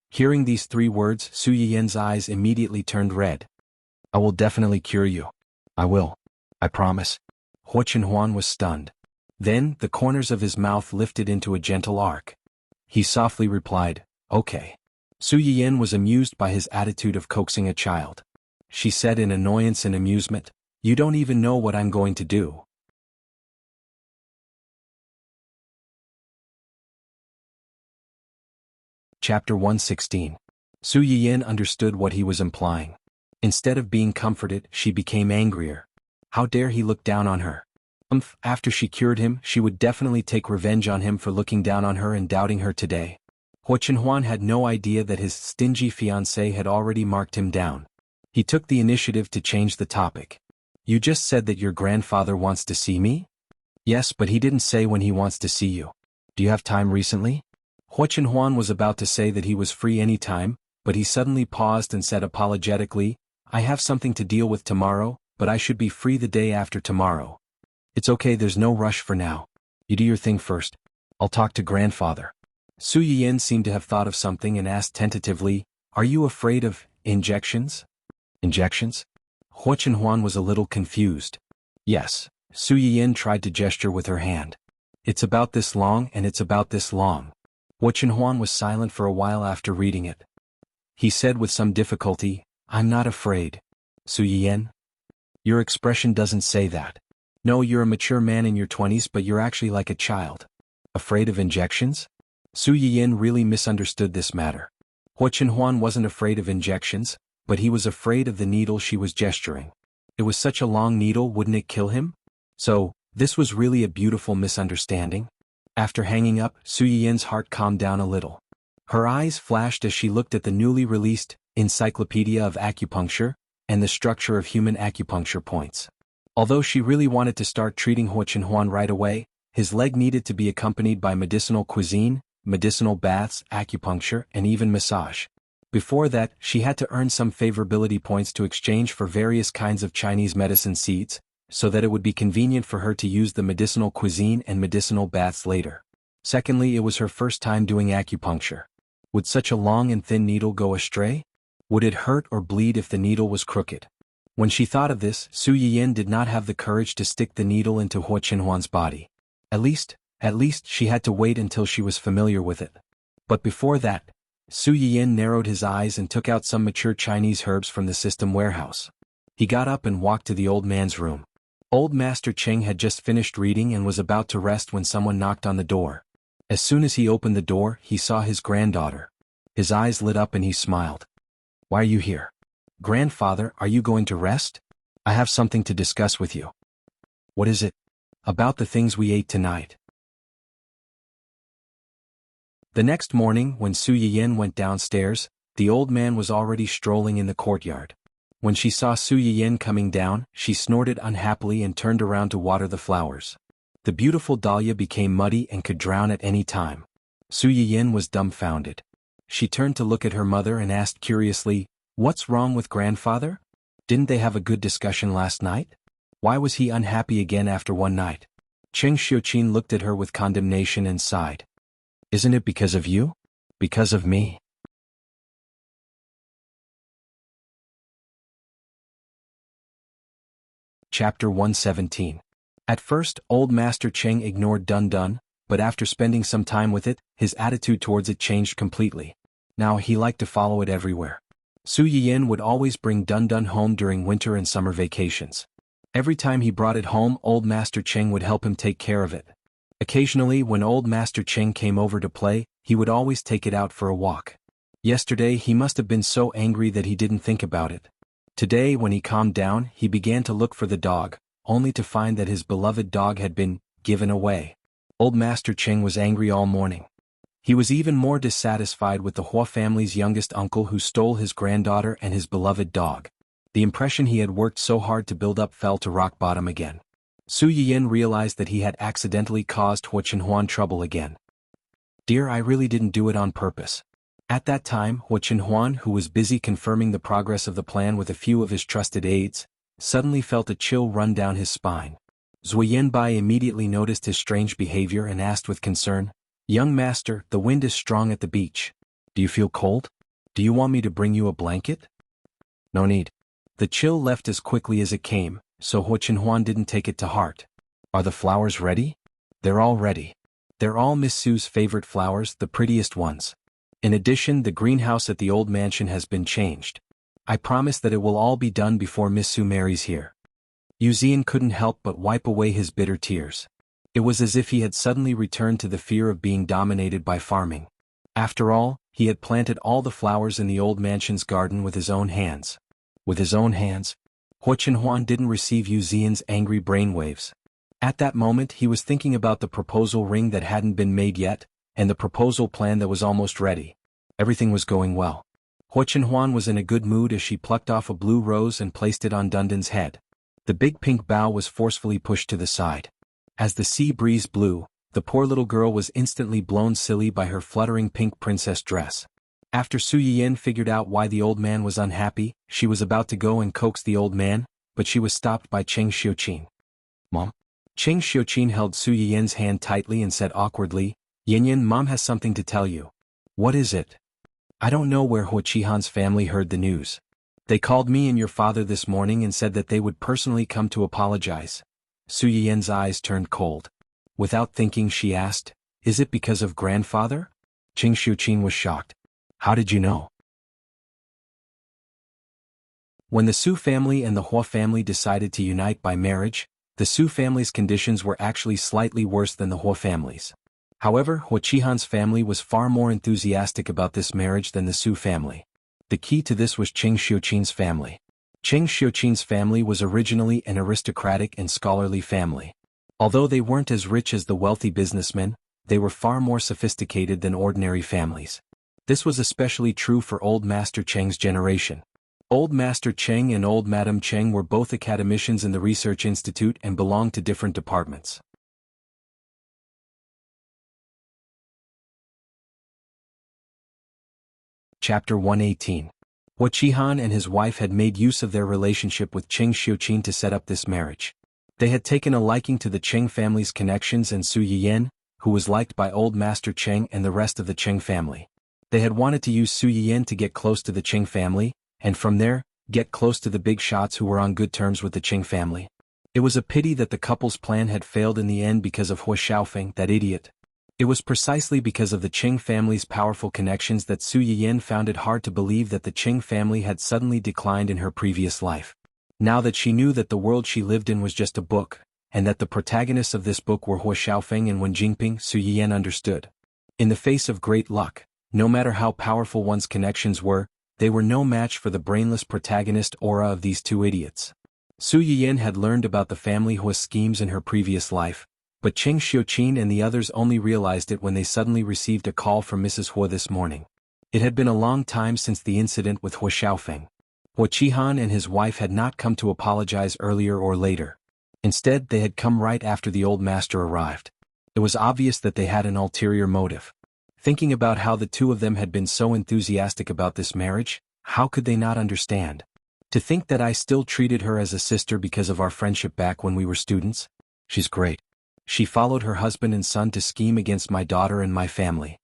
Speaker 1: Hearing these 3 words, Su Yiyan's eyes immediately turned red. I will definitely cure you. I will. I promise. Huo Qinhuan was stunned. Then, the corners of his mouth lifted into a gentle arc. He softly replied, okay. Su Yiyan was amused by his attitude of coaxing a child. She said in annoyance and amusement, you don't even know what I'm going to do. Chapter 116. Su Yiyin understood what he was implying. Instead of being comforted, she became angrier. How dare he look down on her? After she cured him, she would definitely take revenge on him for looking down on her and doubting her today. Hua Chenhuan had no idea that his stingy fiancée had already marked him down. He took the initiative to change the topic. You just said that your grandfather wants to see me? Yes, but he didn't say when he wants to see you. Do you have time recently? Hua Chenhuan was about to say that he was free any time, but he suddenly paused and said apologetically, I have something to deal with tomorrow, but I should be free the day after tomorrow. It's okay, there's no rush for now. You do your thing first. I'll talk to grandfather. Su Yiyin seemed to have thought of something and asked tentatively, Are you afraid of injections? Injections? Hua Chenhuan was a little confused. Yes. Su Yiyin tried to gesture with her hand. It's about this long and it's about this long. Hua Chenhuan was silent for a while after reading it. He said with some difficulty, I'm not afraid. Su Yiyin? Your expression doesn't say that. No, you're a mature man in your 20s, but you're actually like a child. Afraid of injections? Su Yiyin really misunderstood this matter. Hua Chenhuan wasn't afraid of injections, but he was afraid of the needle she was gesturing. It was such a long needle, wouldn't it kill him? So, this was really a beautiful misunderstanding. After hanging up, Su Yiyin's heart calmed down a little. Her eyes flashed as she looked at the newly released Encyclopedia of Acupuncture and the structure of human acupuncture points. Although she really wanted to start treating Hua Chenhuan right away, his leg needed to be accompanied by medicinal cuisine, medicinal baths, acupuncture, and even massage. Before that, she had to earn some favorability points to exchange for various kinds of Chinese medicine seeds, so that it would be convenient for her to use the medicinal cuisine and medicinal baths later. Secondly, it was her first time doing acupuncture. Would such a long and thin needle go astray? Would it hurt or bleed if the needle was crooked? When she thought of this, Su Yiyin did not have the courage to stick the needle into Hua Chenhuan's body. At least she had to wait until she was familiar with it. But before that, Su Yiyin narrowed his eyes and took out some mature Chinese herbs from the system warehouse. He got up and walked to the old man's room. Old Master Cheng had just finished reading and was about to rest when someone knocked on the door. As soon as he opened the door, he saw his granddaughter. His eyes lit up and he smiled. Why are you here? Grandfather, are you going to rest? I have something to discuss with you. What is it? About the things we ate tonight. The next morning, when Su Yiyin went downstairs, the old man was already strolling in the courtyard. When she saw Su Yiyin coming down, she snorted unhappily and turned around to water the flowers. The beautiful dahlia became muddy and could drown at any time. Su Yiyin was dumbfounded. She turned to look at her mother and asked curiously, What's wrong with grandfather? Didn't they have a good discussion last night? Why was he unhappy again after one night? Cheng Xiuqin looked at her with condemnation and sighed. Isn't it because of you? Because of me? Chapter 117. At first, old Master Cheng ignored Dun Dun, but after spending some time with it, his attitude towards it changed completely. Now he liked to follow it everywhere. Su Yiyin would always bring Dun Dun home during winter and summer vacations. Every time he brought it home, old Master Cheng would help him take care of it. Occasionally, when old Master Cheng came over to play, he would always take it out for a walk. Yesterday, he must have been so angry that he didn't think about it. Today, when he calmed down, he began to look for the dog, only to find that his beloved dog had been given away. Old Master Cheng was angry all morning. He was even more dissatisfied with the Hua family's youngest uncle who stole his granddaughter and his beloved dog. The impression he had worked so hard to build up fell to rock bottom again. Su Yiyin realized that he had accidentally caused Hua Chenhuan trouble again. Dear, I really didn't do it on purpose. At that time, Hua Chenhuan, who was busy confirming the progress of the plan with a few of his trusted aides, suddenly felt a chill run down his spine. Zui Yanbai immediately noticed his strange behavior and asked with concern, Young master, the wind is strong at the beach. Do you feel cold? Do you want me to bring you a blanket? No need. The chill left as quickly as it came, so Hua Chenhuan didn't take it to heart. Are the flowers ready? They're all ready. They're all Miss Sue's favorite flowers, the prettiest ones. In addition, the greenhouse at the old mansion has been changed. I promise that it will all be done before Miss Sue marries here. Yu Zian couldn't help but wipe away his bitter tears. It was as if he had suddenly returned to the fear of being dominated by farming. After all, he had planted all the flowers in the old mansion's garden with his own hands. With his own hands? Hua Chenhuan didn't receive Yu Zian's angry brainwaves. At that moment he was thinking about the proposal ring that hadn't been made yet, and the proposal plan that was almost ready. Everything was going well. Hua Chenhuan was in a good mood as she plucked off a blue rose and placed it on Dundon's head. The big pink bough was forcefully pushed to the side. As the sea breeze blew, the poor little girl was instantly blown silly by her fluttering pink princess dress. After Su Yiyan figured out why the old man was unhappy, she was about to go and coax the old man, but she was stopped by Cheng Xiuqin. "Mom?" Cheng Xiuqin held Su Yiyan's hand tightly and said awkwardly, "Yin, Mom has something to tell you." "What is it?" "I don't know where Hua Qihan's family heard the news. They called me and your father this morning and said that they would personally come to apologize." Su Yiyan's eyes turned cold. Without thinking she asked, "Is it because of grandfather?" Cheng Xiuqin was shocked. "How did you know?" When the Su family and the Hua family decided to unite by marriage, the Su family's conditions were actually slightly worse than the Hua family's. However, Hua Qihan's family was far more enthusiastic about this marriage than the Su family. The key to this was Cheng Xiuqin's family. Cheng Xiuqin's family was originally an aristocratic and scholarly family. Although they weren't as rich as the wealthy businessmen, they were far more sophisticated than ordinary families. This was especially true for Old Master Cheng's generation. Old Master Cheng and Old Madam Cheng were both academicians in the Research Institute and belonged to different departments. Chapter 118. Hua Qihan and his wife had made use of their relationship with Cheng Xiuqin to set up this marriage. They had taken a liking to the Cheng family's connections and Su Yiyan, who was liked by Old Master Cheng and the rest of the Cheng family. They had wanted to use Su Yiyan to get close to the Cheng family, and from there, get close to the big shots who were on good terms with the Cheng family. It was a pity that the couple's plan had failed in the end because of Hua Xiaofeng, that idiot. It was precisely because of the Cheng family's powerful connections that Su Yiyan found it hard to believe that the Cheng family had suddenly declined in her previous life. Now that she knew that the world she lived in was just a book, and that the protagonists of this book were Hua Xiaofeng and Wen Jingping, Su Yiyan understood. In the face of great luck, no matter how powerful one's connections were, they were no match for the brainless protagonist aura of these two idiots. Su Yiyan had learned about the family Hua schemes in her previous life, but Cheng Xiuqin and the others only realized it when they suddenly received a call from Mrs. Hua this morning. It had been a long time since the incident with Hua Xiaofeng. Hua Qihan and his wife had not come to apologize earlier or later. Instead, they had come right after the old master arrived. It was obvious that they had an ulterior motive. Thinking about how the two of them had been so enthusiastic about this marriage, how could they not understand? To think that I still treated her as a sister because of our friendship back when we were students? She's great. She followed her husband and son to scheme against my daughter and my family.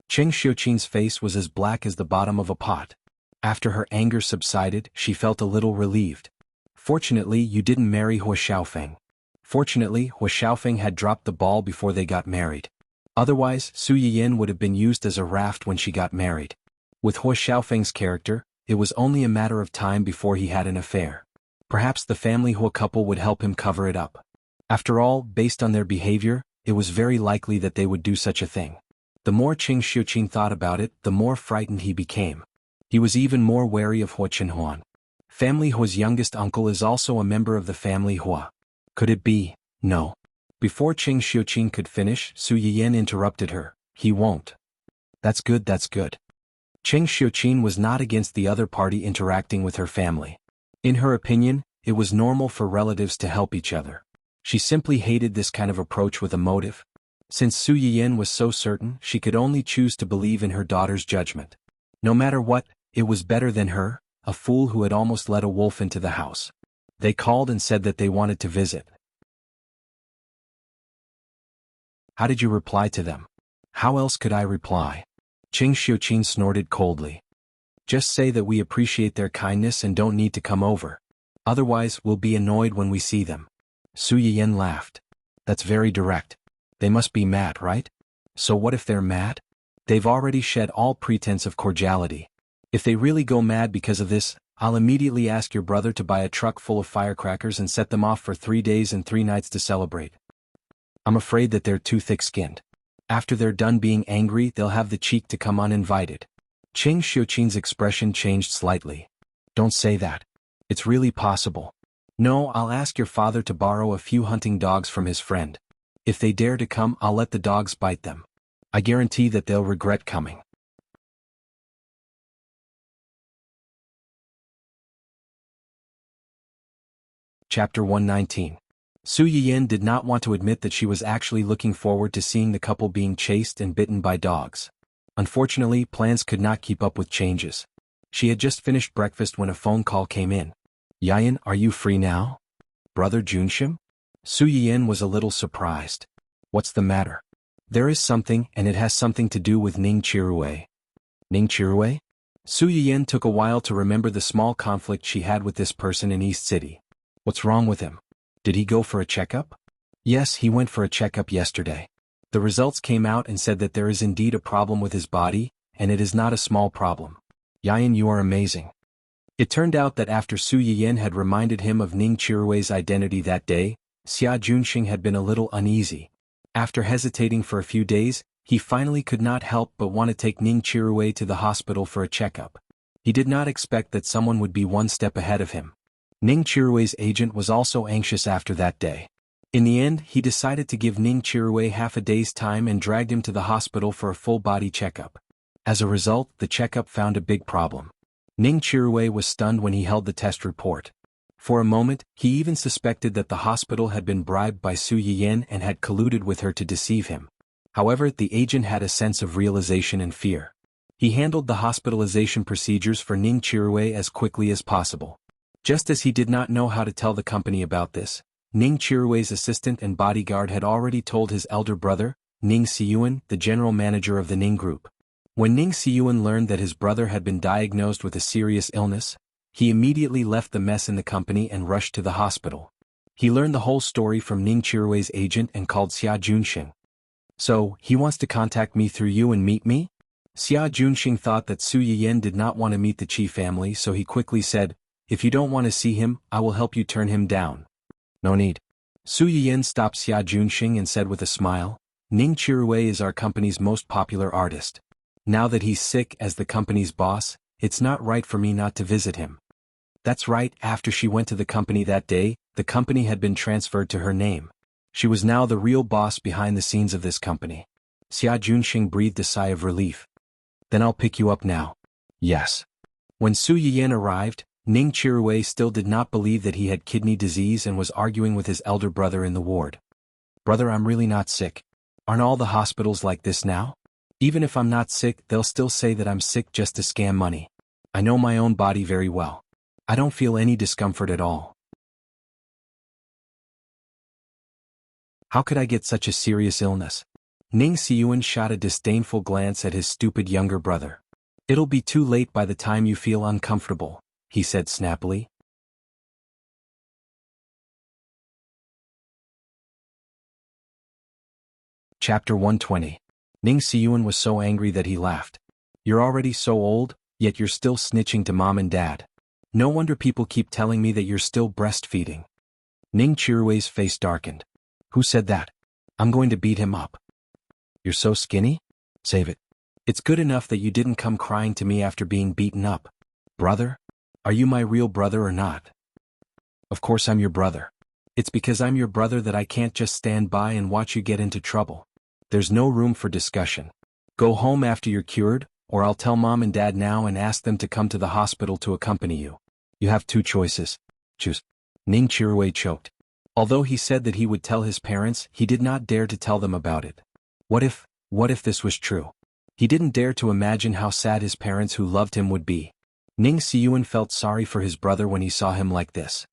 Speaker 1: Cheng Xiuqin's face was as black as the bottom of a pot. After her anger subsided, she felt a little relieved. Fortunately, you didn't marry Hua Xiaofeng. Fortunately, Hua Xiaofeng had dropped the ball before they got married. Otherwise, Su Yiyan would have been used as a raft when she got married. With Hua Xiaofeng's character, it was only a matter of time before he had an affair. Perhaps the family Hua couple would help him cover it up. After all, based on their behavior, it was very likely that they would do such a thing. The more Cheng Xiuqin thought about it, the more frightened he became. He was even more wary of Hua Chenhuan. Family Hua's youngest uncle is also a member of the family Hua. Could it be? No. Before Cheng Xiuqin could finish, Su Yiyan interrupted her. He won't. That's good, that's good. Cheng Xiuqin was not against the other party interacting with her family. In her opinion, it was normal for relatives to help each other. She simply hated this kind of approach with a motive. Since Su Yiyan was so certain, she could only choose to believe in her daughter's judgment. No matter what, it was better than her, a fool who had almost let a wolf into the house. They called and said that they wanted to visit. How did you reply to them? How else could I reply? Cheng Xiuqin snorted coldly. Just say that we appreciate their kindness and don't need to come over. Otherwise, we'll be annoyed when we see them. Su Yiyan laughed. That's very direct. They must be mad, right? So what if they're mad? They've already shed all pretense of cordiality. If they really go mad because of this, I'll immediately ask your brother to buy a truck full of firecrackers and set them off for 3 days and 3 nights to celebrate. I'm afraid that they're too thick-skinned. After they're done being angry, they'll have the cheek to come uninvited. Cheng Xiuqing's expression changed slightly. Don't say that. It's really possible. No, I'll ask your father to borrow a few hunting dogs from his friend. If they dare to come, I'll let the dogs bite them. I guarantee that they'll regret coming. Chapter 119. Su Yiyan did not want to admit that she was actually looking forward to seeing the couple being chased and bitten by dogs. Unfortunately, plans could not keep up with changes. She had just finished breakfast when a phone call came in. Yiyan, are you free now? Brother Junshim? Su Yiyan was a little surprised. What's the matter? There is something, and it has something to do with Ning Chirue. Ning Chirue? Su Yiyan took a while to remember the small conflict she had with this person in East City. What's wrong with him? Did he go for a checkup? Yes, he went for a checkup yesterday. The results came out and said that there is indeed a problem with his body, and it is not a small problem. Yiyan, you are amazing. It turned out that after Su Yiyan had reminded him of Ning Chirue's identity that day, Xia Junxing had been a little uneasy. After hesitating for a few days, he finally could not help but want to take Ning Chirue to the hospital for a checkup. He did not expect that someone would be one step ahead of him. Ning Chirue's agent was also anxious after that day. In the end, he decided to give Ning Chirue half a day's time and dragged him to the hospital for a full-body checkup. As a result, the checkup found a big problem. Ning Chirue was stunned when he held the test report. For a moment, he even suspected that the hospital had been bribed by Su Yiyan and had colluded with her to deceive him. However, the agent had a sense of realization and fear. He handled the hospitalization procedures for Ning Chirue as quickly as possible. Just as he did not know how to tell the company about this, Ning Chirue's assistant and bodyguard had already told his elder brother, Ning Siyuan, the general manager of the Ning Group. When Ning Siyuan learned that his brother had been diagnosed with a serious illness, he immediately left the mess in the company and rushed to the hospital. He learned the whole story from Ning Chirue's agent and called Xia Junxing. So, he wants to contact me through you and meet me? Xia Junxing thought that Su Yiyan did not want to meet the Qi family, so he quickly said, if you don't want to see him, I will help you turn him down. No need. Su Yiyan stopped Xia Junxing and said with a smile, Ning Chirue is our company's most popular artist. Now that he's sick as the company's boss, it's not right for me not to visit him. That's right, after she went to the company that day, the company had been transferred to her name. She was now the real boss behind the scenes of this company. Xia Junxing breathed a sigh of relief. Then I'll pick you up now. Yes. When Su Yiyan arrived, Ning Chirue still did not believe that he had kidney disease and was arguing with his elder brother in the ward. Brother, I'm really not sick. Aren't all the hospitals like this now? Even if I'm not sick, they'll still say that I'm sick just to scam money. I know my own body very well. I don't feel any discomfort at all. How could I get such a serious illness? Ning Siyuan shot a disdainful glance at his stupid younger brother. It'll be too late by the time you feel uncomfortable, he said snappily. Chapter 120. Ning Siyuan was so angry that he laughed. You're already so old, yet you're still snitching to mom and dad. No wonder people keep telling me that you're still breastfeeding. Ning Chirue's face darkened. Who said that? I'm going to beat him up. You're so skinny? Save it. It's good enough that you didn't come crying to me after being beaten up. Brother? Are you my real brother or not? Of course I'm your brother. It's because I'm your brother that I can't just stand by and watch you get into trouble. There's no room for discussion. Go home after you're cured, or I'll tell mom and dad now and ask them to come to the hospital to accompany you. You have two choices. Choose. Ning Chirue choked. Although he said that he would tell his parents, he did not dare to tell them about it. What if this was true? He didn't dare to imagine how sad his parents who loved him would be. Ning Siyuan felt sorry for his brother when he saw him like this.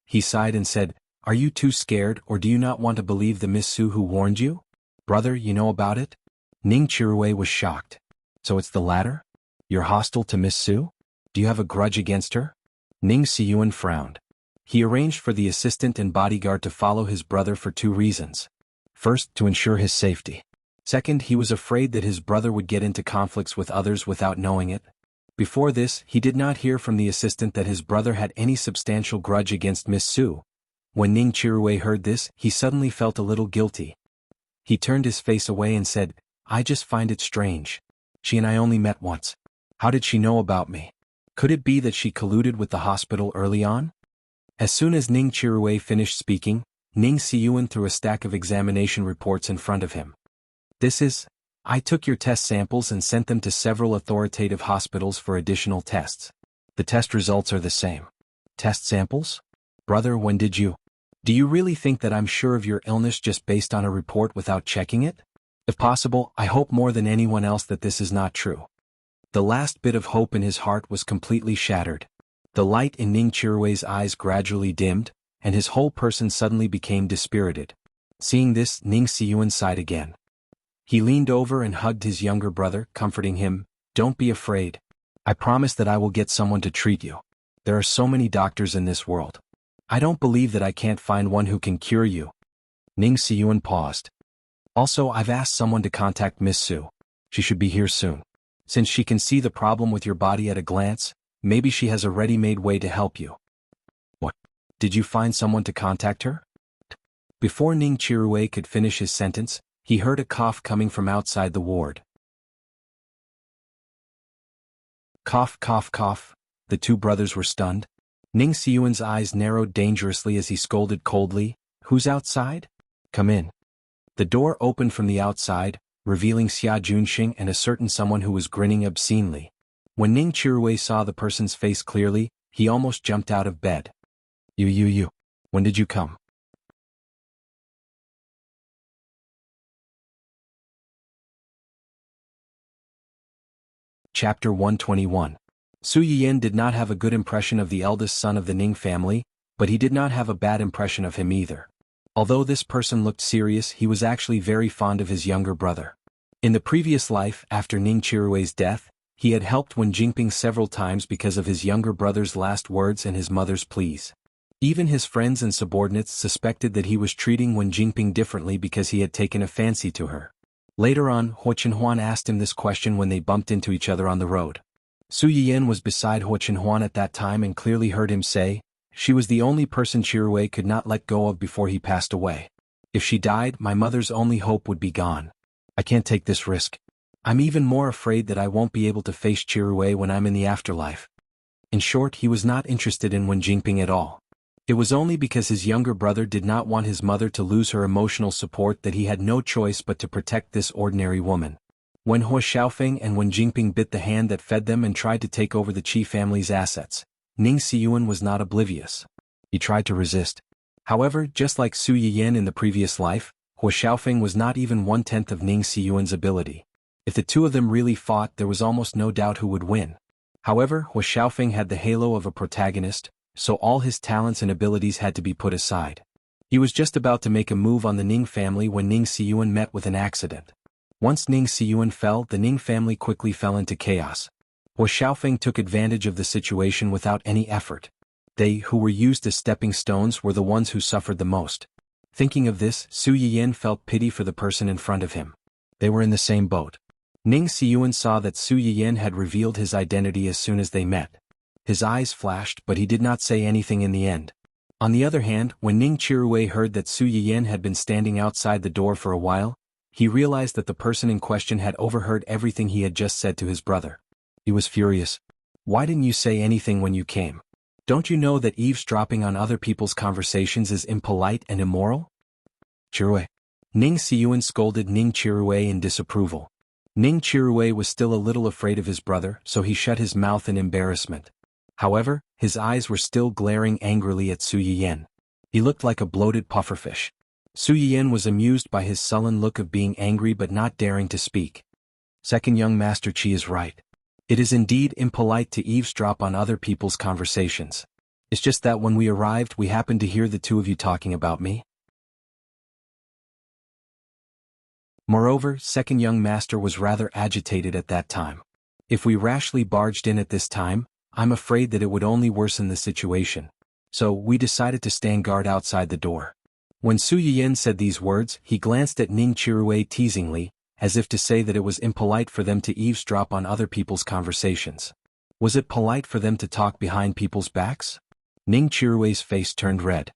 Speaker 1: He sighed and said, Are you too scared or do you not want to believe the Miss Su who warned you? Brother, you know about it? Ning Chirue was shocked. So it's the latter? You're hostile to Miss Su? Do you have a grudge against her? Ning Siyuan frowned. He arranged for the assistant and bodyguard to follow his brother for two reasons. First, to ensure his safety. Second, he was afraid that his brother would get into conflicts with others without knowing it. Before this, he did not hear from the assistant that his brother had any substantial grudge against Miss Su. When Ning Chirue heard this, he suddenly felt a little guilty. He turned his face away and said, I just find it strange. She and I only met once. How did she know about me? Could it be that she colluded with the hospital early on? As soon as Ning Chirui finished speaking, Ning Siyuan threw a stack of examination reports in front of him. I took your test samples and sent them to several authoritative hospitals for additional tests. The test results are the same. Test samples? Brother, when did you? Do you really think that I'm sure of your illness just based on a report without checking it? If possible, I hope more than anyone else that this is not true. The last bit of hope in his heart was completely shattered. The light in Ning Chirui's eyes gradually dimmed, and his whole person suddenly became dispirited. Seeing this, Ning Siyuan sighed again. He leaned over and hugged his younger brother, comforting him, Don't be afraid. I promise that I will get someone to treat you. There are so many doctors in this world. I don't believe that I can't find one who can cure you. Ning Siyuan paused. Also, I've asked someone to contact Miss Su. She should be here soon. Since she can see the problem with your body at a glance, maybe she has a ready-made way to help you. What? Did you find someone to contact her? Before Ning Chirui could finish his sentence, he heard a cough coming from outside the ward. Cough, cough, cough. The two brothers were stunned. Ning Siyuan's eyes narrowed dangerously as he scolded coldly, Who's outside? Come in. The door opened from the outside, revealing Xia Junxing and a certain someone who was grinning obscenely. When Ning Chirui saw the person's face clearly, he almost jumped out of bed. You. When did you come? Chapter 121. Su Yiyan did not have a good impression of the eldest son of the Ning family, but he did not have a bad impression of him either. Although this person looked serious, he was actually very fond of his younger brother. In the previous life, after Ning Chirui's death, he had helped Wen Jingping several times because of his younger brother's last words and his mother's pleas. Even his friends and subordinates suspected that he was treating Wen Jingping differently because he had taken a fancy to her. Later on, Huo Chenhuan asked him this question when they bumped into each other on the road. Su Yiyan was beside Huo Chenhuan at that time and clearly heard him say, She was the only person Chirui could not let go of before he passed away. If she died, my mother's only hope would be gone. I can't take this risk. I'm even more afraid that I won't be able to face Chirui when I'm in the afterlife. In short, he was not interested in Wen Jingping at all. It was only because his younger brother did not want his mother to lose her emotional support that he had no choice but to protect this ordinary woman. When Huo Xiaofeng and Wen Jingping bit the hand that fed them and tried to take over the Qi family's assets, Ning Siyuan was not oblivious. He tried to resist. However, just like Su Yiyan in the previous life, Huo Xiaofeng was not even one-tenth of Ning Siyuan's ability. If the two of them really fought, there was almost no doubt who would win. However, Huo Xiaofeng had the halo of a protagonist, so all his talents and abilities had to be put aside. He was just about to make a move on the Ning family when Ning Siyuan met with an accident. Once Ning Siyuan fell, the Ning family quickly fell into chaos. Huo Xiaofeng took advantage of the situation without any effort. They who were used as stepping stones were the ones who suffered the most. Thinking of this, Su Yiyan felt pity for the person in front of him. They were in the same boat. Ning Siyuan saw that Su Yiyan had revealed his identity as soon as they met. His eyes flashed, but he did not say anything in the end. On the other hand, when Ning Chirui heard that Su Yiyan had been standing outside the door for a while, he realized that the person in question had overheard everything he had just said to his brother. He was furious. Why didn't you say anything when you came? Don't you know that eavesdropping on other people's conversations is impolite and immoral? Chirui. Ning Siyuan scolded Ning Chirui in disapproval. Ning Chirui was still a little afraid of his brother, so he shut his mouth in embarrassment. However, his eyes were still glaring angrily at Su Yiyan. He looked like a bloated pufferfish. Su Yiyan was amused by his sullen look of being angry but not daring to speak. Second young Master Qi is right. It is indeed impolite to eavesdrop on other people's conversations. It's just that when we arrived we happened to hear the two of you talking about me. Moreover, second young master was rather agitated at that time. If we rashly barged in at this time, I'm afraid that it would only worsen the situation. So, we decided to stand guard outside the door. When Su Yiyan said these words, he glanced at Ning Chirui teasingly, as if to say that it was impolite for them to eavesdrop on other people's conversations. Was it polite for them to talk behind people's backs? Ning Chirui's face turned red.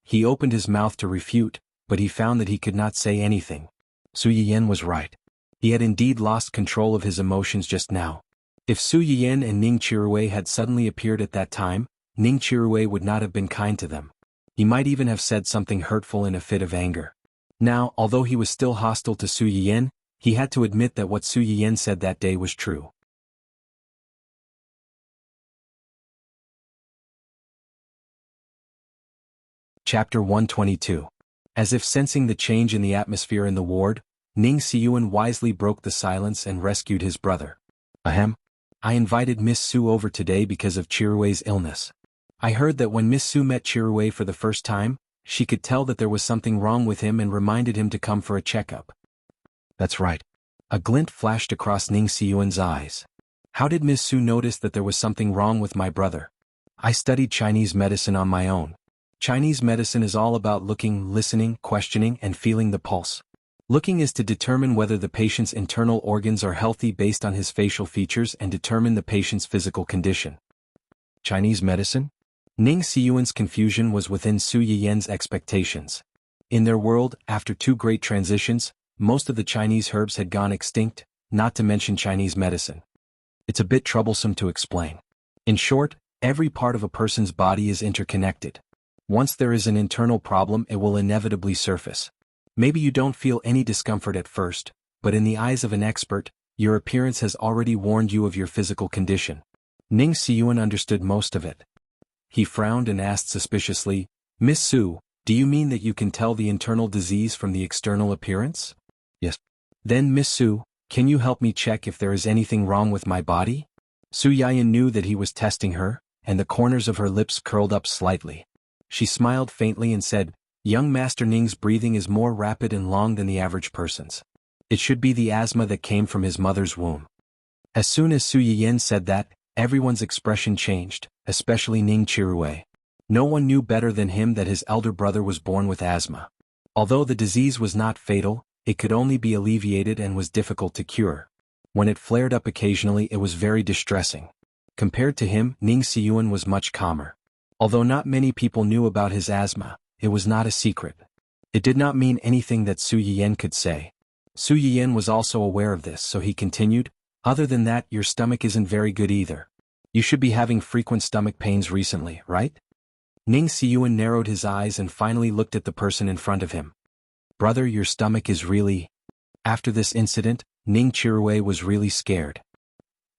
Speaker 1: He opened his mouth to refute, but he found that he could not say anything. Su Yiyan was right. He had indeed lost control of his emotions just now. If Su Yiyan and Ning Qiruwei had suddenly appeared at that time, Ning Qiruwei would not have been kind to them. He might even have said something hurtful in a fit of anger. Now, although he was still hostile to Su Yiyan, he had to admit that what Su Yiyan said that day was true. Chapter 122. As if sensing the change in the atmosphere in the ward, Ning Siyuan wisely broke the silence and rescued his brother. Ahem. I invited Miss Su over today because of Chiruwei's illness. I heard that when Miss Su met Chiruwei for the first time, she could tell that there was something wrong with him and reminded him to come for a checkup. That's right. A glint flashed across Ning Siyuan's eyes. How did Miss Su notice that there was something wrong with my brother? I studied Chinese medicine on my own. Chinese medicine is all about looking, listening, questioning, and feeling the pulse. Looking is to determine whether the patient's internal organs are healthy based on his facial features and determine the patient's physical condition. Chinese medicine? Ning Siyuan's confusion was within Su Yiyan's expectations. In their world, after two great transitions, most of the Chinese herbs had gone extinct, not to mention Chinese medicine. It's a bit troublesome to explain. In short, every part of a person's body is interconnected. Once there is an internal problem, it will inevitably surface. Maybe you don't feel any discomfort at first, but in the eyes of an expert, your appearance has already warned you of your physical condition. Ning Siyuan understood most of it. He frowned and asked suspiciously, Miss Su, do you mean that you can tell the internal disease from the external appearance? Yes. Then Miss Su, can you help me check if there is anything wrong with my body? Su Yiyan knew that he was testing her, and the corners of her lips curled up slightly. She smiled faintly and said, Young Master Ning's breathing is more rapid and long than the average person's. It should be the asthma that came from his mother's womb. As soon as Su Yiyan said that, everyone's expression changed, especially Ning Qiruwei. No one knew better than him that his elder brother was born with asthma. Although the disease was not fatal, it could only be alleviated and was difficult to cure. When it flared up occasionally, it was very distressing. Compared to him, Ning Siyuan was much calmer. Although not many people knew about his asthma, it was not a secret. It did not mean anything that Su Yiyan could say. Su Yiyan was also aware of this, so he continued, Other than that, your stomach isn't very good either. You should be having frequent stomach pains recently, right? Ning Siyuan narrowed his eyes and finally looked at the person in front of him. Brother, your stomach is really... After this incident, Ning Qiruwei was really scared.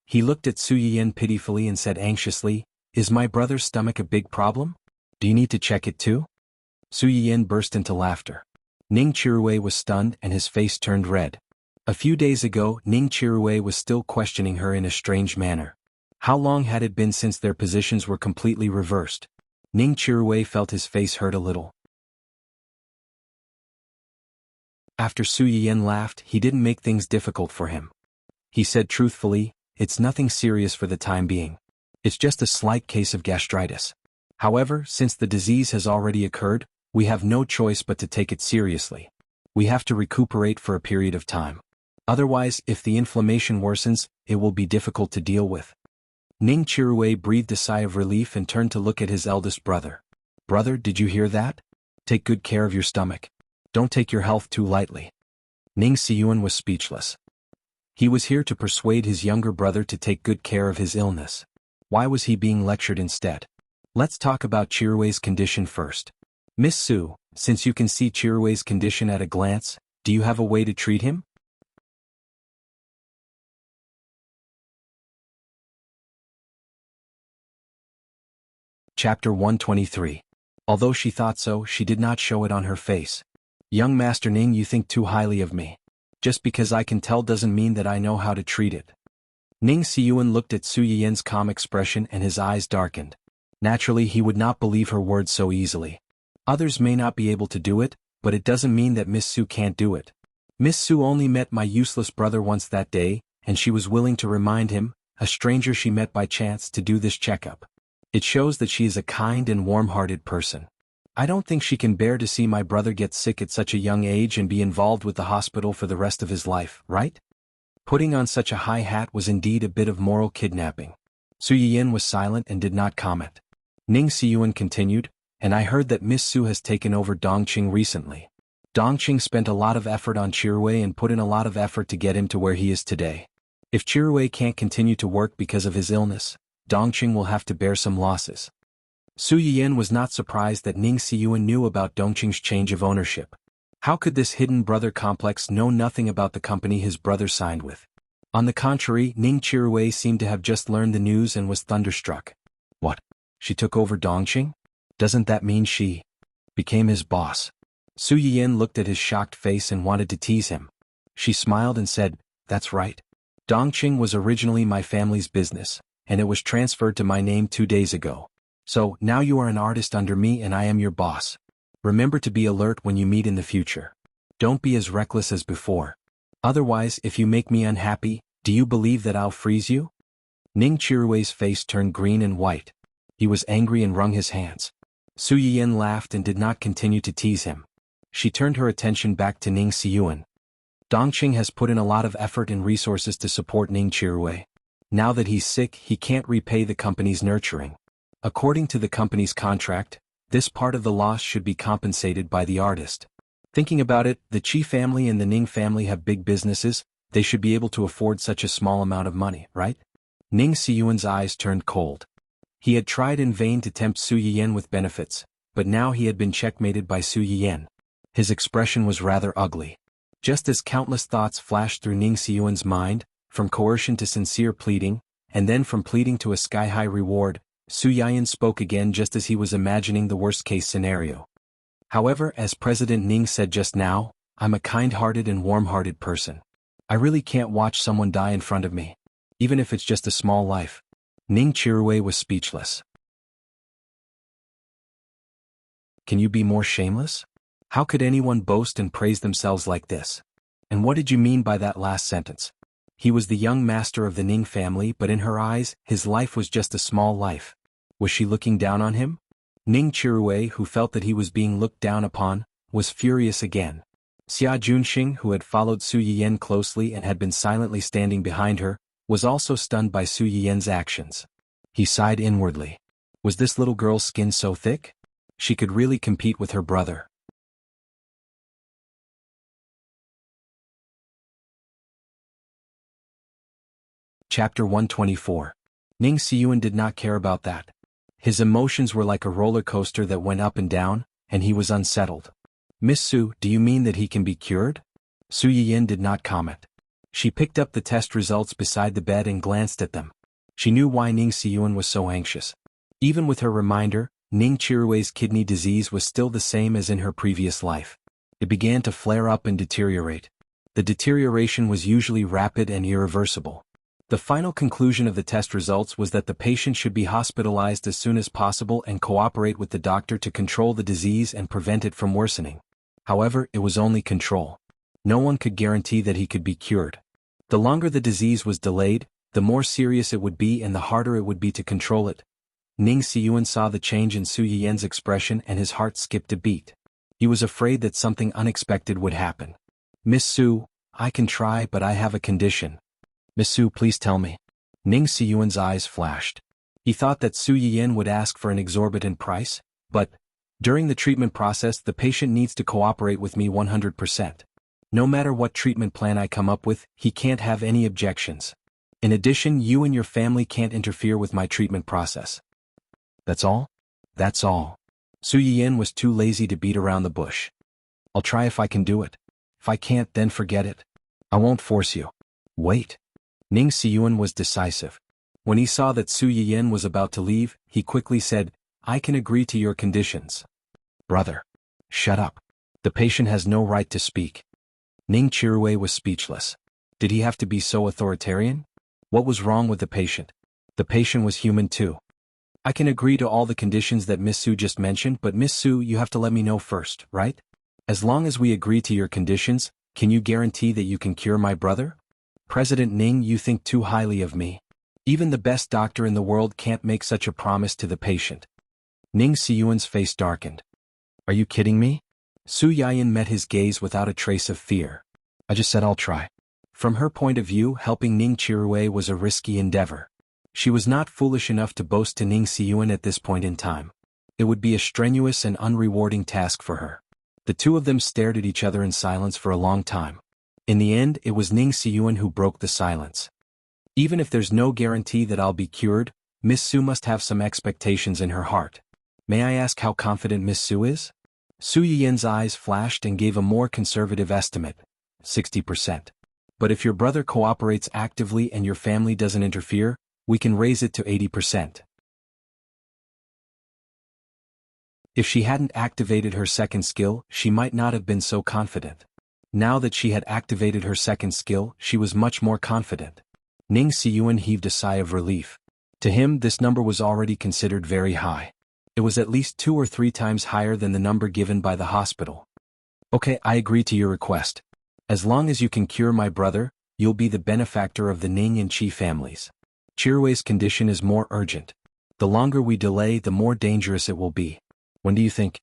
Speaker 1: He looked at Su Yiyan pitifully and said anxiously, Is my brother's stomach a big problem? Do you need to check it too? Su Yiyan burst into laughter. Ning Qiruwei was stunned and his face turned red. A few days ago, Ning Qiruwei was still questioning her in a strange manner. How long had it been since their positions were completely reversed? Ning Qiruwei felt his face hurt a little. After Su Yiyan laughed, he didn't make things difficult for him. He said truthfully, It's nothing serious for the time being. It's just a slight case of gastritis. However, since the disease has already occurred, we have no choice but to take it seriously. We have to recuperate for a period of time. Otherwise, if the inflammation worsens, it will be difficult to deal with. Ning Qiruwei breathed a sigh of relief and turned to look at his eldest brother. Brother, did you hear that? Take good care of your stomach. Don't take your health too lightly. Ning Siyuan was speechless. He was here to persuade his younger brother to take good care of his illness. Why was he being lectured instead? Let's talk about Chiruwei's condition first. Miss Su, since you can see Chiruwei's condition at a glance, do you have a way to treat him? Chapter 123. Although she thought so, she did not show it on her face. Young Master Ning, you think too highly of me. Just because I can tell doesn't mean that I know how to treat it. Ning Siyuan looked at Su Yiyan's calm expression and his eyes darkened. Naturally, he would not believe her words so easily. Others may not be able to do it, but it doesn't mean that Miss Su can't do it. Miss Su only met my useless brother once that day, and she was willing to remind him, a stranger she met by chance, to do this checkup. It shows that she is a kind and warm-hearted person. I don't think she can bear to see my brother get sick at such a young age and be involved with the hospital for the rest of his life, right? Putting on such a high hat was indeed a bit of moral kidnapping. Su Yiyan was silent and did not comment. Ning Siyuan continued, and I heard that Miss Su has taken over Dongqing recently. Dongqing spent a lot of effort on Chirui and put in a lot of effort to get him to where he is today. If Chirui can't continue to work because of his illness, Dongqing will have to bear some losses. Su Yiyan was not surprised that Ning Siyuan knew about Dongqing's change of ownership. How could this hidden brother complex know nothing about the company his brother signed with? On the contrary, Ning Chirui seemed to have just learned the news and was thunderstruck. What? She took over Dongqing? Doesn't that mean she became his boss? Su Yiyan looked at his shocked face and wanted to tease him. She smiled and said, "That's right. Dongqing was originally my family's business, and it was transferred to my name 2 days ago. So, now you are an artist under me and I am your boss. Remember to be alert when you meet in the future. Don't be as reckless as before. Otherwise, if you make me unhappy, do you believe that I'll freeze you?" Ning Chirui's face turned green and white. He was angry and wrung his hands. Su Yiyan laughed and did not continue to tease him. She turned her attention back to Ning Siyuan. Dongqing has put in a lot of effort and resources to support Ning Chirui. Now that he's sick, he can't repay the company's nurturing. According to the company's contract, this part of the loss should be compensated by the artist. Thinking about it, the Qi family and the Ning family have big businesses, they should be able to afford such a small amount of money, right? Ning Siyuan's eyes turned cold. He had tried in vain to tempt Su Yiyan with benefits, but now he had been checkmated by Su Yiyan. His expression was rather ugly. Just as countless thoughts flashed through Ning Siyuan's mind, from coercion to sincere pleading, and then from pleading to a sky-high reward, Su Yiyan spoke again just as he was imagining the worst-case scenario. However, as President Ning said just now, I'm a kind-hearted and warm-hearted person. I really can't watch someone die in front of me, even if it's just a small life. Ning Chirui was speechless. Can you be more shameless? How could anyone boast and praise themselves like this? And what did you mean by that last sentence? He was the young master of the Ning family, but in her eyes, his life was just a small life. Was she looking down on him? Ning Chirui, who felt that he was being looked down upon, was furious again. Xia Junxing, who had followed Su Yiyan closely and had been silently standing behind her, was also stunned by Su Yiyan's actions. He sighed inwardly. Was this little girl's skin so thick? She could really compete with her brother. Chapter 124. Ning Siyuan did not care about that. His emotions were like a roller coaster that went up and down, and he was unsettled. Miss Su, do you mean that he can be cured? Su Yiyan did not comment. She picked up the test results beside the bed and glanced at them. She knew why Ning Siyuan was so anxious. Even with her reminder, Ning Chirui's kidney disease was still the same as in her previous life. It began to flare up and deteriorate. The deterioration was usually rapid and irreversible. The final conclusion of the test results was that the patient should be hospitalized as soon as possible and cooperate with the doctor to control the disease and prevent it from worsening. However, it was only control. No one could guarantee that he could be cured. The longer the disease was delayed, the more serious it would be and the harder it would be to control it. Ning Siyuan saw the change in Su Yiyan's expression and his heart skipped a beat. He was afraid that something unexpected would happen. Miss Su, I can try, but I have a condition. Miss Su, please tell me. Ning Siyuan's eyes flashed. He thought that Su Yiyan would ask for an exorbitant price, but, during the treatment process the patient needs to cooperate with me 100%. No matter what treatment plan I come up with, he can't have any objections. In addition, you and your family can't interfere with my treatment process. That's all? That's all. Su Yiyan was too lazy to beat around the bush. I'll try if I can do it. If I can't, then forget it. I won't force you. Wait. Ning Siyuan was decisive. When he saw that Su Yiyan was about to leave, he quickly said, I can agree to your conditions. Brother. Shut up. The patient has no right to speak. Ning Chirui was speechless. Did he have to be so authoritarian? What was wrong with the patient? The patient was human too. I can agree to all the conditions that Miss Su just mentioned, but Miss Su, you have to let me know first, right? As long as we agree to your conditions, can you guarantee that you can cure my brother? President Ning, you think too highly of me. Even the best doctor in the world can't make such a promise to the patient. Ning Siyuan's face darkened. Are you kidding me? Su Yiyan met his gaze without a trace of fear. I just said I'll try. From her point of view, helping Ning Chirui was a risky endeavor. She was not foolish enough to boast to Ning Siyuan at this point in time. It would be a strenuous and unrewarding task for her. The two of them stared at each other in silence for a long time. In the end, it was Ning Siyuan who broke the silence. Even if there's no guarantee that I'll be cured, Miss Su must have some expectations in her heart. May I ask how confident Miss Su is? Su Yiyen's eyes flashed and gave a more conservative estimate, 60%. But if your brother cooperates actively and your family doesn't interfere, we can raise it to 80%. If she hadn't activated her second skill, she might not have been so confident. Now that she had activated her second skill, she was much more confident. Ning Siyuan heaved a sigh of relief. To him, this number was already considered very high. It was at least 2 or 3 times higher than the number given by the hospital. Okay, I agree to your request. As long as you can cure my brother, you'll be the benefactor of the Ning and Qi families. Chirue's condition is more urgent. The longer we delay, the more dangerous it will be. When do you think?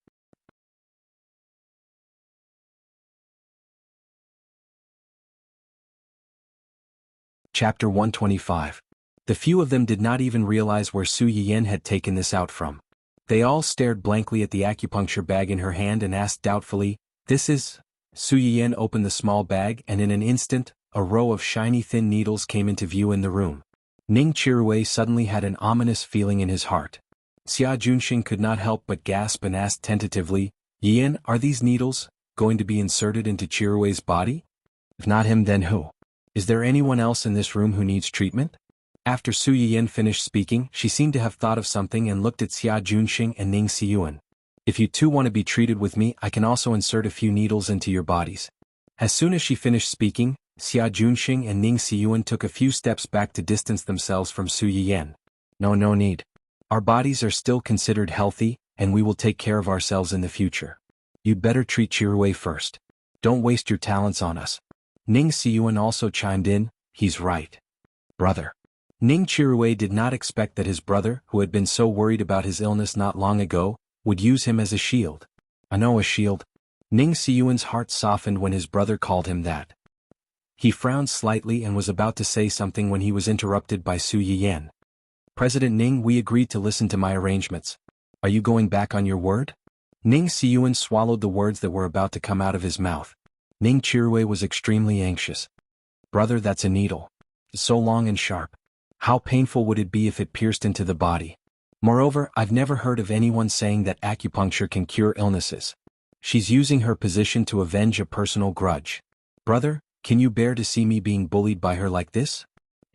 Speaker 1: Chapter 125. The few of them did not even realize where Su Yiyen had taken this out from. They all stared blankly at the acupuncture bag in her hand and asked doubtfully, "This is?" Su Yiyen opened the small bag and in an instant, a row of shiny thin needles came into view in the room. Ning Chirui suddenly had an ominous feeling in his heart. Xia Junxing could not help but gasp and asked tentatively, "Yiyen, are these needles going to be inserted into Chirui's body? If not him, then who? Is there anyone else in this room who needs treatment?" After Su Yiyen finished speaking, she seemed to have thought of something and looked at Xia Junxing and Ning Siyuan. "If you two want to be treated with me, I can also insert a few needles into your bodies." As soon as she finished speaking, Xia Junxing and Ning Siyuan took a few steps back to distance themselves from Su Yiyen. No need. Our bodies are still considered healthy, and we will take care of ourselves in the future. You'd better treat Chirui first. Don't waste your talents on us. Ning Siyuan also chimed in, "He's right. Brother." Ning Chirui did not expect that his brother, who had been so worried about his illness not long ago, would use him as a shield. "I know, a shield." Ning Siyuan's heart softened when his brother called him that. He frowned slightly and was about to say something when he was interrupted by Su Yiyen. "President Ning, we agreed to listen to my arrangements. Are you going back on your word?" Ning Siyuan swallowed the words that were about to come out of his mouth. Ning Chirui was extremely anxious. "Brother, that's a needle. So long and sharp. How painful would it be if it pierced into the body? Moreover, I've never heard of anyone saying that acupuncture can cure illnesses. She's using her position to avenge a personal grudge. Brother, can you bear to see me being bullied by her like this?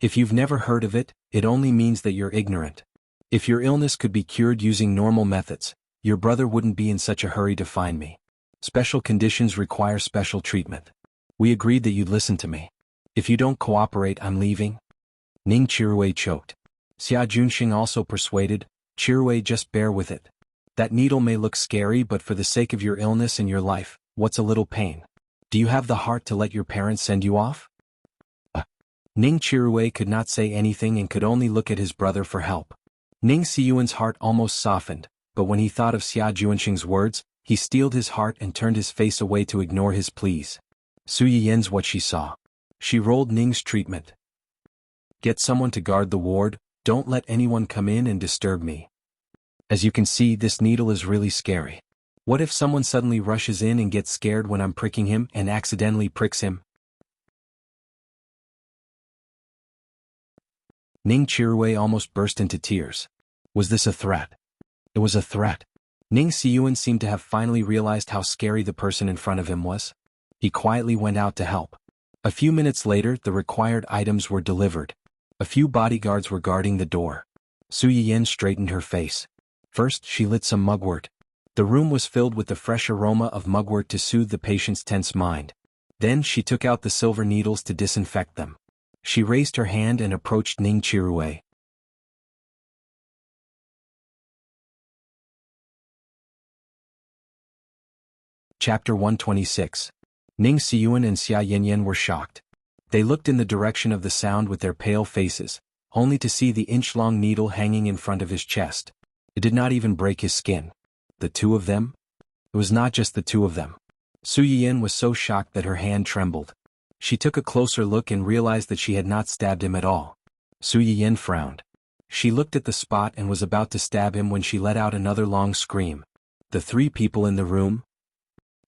Speaker 1: If you've never heard of it, it only means that you're ignorant. If your illness could be cured using normal methods, your brother wouldn't be in such a hurry to find me. Special conditions require special treatment. We agreed that you'd listen to me. If you don't cooperate, I'm leaving." Ning Chirui choked. Xia Junxing also persuaded, "Chirui, just bear with it. That needle may look scary, but for the sake of your illness and your life, what's a little pain? Do you have the heart to let your parents send you off?" Ning Chirui could not say anything and could only look at his brother for help. Ning Siyuan's heart almost softened, but when he thought of Xia Junxing's words, he steeled his heart and turned his face away to ignore his pleas. Su Yiyen's what she saw. She rolled Ning's treatment. "Get someone to guard the ward, don't let anyone come in and disturb me. As you can see, this needle is really scary. What if someone suddenly rushes in and gets scared when I'm pricking him and accidentally pricks him?" Ning Chirui almost burst into tears. Was this a threat? It was a threat. Ning Siyuan seemed to have finally realized how scary the person in front of him was. He quietly went out to help. A few minutes later, the required items were delivered. A few bodyguards were guarding the door. Su Yiyen straightened her face. First, she lit some mugwort. The room was filled with the fresh aroma of mugwort to soothe the patient's tense mind. Then she took out the silver needles to disinfect them. She raised her hand and approached Ning Chirui. Chapter 126. Ning Siyuan and Xia Yanyan were shocked. They looked in the direction of the sound with their pale faces, only to see the inch-long needle hanging in front of his chest. It did not even break his skin. The two of them? It was not just the two of them. Su Yiyen was so shocked that her hand trembled. She took a closer look and realized that she had not stabbed him at all. Su Yiyen frowned. She looked at the spot and was about to stab him when she let out another long scream. The three people in the room?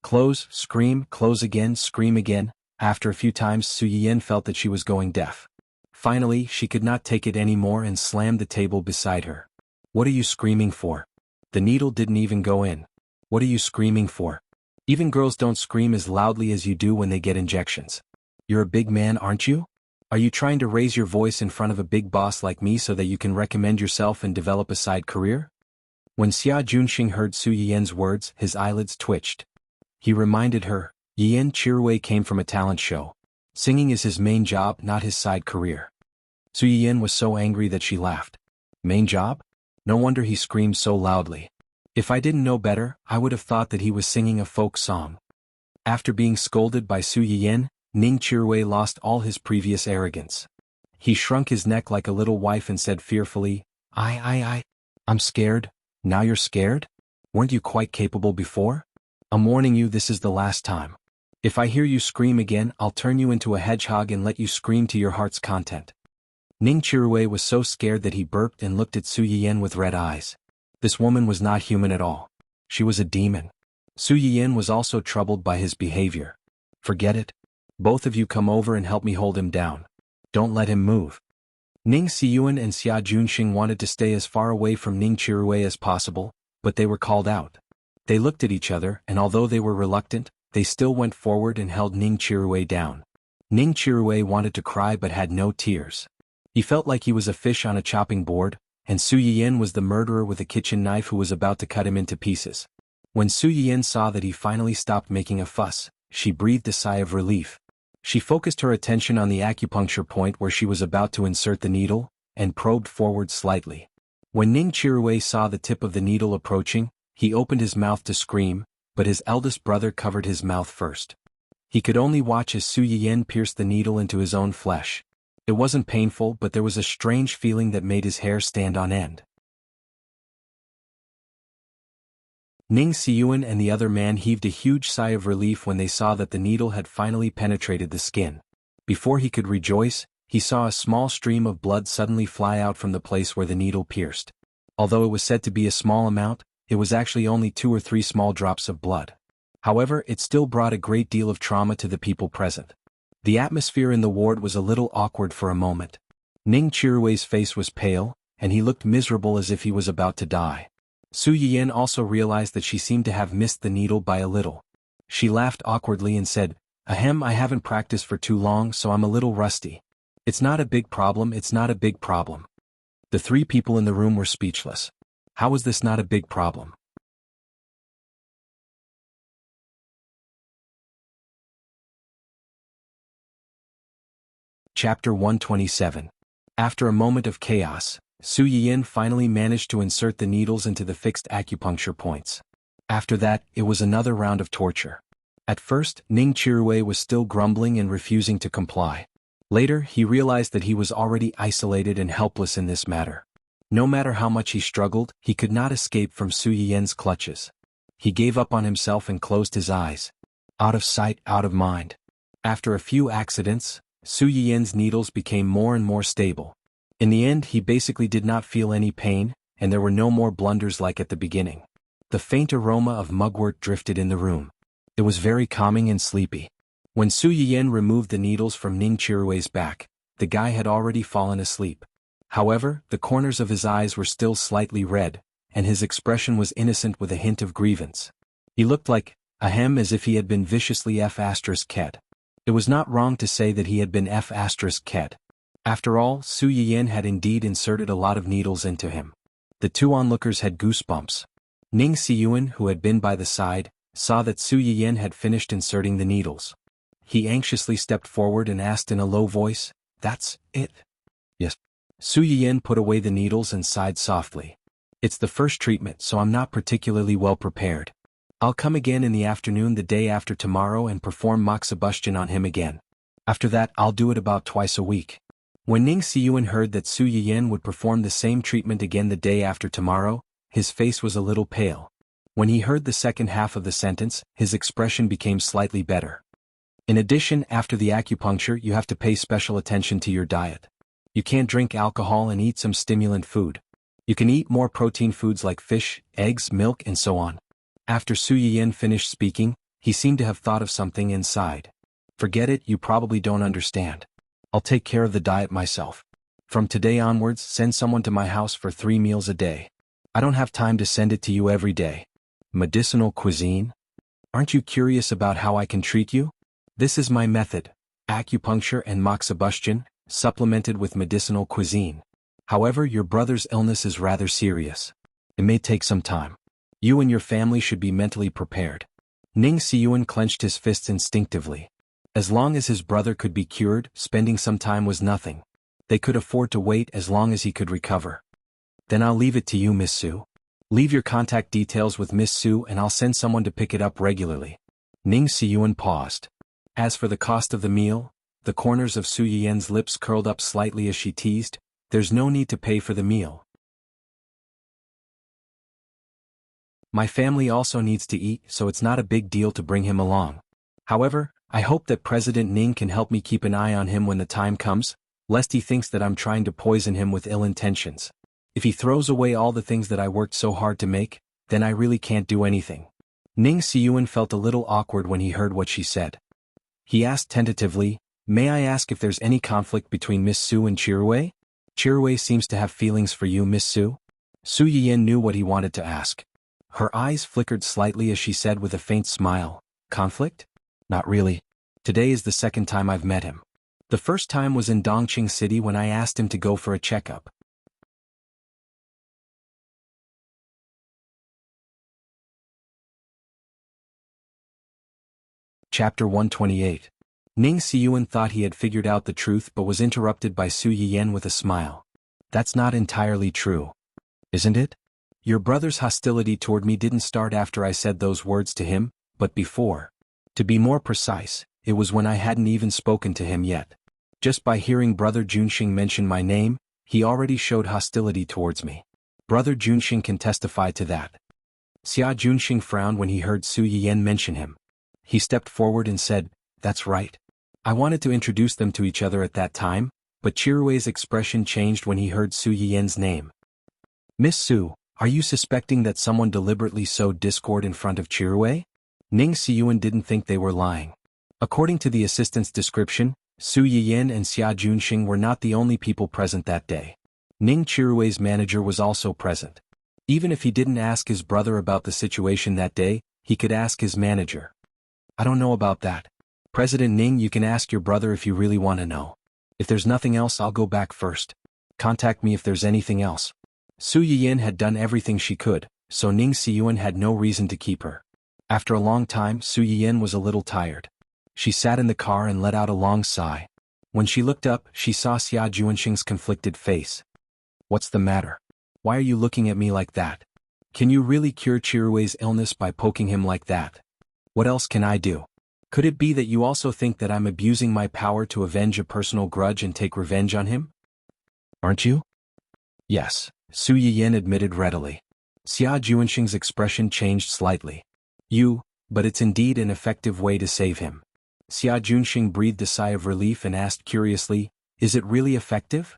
Speaker 1: Close, scream, close again, scream again. After a few times Su Yiyan felt that she was going deaf. Finally, she could not take it anymore and slammed the table beside her. What are you screaming for? The needle didn't even go in. What are you screaming for? Even girls don't scream as loudly as you do when they get injections. You're a big man, aren't you? Are you trying to raise your voice in front of a big boss like me so that you can recommend yourself and develop a side career? When Xia Junxing heard Su Yiyan's words, his eyelids twitched. He reminded her, Yiyan Chirui came from a talent show. Singing is his main job, not his side career. Su Yiyan was so angry that she laughed. Main job? No wonder he screamed so loudly. If I didn't know better, I would have thought that he was singing a folk song. After being scolded by Su Yiyan, Ning Chirui lost all his previous arrogance. He shrunk his neck like a little wife and said fearfully, I'm scared. Now you're scared? Weren't you quite capable before? I'm warning you, this is the last time. If I hear you scream again, I'll turn you into a hedgehog and let you scream to your heart's content. Ning Chirui was so scared that he burped and looked at Su Yiyan with red eyes. This woman was not human at all. She was a demon. Su Yiyan was also troubled by his behavior. Forget it. Both of you come over and help me hold him down. Don't let him move. Ning Siyuan and Xia Junxing wanted to stay as far away from Ning Chirui as possible, but they were called out. They looked at each other, and although they were reluctant, they still went forward and held Ning Chirui down. Ning Chirui wanted to cry but had no tears. He felt like he was a fish on a chopping board, and Su Yiyan was the murderer with a kitchen knife who was about to cut him into pieces. When Su Yiyan saw that he finally stopped making a fuss, she breathed a sigh of relief. She focused her attention on the acupuncture point where she was about to insert the needle, and probed forward slightly. When Ning Chirui saw the tip of the needle approaching, he opened his mouth to scream, but his eldest brother covered his mouth first. He could only watch as Su Yiyan pierced the needle into his own flesh. It wasn't painful, but there was a strange feeling that made his hair stand on end. Ning Siyuan and the other man heaved a huge sigh of relief when they saw that the needle had finally penetrated the skin. Before he could rejoice, he saw a small stream of blood suddenly fly out from the place where the needle pierced. Although it was said to be a small amount, it was actually only 2 or 3 small drops of blood. However, it still brought a great deal of trauma to the people present. The atmosphere in the ward was a little awkward for a moment. Ning Chirui's face was pale, and he looked miserable as if he was about to die. Su Yiyan also realized that she seemed to have missed the needle by a little. She laughed awkwardly and said, Ahem, I haven't practiced for too long, so I'm a little rusty. It's not a big problem, it's not a big problem. The 3 people in the room were speechless. How was this not a big problem? Chapter 127. After a moment of chaos, Su Yiyan finally managed to insert the needles into the fixed acupuncture points. After that, it was another round of torture. At first, Ning Chirui was still grumbling and refusing to comply. Later, he realized that he was already isolated and helpless in this matter. No matter how much he struggled, he could not escape from Su Yiyan's clutches. He gave up on himself and closed his eyes. Out of sight, out of mind. After a few accidents, Su Yiyan's needles became more and more stable. In the end, he basically did not feel any pain, and there were no more blunders like at the beginning. The faint aroma of mugwort drifted in the room. It was very calming and sleepy. When Su Yiyan removed the needles from Ning Chirui's back, the guy had already fallen asleep. However, the corners of his eyes were still slightly red, and his expression was innocent with a hint of grievance. He looked like, ahem, as if he had been viciously F***ed. It was not wrong to say that he had been F***ed. After all, Su Yiyan had indeed inserted a lot of needles into him. The 2 onlookers had goosebumps. Ning Siyuan, who had been by the side, saw that Su Yiyan had finished inserting the needles. He anxiously stepped forward and asked in a low voice, "That's it?" "Yes." Su Yiyan put away the needles and sighed softly. "It's the first treatment, so I'm not particularly well prepared. I'll come again in the afternoon the day after tomorrow and perform moxibustion on him again. After that, I'll do it about twice a week." When Ning Siyuan heard that Su Yiyan would perform the same treatment again the day after tomorrow, his face was a little pale. When he heard the second half of the sentence, his expression became slightly better. In addition, after the acupuncture, you have to pay special attention to your diet. You can't drink alcohol and eat some stimulant food. You can eat more protein foods like fish, eggs, milk, and so on. After Su Yiyan finished speaking, He seemed to have thought of something inside. Forget it, you probably don't understand. I'll take care of the diet myself. From today onwards, send someone to my house for 3 meals a day. I don't have time to send it to you every day. Medicinal cuisine? Aren't you curious about how I can treat you? This is my method. Acupuncture and moxibustion, supplemented with medicinal cuisine. However, your brother's illness is rather serious. It may take some time. You and your family should be mentally prepared. Ning Siyuan clenched his fists instinctively. As long as his brother could be cured, spending some time was nothing. They could afford to wait as long as he could recover. Then I'll leave it to you, Miss Su. Leave your contact details with Miss Su and I'll send someone to pick it up regularly. Ning Siyuan paused. As for the cost of the meal, the corners of Su Yiyen's lips curled up slightly as she teased, there's no need to pay for the meal. My family also needs to eat, so it's not a big deal to bring him along. However, I hope that President Ning can help me keep an eye on him when the time comes, lest he thinks that I'm trying to poison him with ill intentions. If he throws away all the things that I worked so hard to make, then I really can't do anything. Ning Siyuan felt a little awkward when he heard what she said. He asked tentatively, may I ask if there's any conflict between Miss Su and Chirui? Chirui seems to have feelings for you, Miss Su. Su Yiyen knew what he wanted to ask. Her eyes flickered slightly as she said with a faint smile, conflict? Not really. Today is the second time I've met him. The first time was in Dongqing City when I asked him to go for a checkup. Chapter 128. Ning Siyuan thought he had figured out the truth but was interrupted by Su Yiyen with a smile. That's not entirely true. Isn't it? Your brother's hostility toward me didn't start after I said those words to him, but before. To be more precise, it was when I hadn't even spoken to him yet. Just by hearing Brother Junxing mention my name, he already showed hostility towards me. Brother Junxing can testify to that. Xia Junxing frowned when he heard Su Yiyen mention him. He stepped forward and said, that's right. I wanted to introduce them to each other at that time, but Chirui's expression changed when he heard Su Yiyen's name. Miss Su, are you suspecting that someone deliberately sowed discord in front of Chirui? Ning Siyuan didn't think they were lying. According to the assistant's description, Su Yiyen and Xia Junxing were not the only people present that day. Ning Chirui's manager was also present. Even if he didn't ask his brother about the situation that day, he could ask his manager. I don't know about that. President Ning, you can ask your brother if you really want to know. If there's nothing else, I'll go back first. Contact me if there's anything else. Su Yiyen had done everything she could, so Ning Siyuan had no reason to keep her. After a long time, Su Yiyen was a little tired. She sat in the car and let out a long sigh. When she looked up, she saw Xia Junxing's conflicted face. What's the matter? Why are you looking at me like that? Can you really cure Chirui's illness by poking him like that? What else can I do? Could it be that you also think that I'm abusing my power to avenge a personal grudge and take revenge on him? Aren't you? Yes, Su Yiyen admitted readily. Xia Junxing's expression changed slightly. But it's indeed an effective way to save him. Xia Junxing breathed a sigh of relief and asked curiously, is it really effective?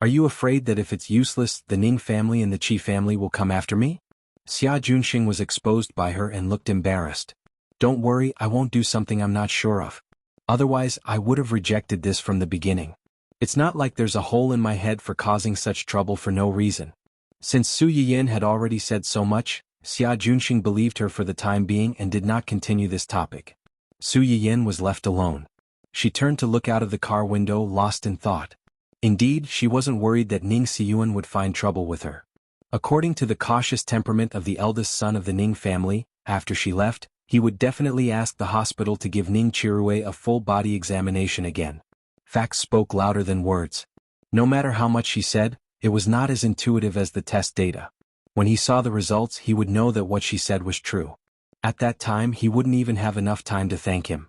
Speaker 1: Are you afraid that if it's useless, the Ning family and the Qi family will come after me? Xia Junxing was exposed by her and looked embarrassed. Don't worry, I won't do something I'm not sure of. Otherwise, I would have rejected this from the beginning. It's not like there's a hole in my head for causing such trouble for no reason. Since Su Yiyen had already said so much, Xia Junxing believed her for the time being and did not continue this topic. Su Yiyen was left alone. She turned to look out of the car window, lost in thought. Indeed, she wasn't worried that Ning Siyuan would find trouble with her. According to the cautious temperament of the eldest son of the Ning family, after she left, he would definitely ask the hospital to give Ning Chirui a full body examination again. Facts spoke louder than words. No matter how much she said, it was not as intuitive as the test data. When he saw the results, he would know that what she said was true. At that time, he wouldn't even have enough time to thank him.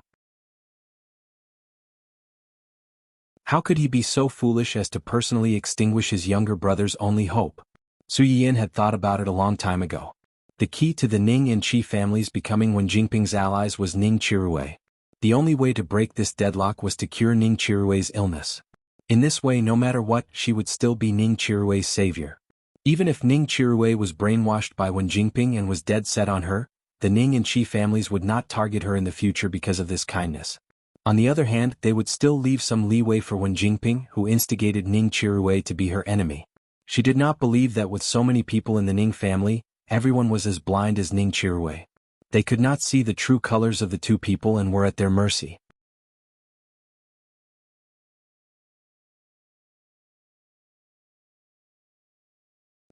Speaker 1: How could he be so foolish as to personally extinguish his younger brother's only hope? Su Yiyen had thought about it a long time ago. The key to the Ning and Qi families becoming Wen Jingping's allies was Ning Chirui. The only way to break this deadlock was to cure Ning Chirui's illness. In this way, no matter what, she would still be Ning Chirui's savior. Even if Ning Chirui was brainwashed by Wen Jingping and was dead set on her, the Ning and Qi families would not target her in the future because of this kindness. On the other hand, they would still leave some leeway for Wen Jingping, who instigated Ning Qirui to be her enemy. She did not believe that with so many people in the Ning family, everyone was as blind as Ning Qirui. They could not see the true colors of the two people and were at their mercy.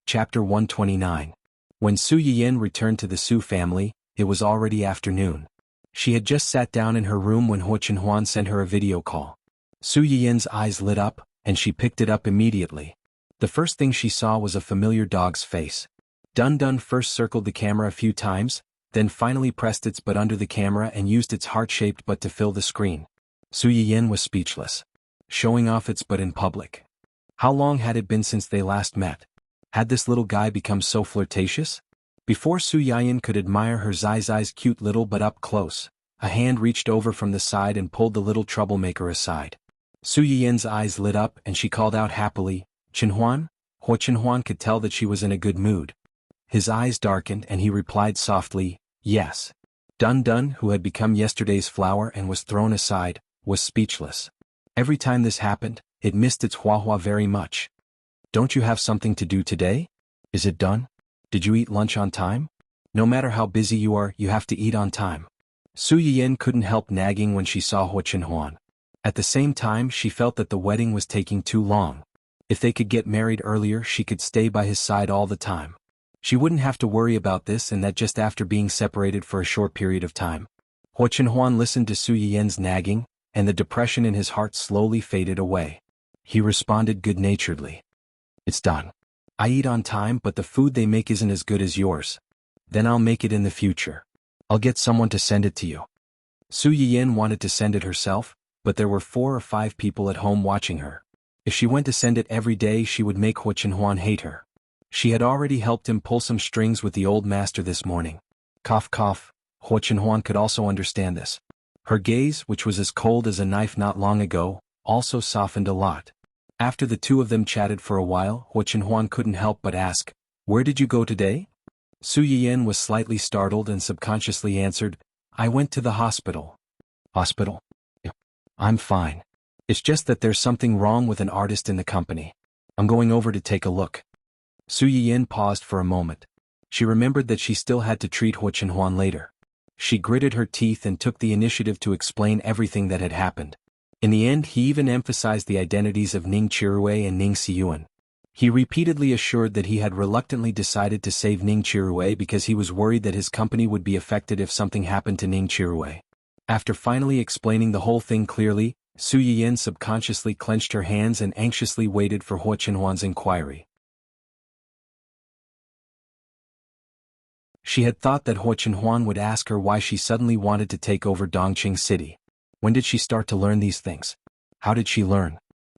Speaker 1: Chapter 129. When Su Yiyan returned to the Su family, it was already afternoon. She had just sat down in her room when Huo Chenhuan sent her a video call. Su Yiyan's eyes lit up, and she picked it up immediately. The first thing she saw was a familiar dog's face. Dun Dun first circled the camera a few times, then finally pressed its butt under the camera and used its heart-shaped butt to fill the screen. Su Yiyan was speechless. Showing off its butt in public. How long had it been since they last met? Had this little guy become so flirtatious? Before Su Yiyan could admire her Zai's cute little butt up close, a hand reached over from the side and pulled the little troublemaker aside. Su Yiyan's eyes lit up and she called out happily, "Chenhuan?" Huo Chenhuan could tell that she was in a good mood. His eyes darkened and he replied softly, "Yes." Dun Dun, who had become yesterday's flower and was thrown aside, was speechless. Every time this happened, it missed its Huahua very much. "Don't you have something to do today? Is it done? Did you eat lunch on time? No matter how busy you are, you have to eat on time." Su Yiyan couldn't help nagging when she saw Huo Chenhuan. At the same time, she felt that the wedding was taking too long. If they could get married earlier, she could stay by his side all the time. She wouldn't have to worry about this and that just after being separated for a short period of time. Huo Chenhuan listened to Su Yiyan's nagging, and the depression in his heart slowly faded away. He responded good-naturedly. "It's done. I eat on time, but the food they make isn't as good as yours. Then I'll make it in the future. I'll get someone to send it to you." Su Yiyan wanted to send it herself, but there were 4 or 5 people at home watching her. If she went to send it every day, she would make Huo Chenhuan hate her. She had already helped him pull some strings with the old master this morning. Cough cough, Huo Chenhuan could also understand this. Her gaze, which was as cold as a knife not long ago, also softened a lot. After the two of them chatted for a while, Huo Chenhuan couldn't help but ask, "Where did you go today?" Su Yiyan was slightly startled and subconsciously answered, "I went to the hospital." "Hospital? I'm fine. It's just that there's something wrong with an artist in the company. I'm going over to take a look." Su Yiyan paused for a moment. She remembered that she still had to treat Huo Chenhuan later. She gritted her teeth and took the initiative to explain everything that had happened. In the end, he even emphasized the identities of Ning Qirui and Ning Xiyuan. He repeatedly assured that he had reluctantly decided to save Ning Qirui because he was worried that his company would be affected if something happened to Ning Qirui. After finally explaining the whole thing clearly, Su Yiyan subconsciously clenched her hands and anxiously waited for Huo Chenhuan's inquiry. She had thought that Huo Chenhuan would ask her why she suddenly wanted to take over Dongqing City. When did she start to learn these things? How did she learn?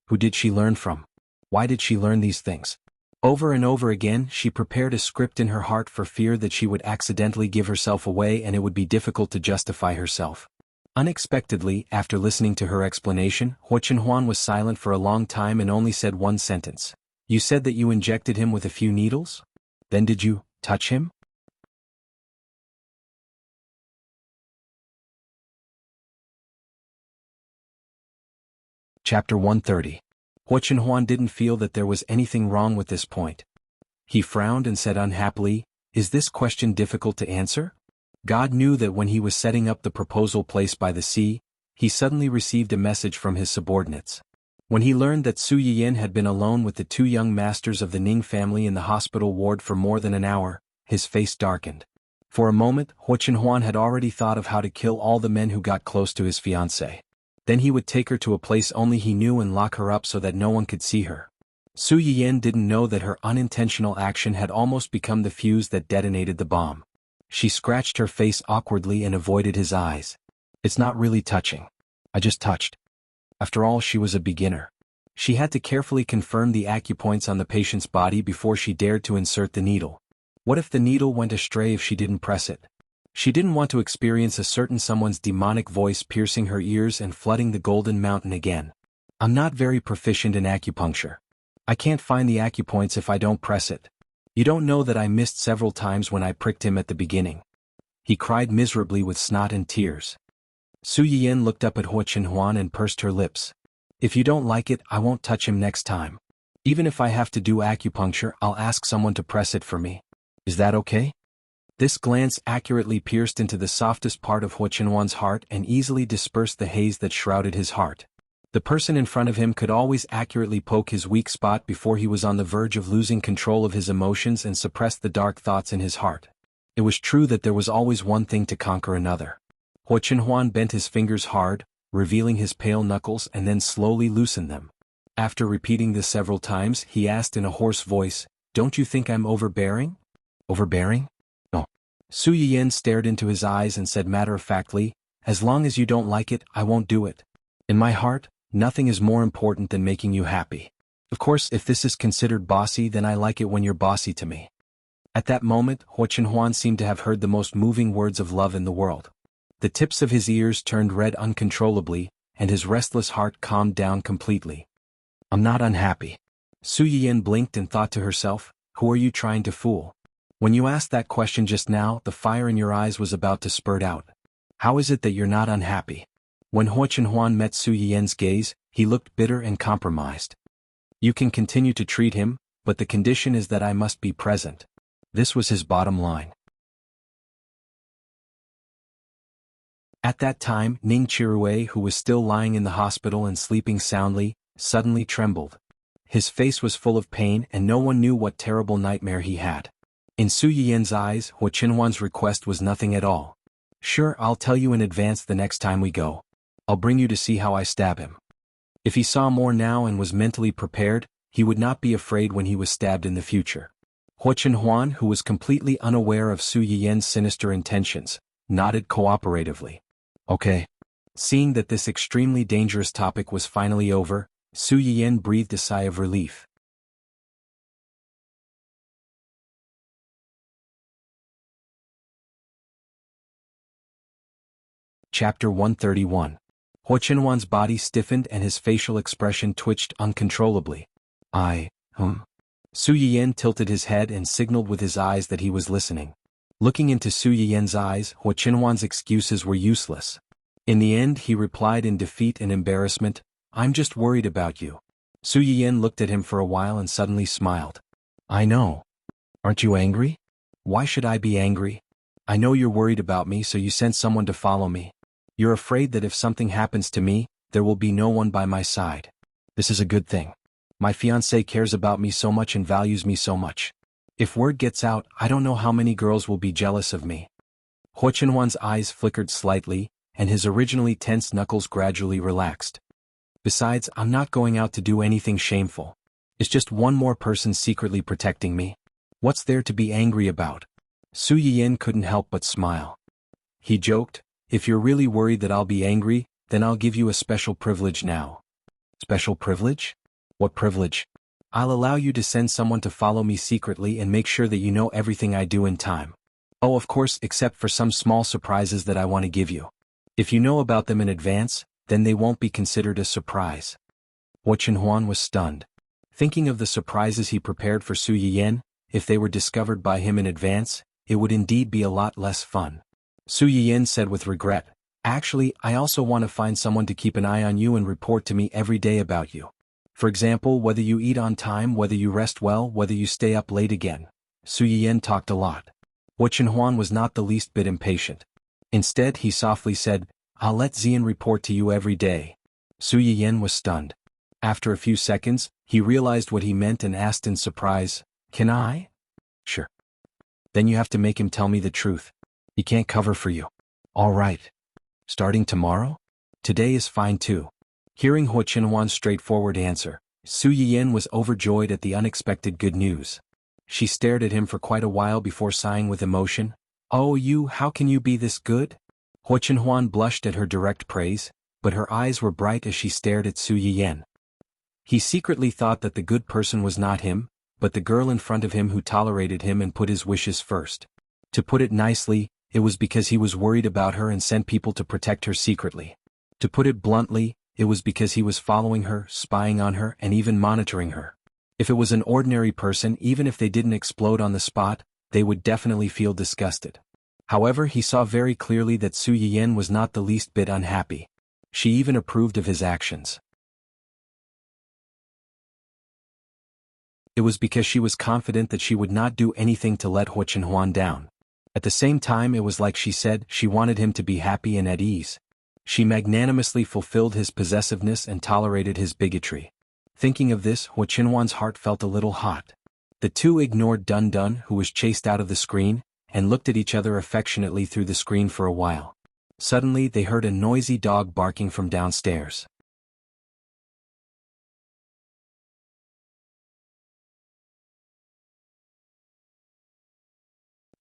Speaker 1: Who did she learn from? Why did she learn these things? Over and over again, she prepared a script in her heart for fear that she would accidentally give herself away and it would be difficult to justify herself. Unexpectedly, after listening to her explanation, Huo Chenhuan was silent for a long time and only said one sentence. "You said that you injected him with a few needles? Then did you touch him?" Chapter 130. Huo Chenhuan didn't feel that there was anything wrong with this point. He frowned and said unhappily, "Is this question difficult to answer?" God knew that when he was setting up the proposal place by the sea, he suddenly received a message from his subordinates. When he learned that Su Yiyan had been alone with the 2 young masters of the Ning family in the hospital ward for more than an hour, his face darkened. For a moment, Huo Chenhuan had already thought of how to kill all the men who got close to his fiancée. Then he would take her to a place only he knew and lock her up so that no one could see her. Su Yiyan didn't know that her unintentional action had almost become the fuse that detonated the bomb. She scratched her face awkwardly and avoided his eyes. "It's not really touching. I just touched." After all, she was a beginner. She had to carefully confirm the acupoints on the patient's body before she dared to insert the needle. What if the needle went astray if she didn't press it? She didn't want to experience a certain someone's demonic voice piercing her ears and flooding the Golden Mountain again. "I'm not very proficient in acupuncture. I can't find the acupoints if I don't press it. You don't know that I missed several times when I pricked him at the beginning." He cried miserably with snot and tears. Su Yiyan looked up at Hua Qinhuan and pursed her lips. If you don't like it, I won't touch him next time. Even if I have to do acupuncture, I'll ask someone to press it for me. Is that okay? This glance accurately pierced into the softest part of Hua Qinhuan's heart and easily dispersed the haze that shrouded his heart. The person in front of him could always accurately poke his weak spot before he was on the verge of losing control of his emotions and suppress the dark thoughts in his heart. It was true that there was always one thing to conquer another. Hua Qinhuan bent his fingers hard, revealing his pale knuckles, and then slowly loosened them. After repeating this several times, he asked in a hoarse voice, "Don't you think I'm overbearing?" "Overbearing? No." Su Yiyan stared into his eyes and said matter-of-factly, "As long as you don't like it, I won't do it. In my heart, nothing is more important than making you happy. Of course, if this is considered bossy, then I like it when you're bossy to me." At that moment, Hua Qinhuan seemed to have heard the most moving words of love in the world. The tips of his ears turned red uncontrollably, and his restless heart calmed down completely. "I'm not unhappy." Su Yiyan blinked and thought to herself, "Who are you trying to fool? When you asked that question just now, the fire in your eyes was about to spurt out. How is it that you're not unhappy?" When Hua Qinhuan met Su Yiyan's gaze, he looked bitter and compromised. "You can continue to treat him, but the condition is that I must be present." This was his bottom line. At that time, Ning Chirue, who was still lying in the hospital and sleeping soundly, suddenly trembled. His face was full of pain and no one knew what terrible nightmare he had. In Su Yiyan's eyes, Hua Qinhuan's request was nothing at all. "Sure, I'll tell you in advance the next time we go. I'll bring you to see how I stab him." If he saw more now and was mentally prepared, he would not be afraid when he was stabbed in the future. Hua Qinhuan, who was completely unaware of Su Yiyan's sinister intentions, nodded cooperatively. "Okay." Seeing that this extremely dangerous topic was finally over, Su Yiyan breathed a sigh of relief. Chapter 131. Hua Qinhuan's body stiffened and his facial expression twitched uncontrollably. Su Yiyan tilted his head and signaled with his eyes that he was listening. Looking into Su Yiyan's eyes, Hua Qinhuan's excuses were useless. In the end, he replied in defeat and embarrassment, "I'm just worried about you." Su Yiyan looked at him for a while and suddenly smiled. "I know. Aren't you angry?" "Why should I be angry? I know you're worried about me, so you sent someone to follow me. You're afraid that if something happens to me, there will be no one by my side. This is a good thing. My fiancé cares about me so much and values me so much. If word gets out, I don't know how many girls will be jealous of me." Hua Qinhuan's eyes flickered slightly, and his originally tense knuckles gradually relaxed. "Besides, I'm not going out to do anything shameful. It's just one more person secretly protecting me. What's there to be angry about?" Su Yiyan couldn't help but smile. He joked, "If you're really worried that I'll be angry, then I'll give you a special privilege now." "Special privilege? What privilege?" "I'll allow you to send someone to follow me secretly and make sure that you know everything I do in time. Oh, of course, except for some small surprises that I want to give you. If you know about them in advance, then they won't be considered a surprise." Hua Qinhuan was stunned. Thinking of the surprises he prepared for Su Yiyan, if they were discovered by him in advance, it would indeed be a lot less fun. Su Yiyan said with regret, "Actually, I also want to find someone to keep an eye on you and report to me every day about you. For example, whether you eat on time, whether you rest well, whether you stay up late again." Su Yiyan talked a lot. Hua Qinhuan was not the least bit impatient. Instead, he softly said, "I'll let Xian report to you every day." Su Yiyan was stunned. After a few seconds, he realized what he meant and asked in surprise, "Can I?" "Sure." "Then you have to make him tell me the truth. He can't cover for you." "All right. Starting tomorrow?" "Today is fine too." Hearing Hua Qinhuan's straightforward answer, Su Yiyan was overjoyed at the unexpected good news. She stared at him for quite a while before sighing with emotion. "Oh, how can you be this good?" Hua Qinhuan blushed at her direct praise, but her eyes were bright as she stared at Su Yiyan. He secretly thought that the good person was not him, but the girl in front of him who tolerated him and put his wishes first. To put it nicely, it was because he was worried about her and sent people to protect her secretly. To put it bluntly, it was because he was following her, spying on her, and even monitoring her. If it was an ordinary person, even if they didn't explode on the spot, they would definitely feel disgusted. However, he saw very clearly that Su Yiyan was not the least bit unhappy. She even approved of his actions. It was because she was confident that she would not do anything to let Hua Chenhuan down. At the same time, it was like she said she wanted him to be happy and at ease. She magnanimously fulfilled his possessiveness and tolerated his bigotry. Thinking of this, Hua Chenhuan's heart felt a little hot. The two ignored Dun Dun, who was chased out of the screen, and looked at each other affectionately through the screen for a while. Suddenly they heard a noisy dog barking from downstairs.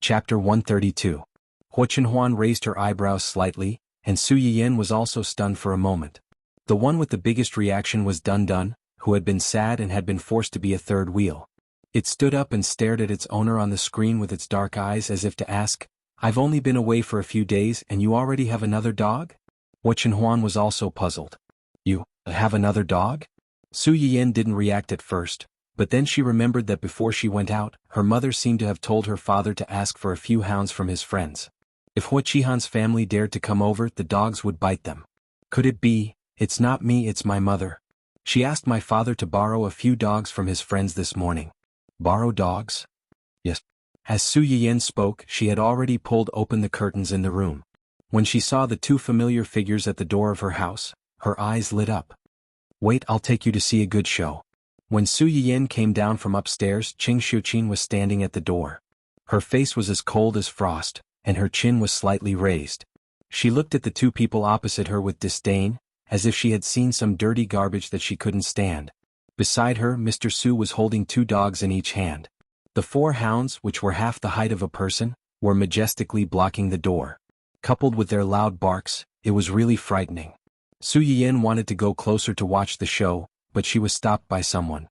Speaker 1: Chapter 132. Hua Chenhuan raised her eyebrows slightly, and Su Yiyan was also stunned for a moment. The one with the biggest reaction was Dun Dun, who had been sad and had been forced to be a third wheel. It stood up and stared at its owner on the screen with its dark eyes as if to ask, "I've only been away for a few days and you already have another dog?" Hua Chenhuan was also puzzled. "You have another dog?" Su Yiyan didn't react at first, but then she remembered that before she went out, her mother seemed to have told her father to ask for a few hounds from his friends. If Hua Qihan's family dared to come over, the dogs would bite them. Could it be, "It's not me, it's my mother"? She asked my father to borrow a few dogs from his friends this morning. Borrow dogs? Yes. As Su Yiyan spoke, she had already pulled open the curtains in the room. When she saw the two familiar figures at the door of her house, her eyes lit up. "Wait, I'll take you to see a good show." When Su Yiyan came down from upstairs, Qing Xiuqin was standing at the door. Her face was as cold as frost, and her chin was slightly raised. She looked at the two people opposite her with disdain, as if she had seen some dirty garbage that she couldn't stand. Beside her, Mr. Su was holding two dogs in each hand. The four hounds, which were half the height of a person, were majestically blocking the door. Coupled with their loud barks, it was really frightening. Su Yiyan wanted to go closer to watch the show, but she was stopped by someone.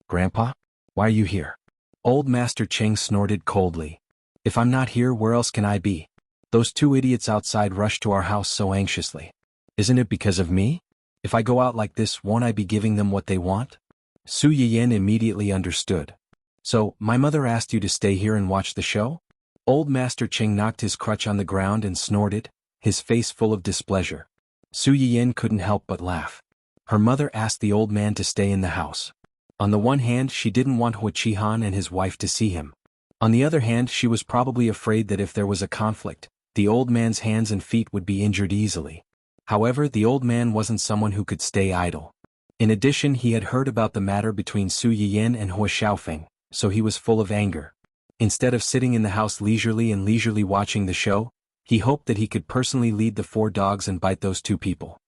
Speaker 1: "Grandpa? Why are you here?" Old Master Cheng snorted coldly. "If I'm not here, where else can I be? Those two idiots outside rushed to our house so anxiously. Isn't it because of me? If I go out like this, won't I be giving them what they want?" Su Yiyan immediately understood. "So, my mother asked you to stay here and watch the show?" Old Master Cheng knocked his crutch on the ground and snorted, his face full of displeasure. Su Yiyan couldn't help but laugh. Her mother asked the old man to stay in the house. On the one hand, she didn't want Hua Qihan and his wife to see him. On the other hand, she was probably afraid that if there was a conflict, the old man's hands and feet would be injured easily. However, the old man wasn't someone who could stay idle. In addition, he had heard about the matter between Su Yiyan and Hua Xiaofeng, so he was full of anger. Instead of sitting in the house leisurely watching the show, he hoped that he could personally lead the four dogs and bite those two people.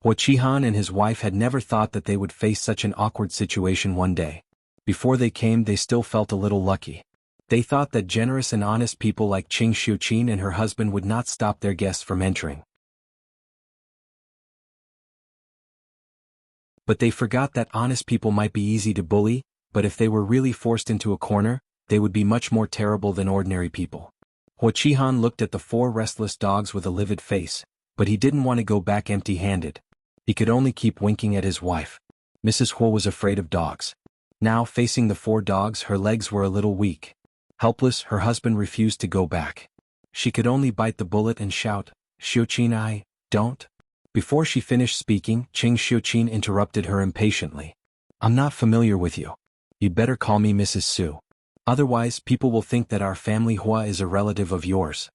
Speaker 1: Hua Qihan and his wife had never thought that they would face such an awkward situation one day. Before they came, they still felt a little lucky. They thought that generous and honest people like Qing Xiuqin and her husband would not stop their guests from entering. But they forgot that honest people might be easy to bully, but if they were really forced into a corner, they would be much more terrible than ordinary people. Hua Qihan looked at the four restless dogs with a livid face, but he didn't want to go back empty-handed. He could only keep winking at his wife. Mrs. Hua was afraid of dogs. Now, facing the four dogs, her legs were a little weak. Helpless, her husband refused to go back. She could only bite the bullet and shout, "Xiuqin, I don't." Before she finished speaking, Qing Xiuqin interrupted her impatiently. "I'm not familiar with you. You'd better call me Mrs. Su. Otherwise, people will think that our family Hua is a relative of yours."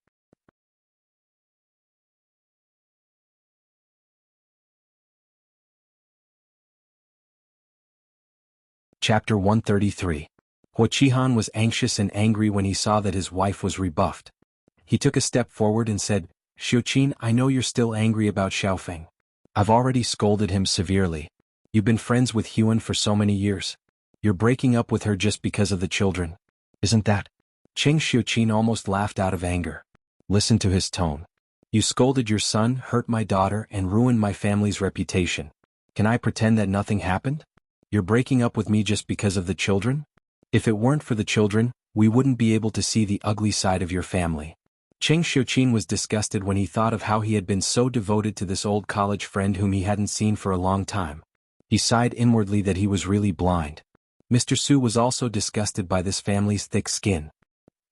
Speaker 1: Chapter 133. Hua Qihan was anxious and angry when he saw that his wife was rebuffed. He took a step forward and said, "Xiuqin, I know you're still angry about Xiaofeng. I've already scolded him severely. You've been friends with Huan for so many years. You're breaking up with her just because of the children. Isn't that?" Qing Xiuqin almost laughed out of anger. Listen to his tone. "You scolded your son, hurt my daughter, and ruined my family's reputation. Can I pretend that nothing happened? You're breaking up with me just because of the children? If it weren't for the children, we wouldn't be able to see the ugly side of your family." Qing Xiuqin was disgusted when he thought of how he had been so devoted to this old college friend whom he hadn't seen for a long time. He sighed inwardly that he was really blind. Mr. Su was also disgusted by this family's thick skin.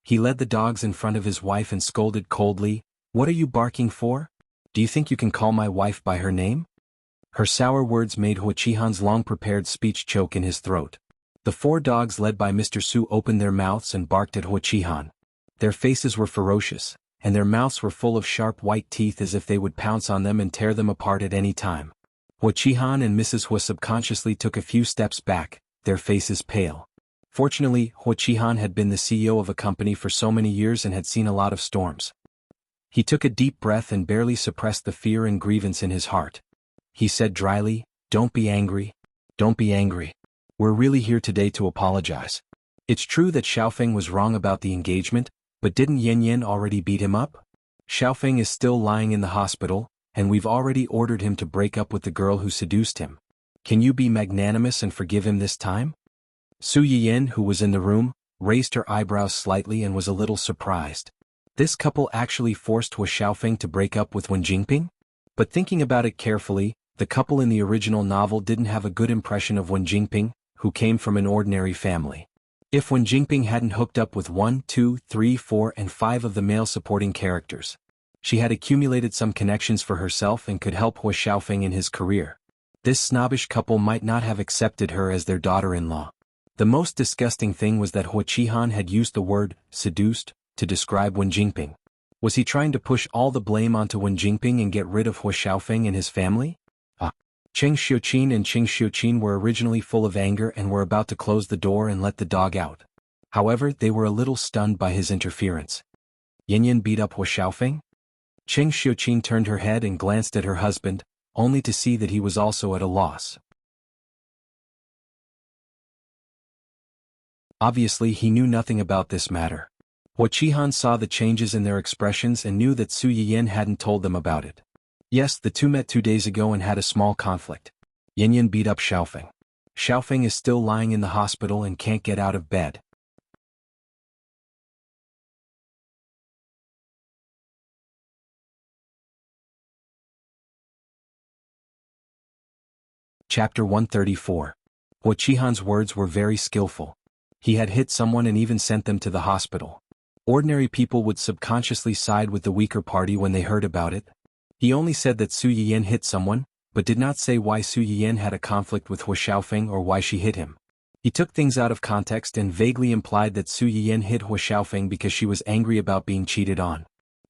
Speaker 1: He led the dogs in front of his wife and scolded coldly, "What are you barking for? Do you think you can call my wife by her name?" Her sour words made Huaqihan's long-prepared speech choke in his throat. The four dogs led by Mr. Su opened their mouths and barked at Huaqihan. Their faces were ferocious, and their mouths were full of sharp white teeth as if they would pounce on them and tear them apart at any time. Huaqihan and Mrs. Hua subconsciously took a few steps back, their faces pale. Fortunately, Huaqihan had been the CEO of a company for so many years and had seen a lot of storms. He took a deep breath and barely suppressed the fear and grievance in his heart. He said dryly, "Don't be angry. Don't be angry. We're really here today to apologize. It's true that Xiaofeng was wrong about the engagement, but didn't Yan Yan already beat him up? Xiaofeng is still lying in the hospital, and we've already ordered him to break up with the girl who seduced him. Can you be magnanimous and forgive him this time?" Su Yiyan, who was in the room, raised her eyebrows slightly and was a little surprised. This couple actually forced Hua Xiaofeng to break up with Wen Jingping? But thinking about it carefully, the couple in the original novel didn't have a good impression of Wen Jingping, who came from an ordinary family. If Wen Jingping hadn't hooked up with 1, 2, 3, 4, and 5 of the male supporting characters, she had accumulated some connections for herself and could help Hua Xiaofeng in his career. This snobbish couple might not have accepted her as their daughter-in-law. The most disgusting thing was that Huaqihan had used the word seduced to describe Wen Jingping. Was he trying to push all the blame onto Wen Jingping and get rid of Hua Xiaofeng and his family? Cheng Xiuqin and Cheng Xiuqin were originally full of anger and were about to close the door and let the dog out. However, they were a little stunned by his interference. Yan Yan beat up Hua Xiaofeng? Cheng Xiuqin turned her head and glanced at her husband, only to see that he was also at a loss. Obviously he knew nothing about this matter. Huaqihan saw the changes in their expressions and knew that Su Yiyan hadn't told them about it. Yes, the two met 2 days ago and had a small conflict. Yan Yan beat up Xiaofeng. Xiaofeng is still lying in the hospital and can't get out of bed. Chapter 134. Huaqihan's words were very skillful. He had hit someone and even sent them to the hospital. Ordinary people would subconsciously side with the weaker party when they heard about it. He only said that Su Yiyan hit someone, but did not say why Su Yiyan had a conflict with Hua Xiaofeng or why she hit him. He took things out of context and vaguely implied that Su Yiyan hit Hua Xiaofeng because she was angry about being cheated on.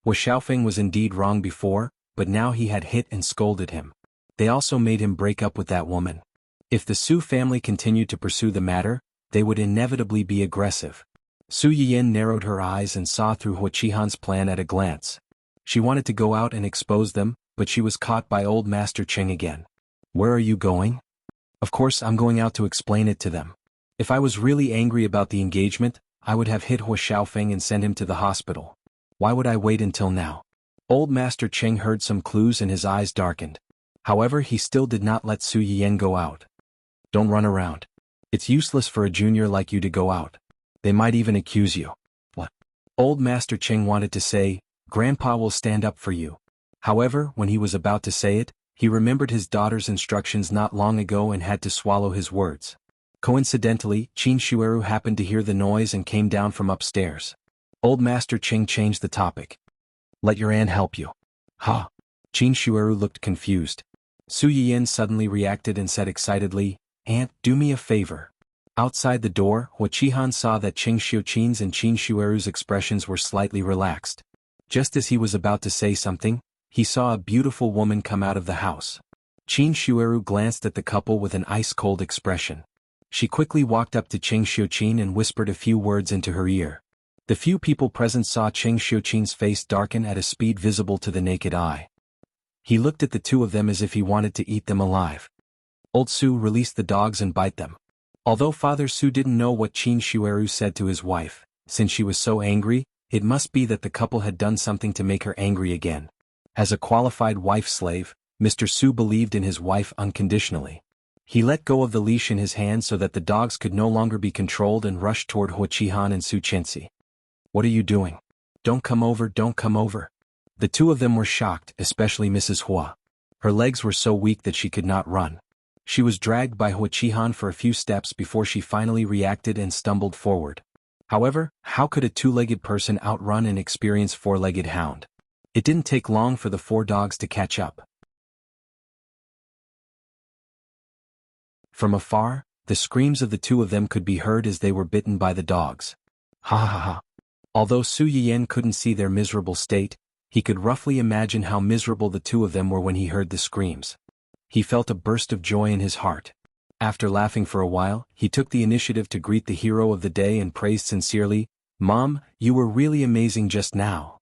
Speaker 1: Hua Xiaofeng was indeed wrong before, but now he had hit and scolded him. They also made him break up with that woman. If the Su family continued to pursue the matter, they would inevitably be aggressive. Su Yiyan narrowed her eyes and saw through Huaqihan's plan at a glance. She wanted to go out and expose them, but she was caught by old Master Cheng again. "Where are you going?" "Of course I'm going out to explain it to them. If I was really angry about the engagement, I would have hit Hua Xiaofeng and sent him to the hospital. Why would I wait until now?" Old Master Cheng heard some clues and his eyes darkened. However, he still did not let Su Yiyan go out. "Don't run around. It's useless for a junior like you to go out. They might even accuse you." "What?" Old Master Cheng wanted to say, "Grandpa will stand up for you." However, when he was about to say it, he remembered his daughter's instructions not long ago and had to swallow his words. Coincidentally, Qin Shueru happened to hear the noise and came down from upstairs. Old Master Cheng changed the topic. "Let your aunt help you." "Huh?" Qin Shueru looked confused. Su Yiyan suddenly reacted and said excitedly, "Aunt, do me a favor." Outside the door, Huaqihan saw that Cheng Xiuqin's and Qin Shueru's expressions were slightly relaxed. Just as he was about to say something, he saw a beautiful woman come out of the house. Qin Shueru glanced at the couple with an ice-cold expression. She quickly walked up to Cheng Xiuqin and whispered a few words into her ear. The few people present saw Cheng Xiuqin's face darken at a speed visible to the naked eye. He looked at the two of them as if he wanted to eat them alive. "Old Su, release the dogs and bite them." Although Father Su didn't know what Qin Shueru said to his wife, since she was so angry, it must be that the couple had done something to make her angry again. As a qualified wife-slave, Mr. Su believed in his wife unconditionally. He let go of the leash in his hand so that the dogs could no longer be controlled and rushed toward Huaqihan and Su Chenxi. "What are you doing? Don't come over, don't come over." The two of them were shocked, especially Mrs. Hua. Her legs were so weak that she could not run. She was dragged by Huaqihan for a few steps before she finally reacted and stumbled forward. However, how could a two-legged person outrun an experienced four-legged hound? It didn't take long for the four dogs to catch up. From afar, the screams of the two of them could be heard as they were bitten by the dogs. Ha ha ha. Although Su Yiyan couldn't see their miserable state, he could roughly imagine how miserable the two of them were when he heard the screams. He felt a burst of joy in his heart. After laughing for a while, he took the initiative to greet the hero of the day and praised sincerely, "Mom, you were really amazing just now."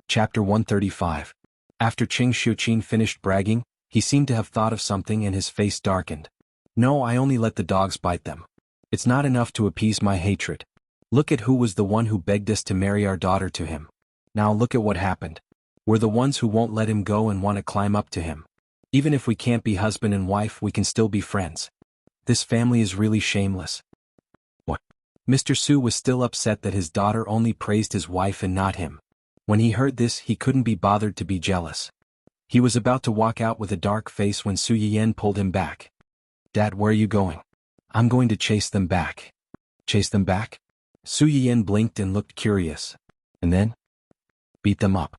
Speaker 1: Chapter 135. After Qing Xiuqin finished bragging, he seemed to have thought of something and his face darkened. "No, I only let the dogs bite them. It's not enough to appease my hatred. Look at who was the one who begged us to marry our daughter to him. Now look at what happened. We're the ones who won't let him go and want to climb up to him. Even if we can't be husband and wife, we can still be friends. This family is really shameless." What? Mr. Su was still upset that his daughter only praised his wife and not him. When he heard this, he couldn't be bothered to be jealous. He was about to walk out with a dark face when Su Yiyan pulled him back. "Dad, where are you going?" "I'm going to chase them back." "Chase them back?" Su Yiyan blinked and looked curious. "And then?" "Beat them up."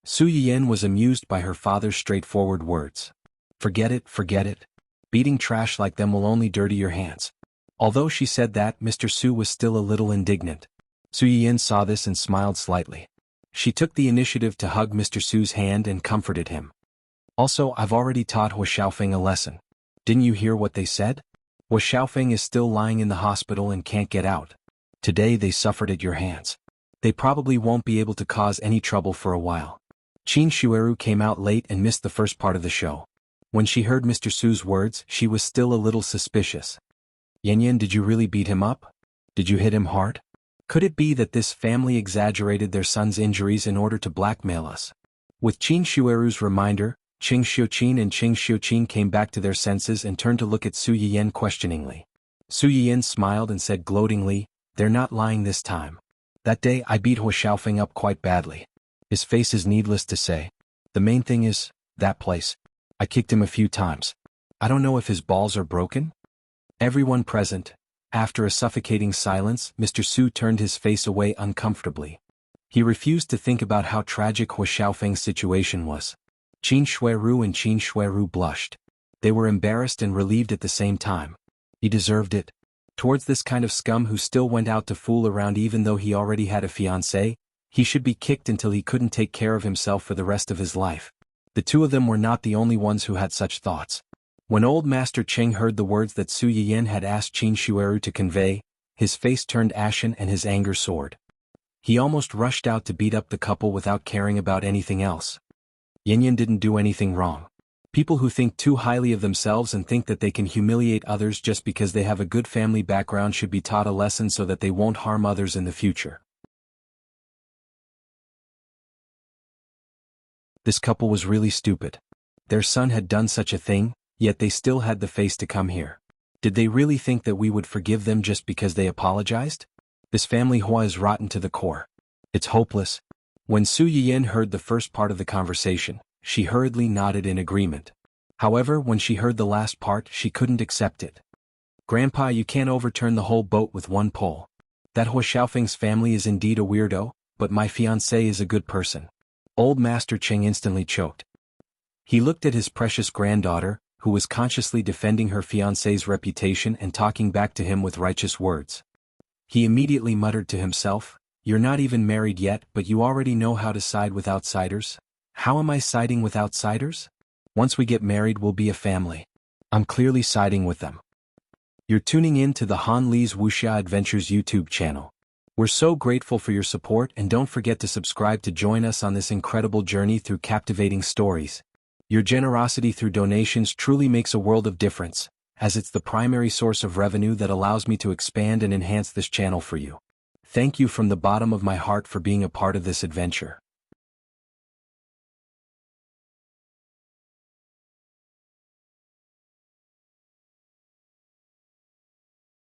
Speaker 1: Su Yiyan was amused by her father's straightforward words. Forget it. Beating trash like them will only dirty your hands." Although she said that, Mr. Su was still a little indignant. Su Yiyan saw this and smiled slightly. She took the initiative to hug Mr. Su's hand and comforted him. "Also, I've already taught Hua Xiaofeng a lesson. Didn't you hear what they said? Hua Xiaofeng is still lying in the hospital and can't get out. Today they suffered at your hands. They probably won't be able to cause any trouble for a while." Qin Shueru came out late and missed the first part of the show. When she heard Mr. Su's words, she was still a little suspicious. "Yan, did you really beat him up? Did you hit him hard? Could it be that this family exaggerated their son's injuries in order to blackmail us?" With Qin Shueru's reminder, Qing Xiuqin and Qing Xiuqin came back to their senses and turned to look at Su Yiyan questioningly. Su Yiyan smiled and said gloatingly, "They're not lying this time. That day I beat Hua Xiaofeng up quite badly. His face is needless to say. The main thing is, that place. I kicked him a few times. I don't know if his balls are broken?" Everyone present. After a suffocating silence, Mr. Su turned his face away uncomfortably. He refused to think about how tragic Hua Xiaofeng's situation was. Qin Shueru and Qin Shueru blushed. They were embarrassed and relieved at the same time. He deserved it. Towards this kind of scum who still went out to fool around even though he already had a fiancée, he should be kicked until he couldn't take care of himself for the rest of his life. The two of them were not the only ones who had such thoughts. When old Master Cheng heard the words that Su Yiyan had asked Qin Shueru to convey, his face turned ashen and his anger soared. He almost rushed out to beat up the couple without caring about anything else. Yan didn't do anything wrong. People who think too highly of themselves and think that they can humiliate others just because they have a good family background should be taught a lesson so that they won't harm others in the future. This couple was really stupid. Their son had done such a thing, yet they still had the face to come here. Did they really think that we would forgive them just because they apologized? This family Hua is rotten to the core. It's hopeless. When Su Yiyan heard the first part of the conversation, she hurriedly nodded in agreement. However, when she heard the last part, she couldn't accept it. "Grandpa, you can't overturn the whole boat with one pull. That Hua Xiaofeng's family is indeed a weirdo, but my fiancé is a good person." Old Master Cheng instantly choked. He looked at his precious granddaughter, who was consciously defending her fiancé's reputation and talking back to him with righteous words. He immediately muttered to himself, "You're not even married yet, but you already know how to side with outsiders? How am I siding with outsiders? Once we get married we'll be a family. I'm clearly siding with them." You're tuning in to the Han Li's Wuxia Adventures YouTube channel. We're so grateful for your support and don't forget to subscribe to join us on this incredible journey through captivating stories. Your generosity through donations truly makes a world of difference, as it's the primary source of revenue that allows me to expand and enhance this channel for you. Thank you from the bottom of my heart for being a part of this adventure.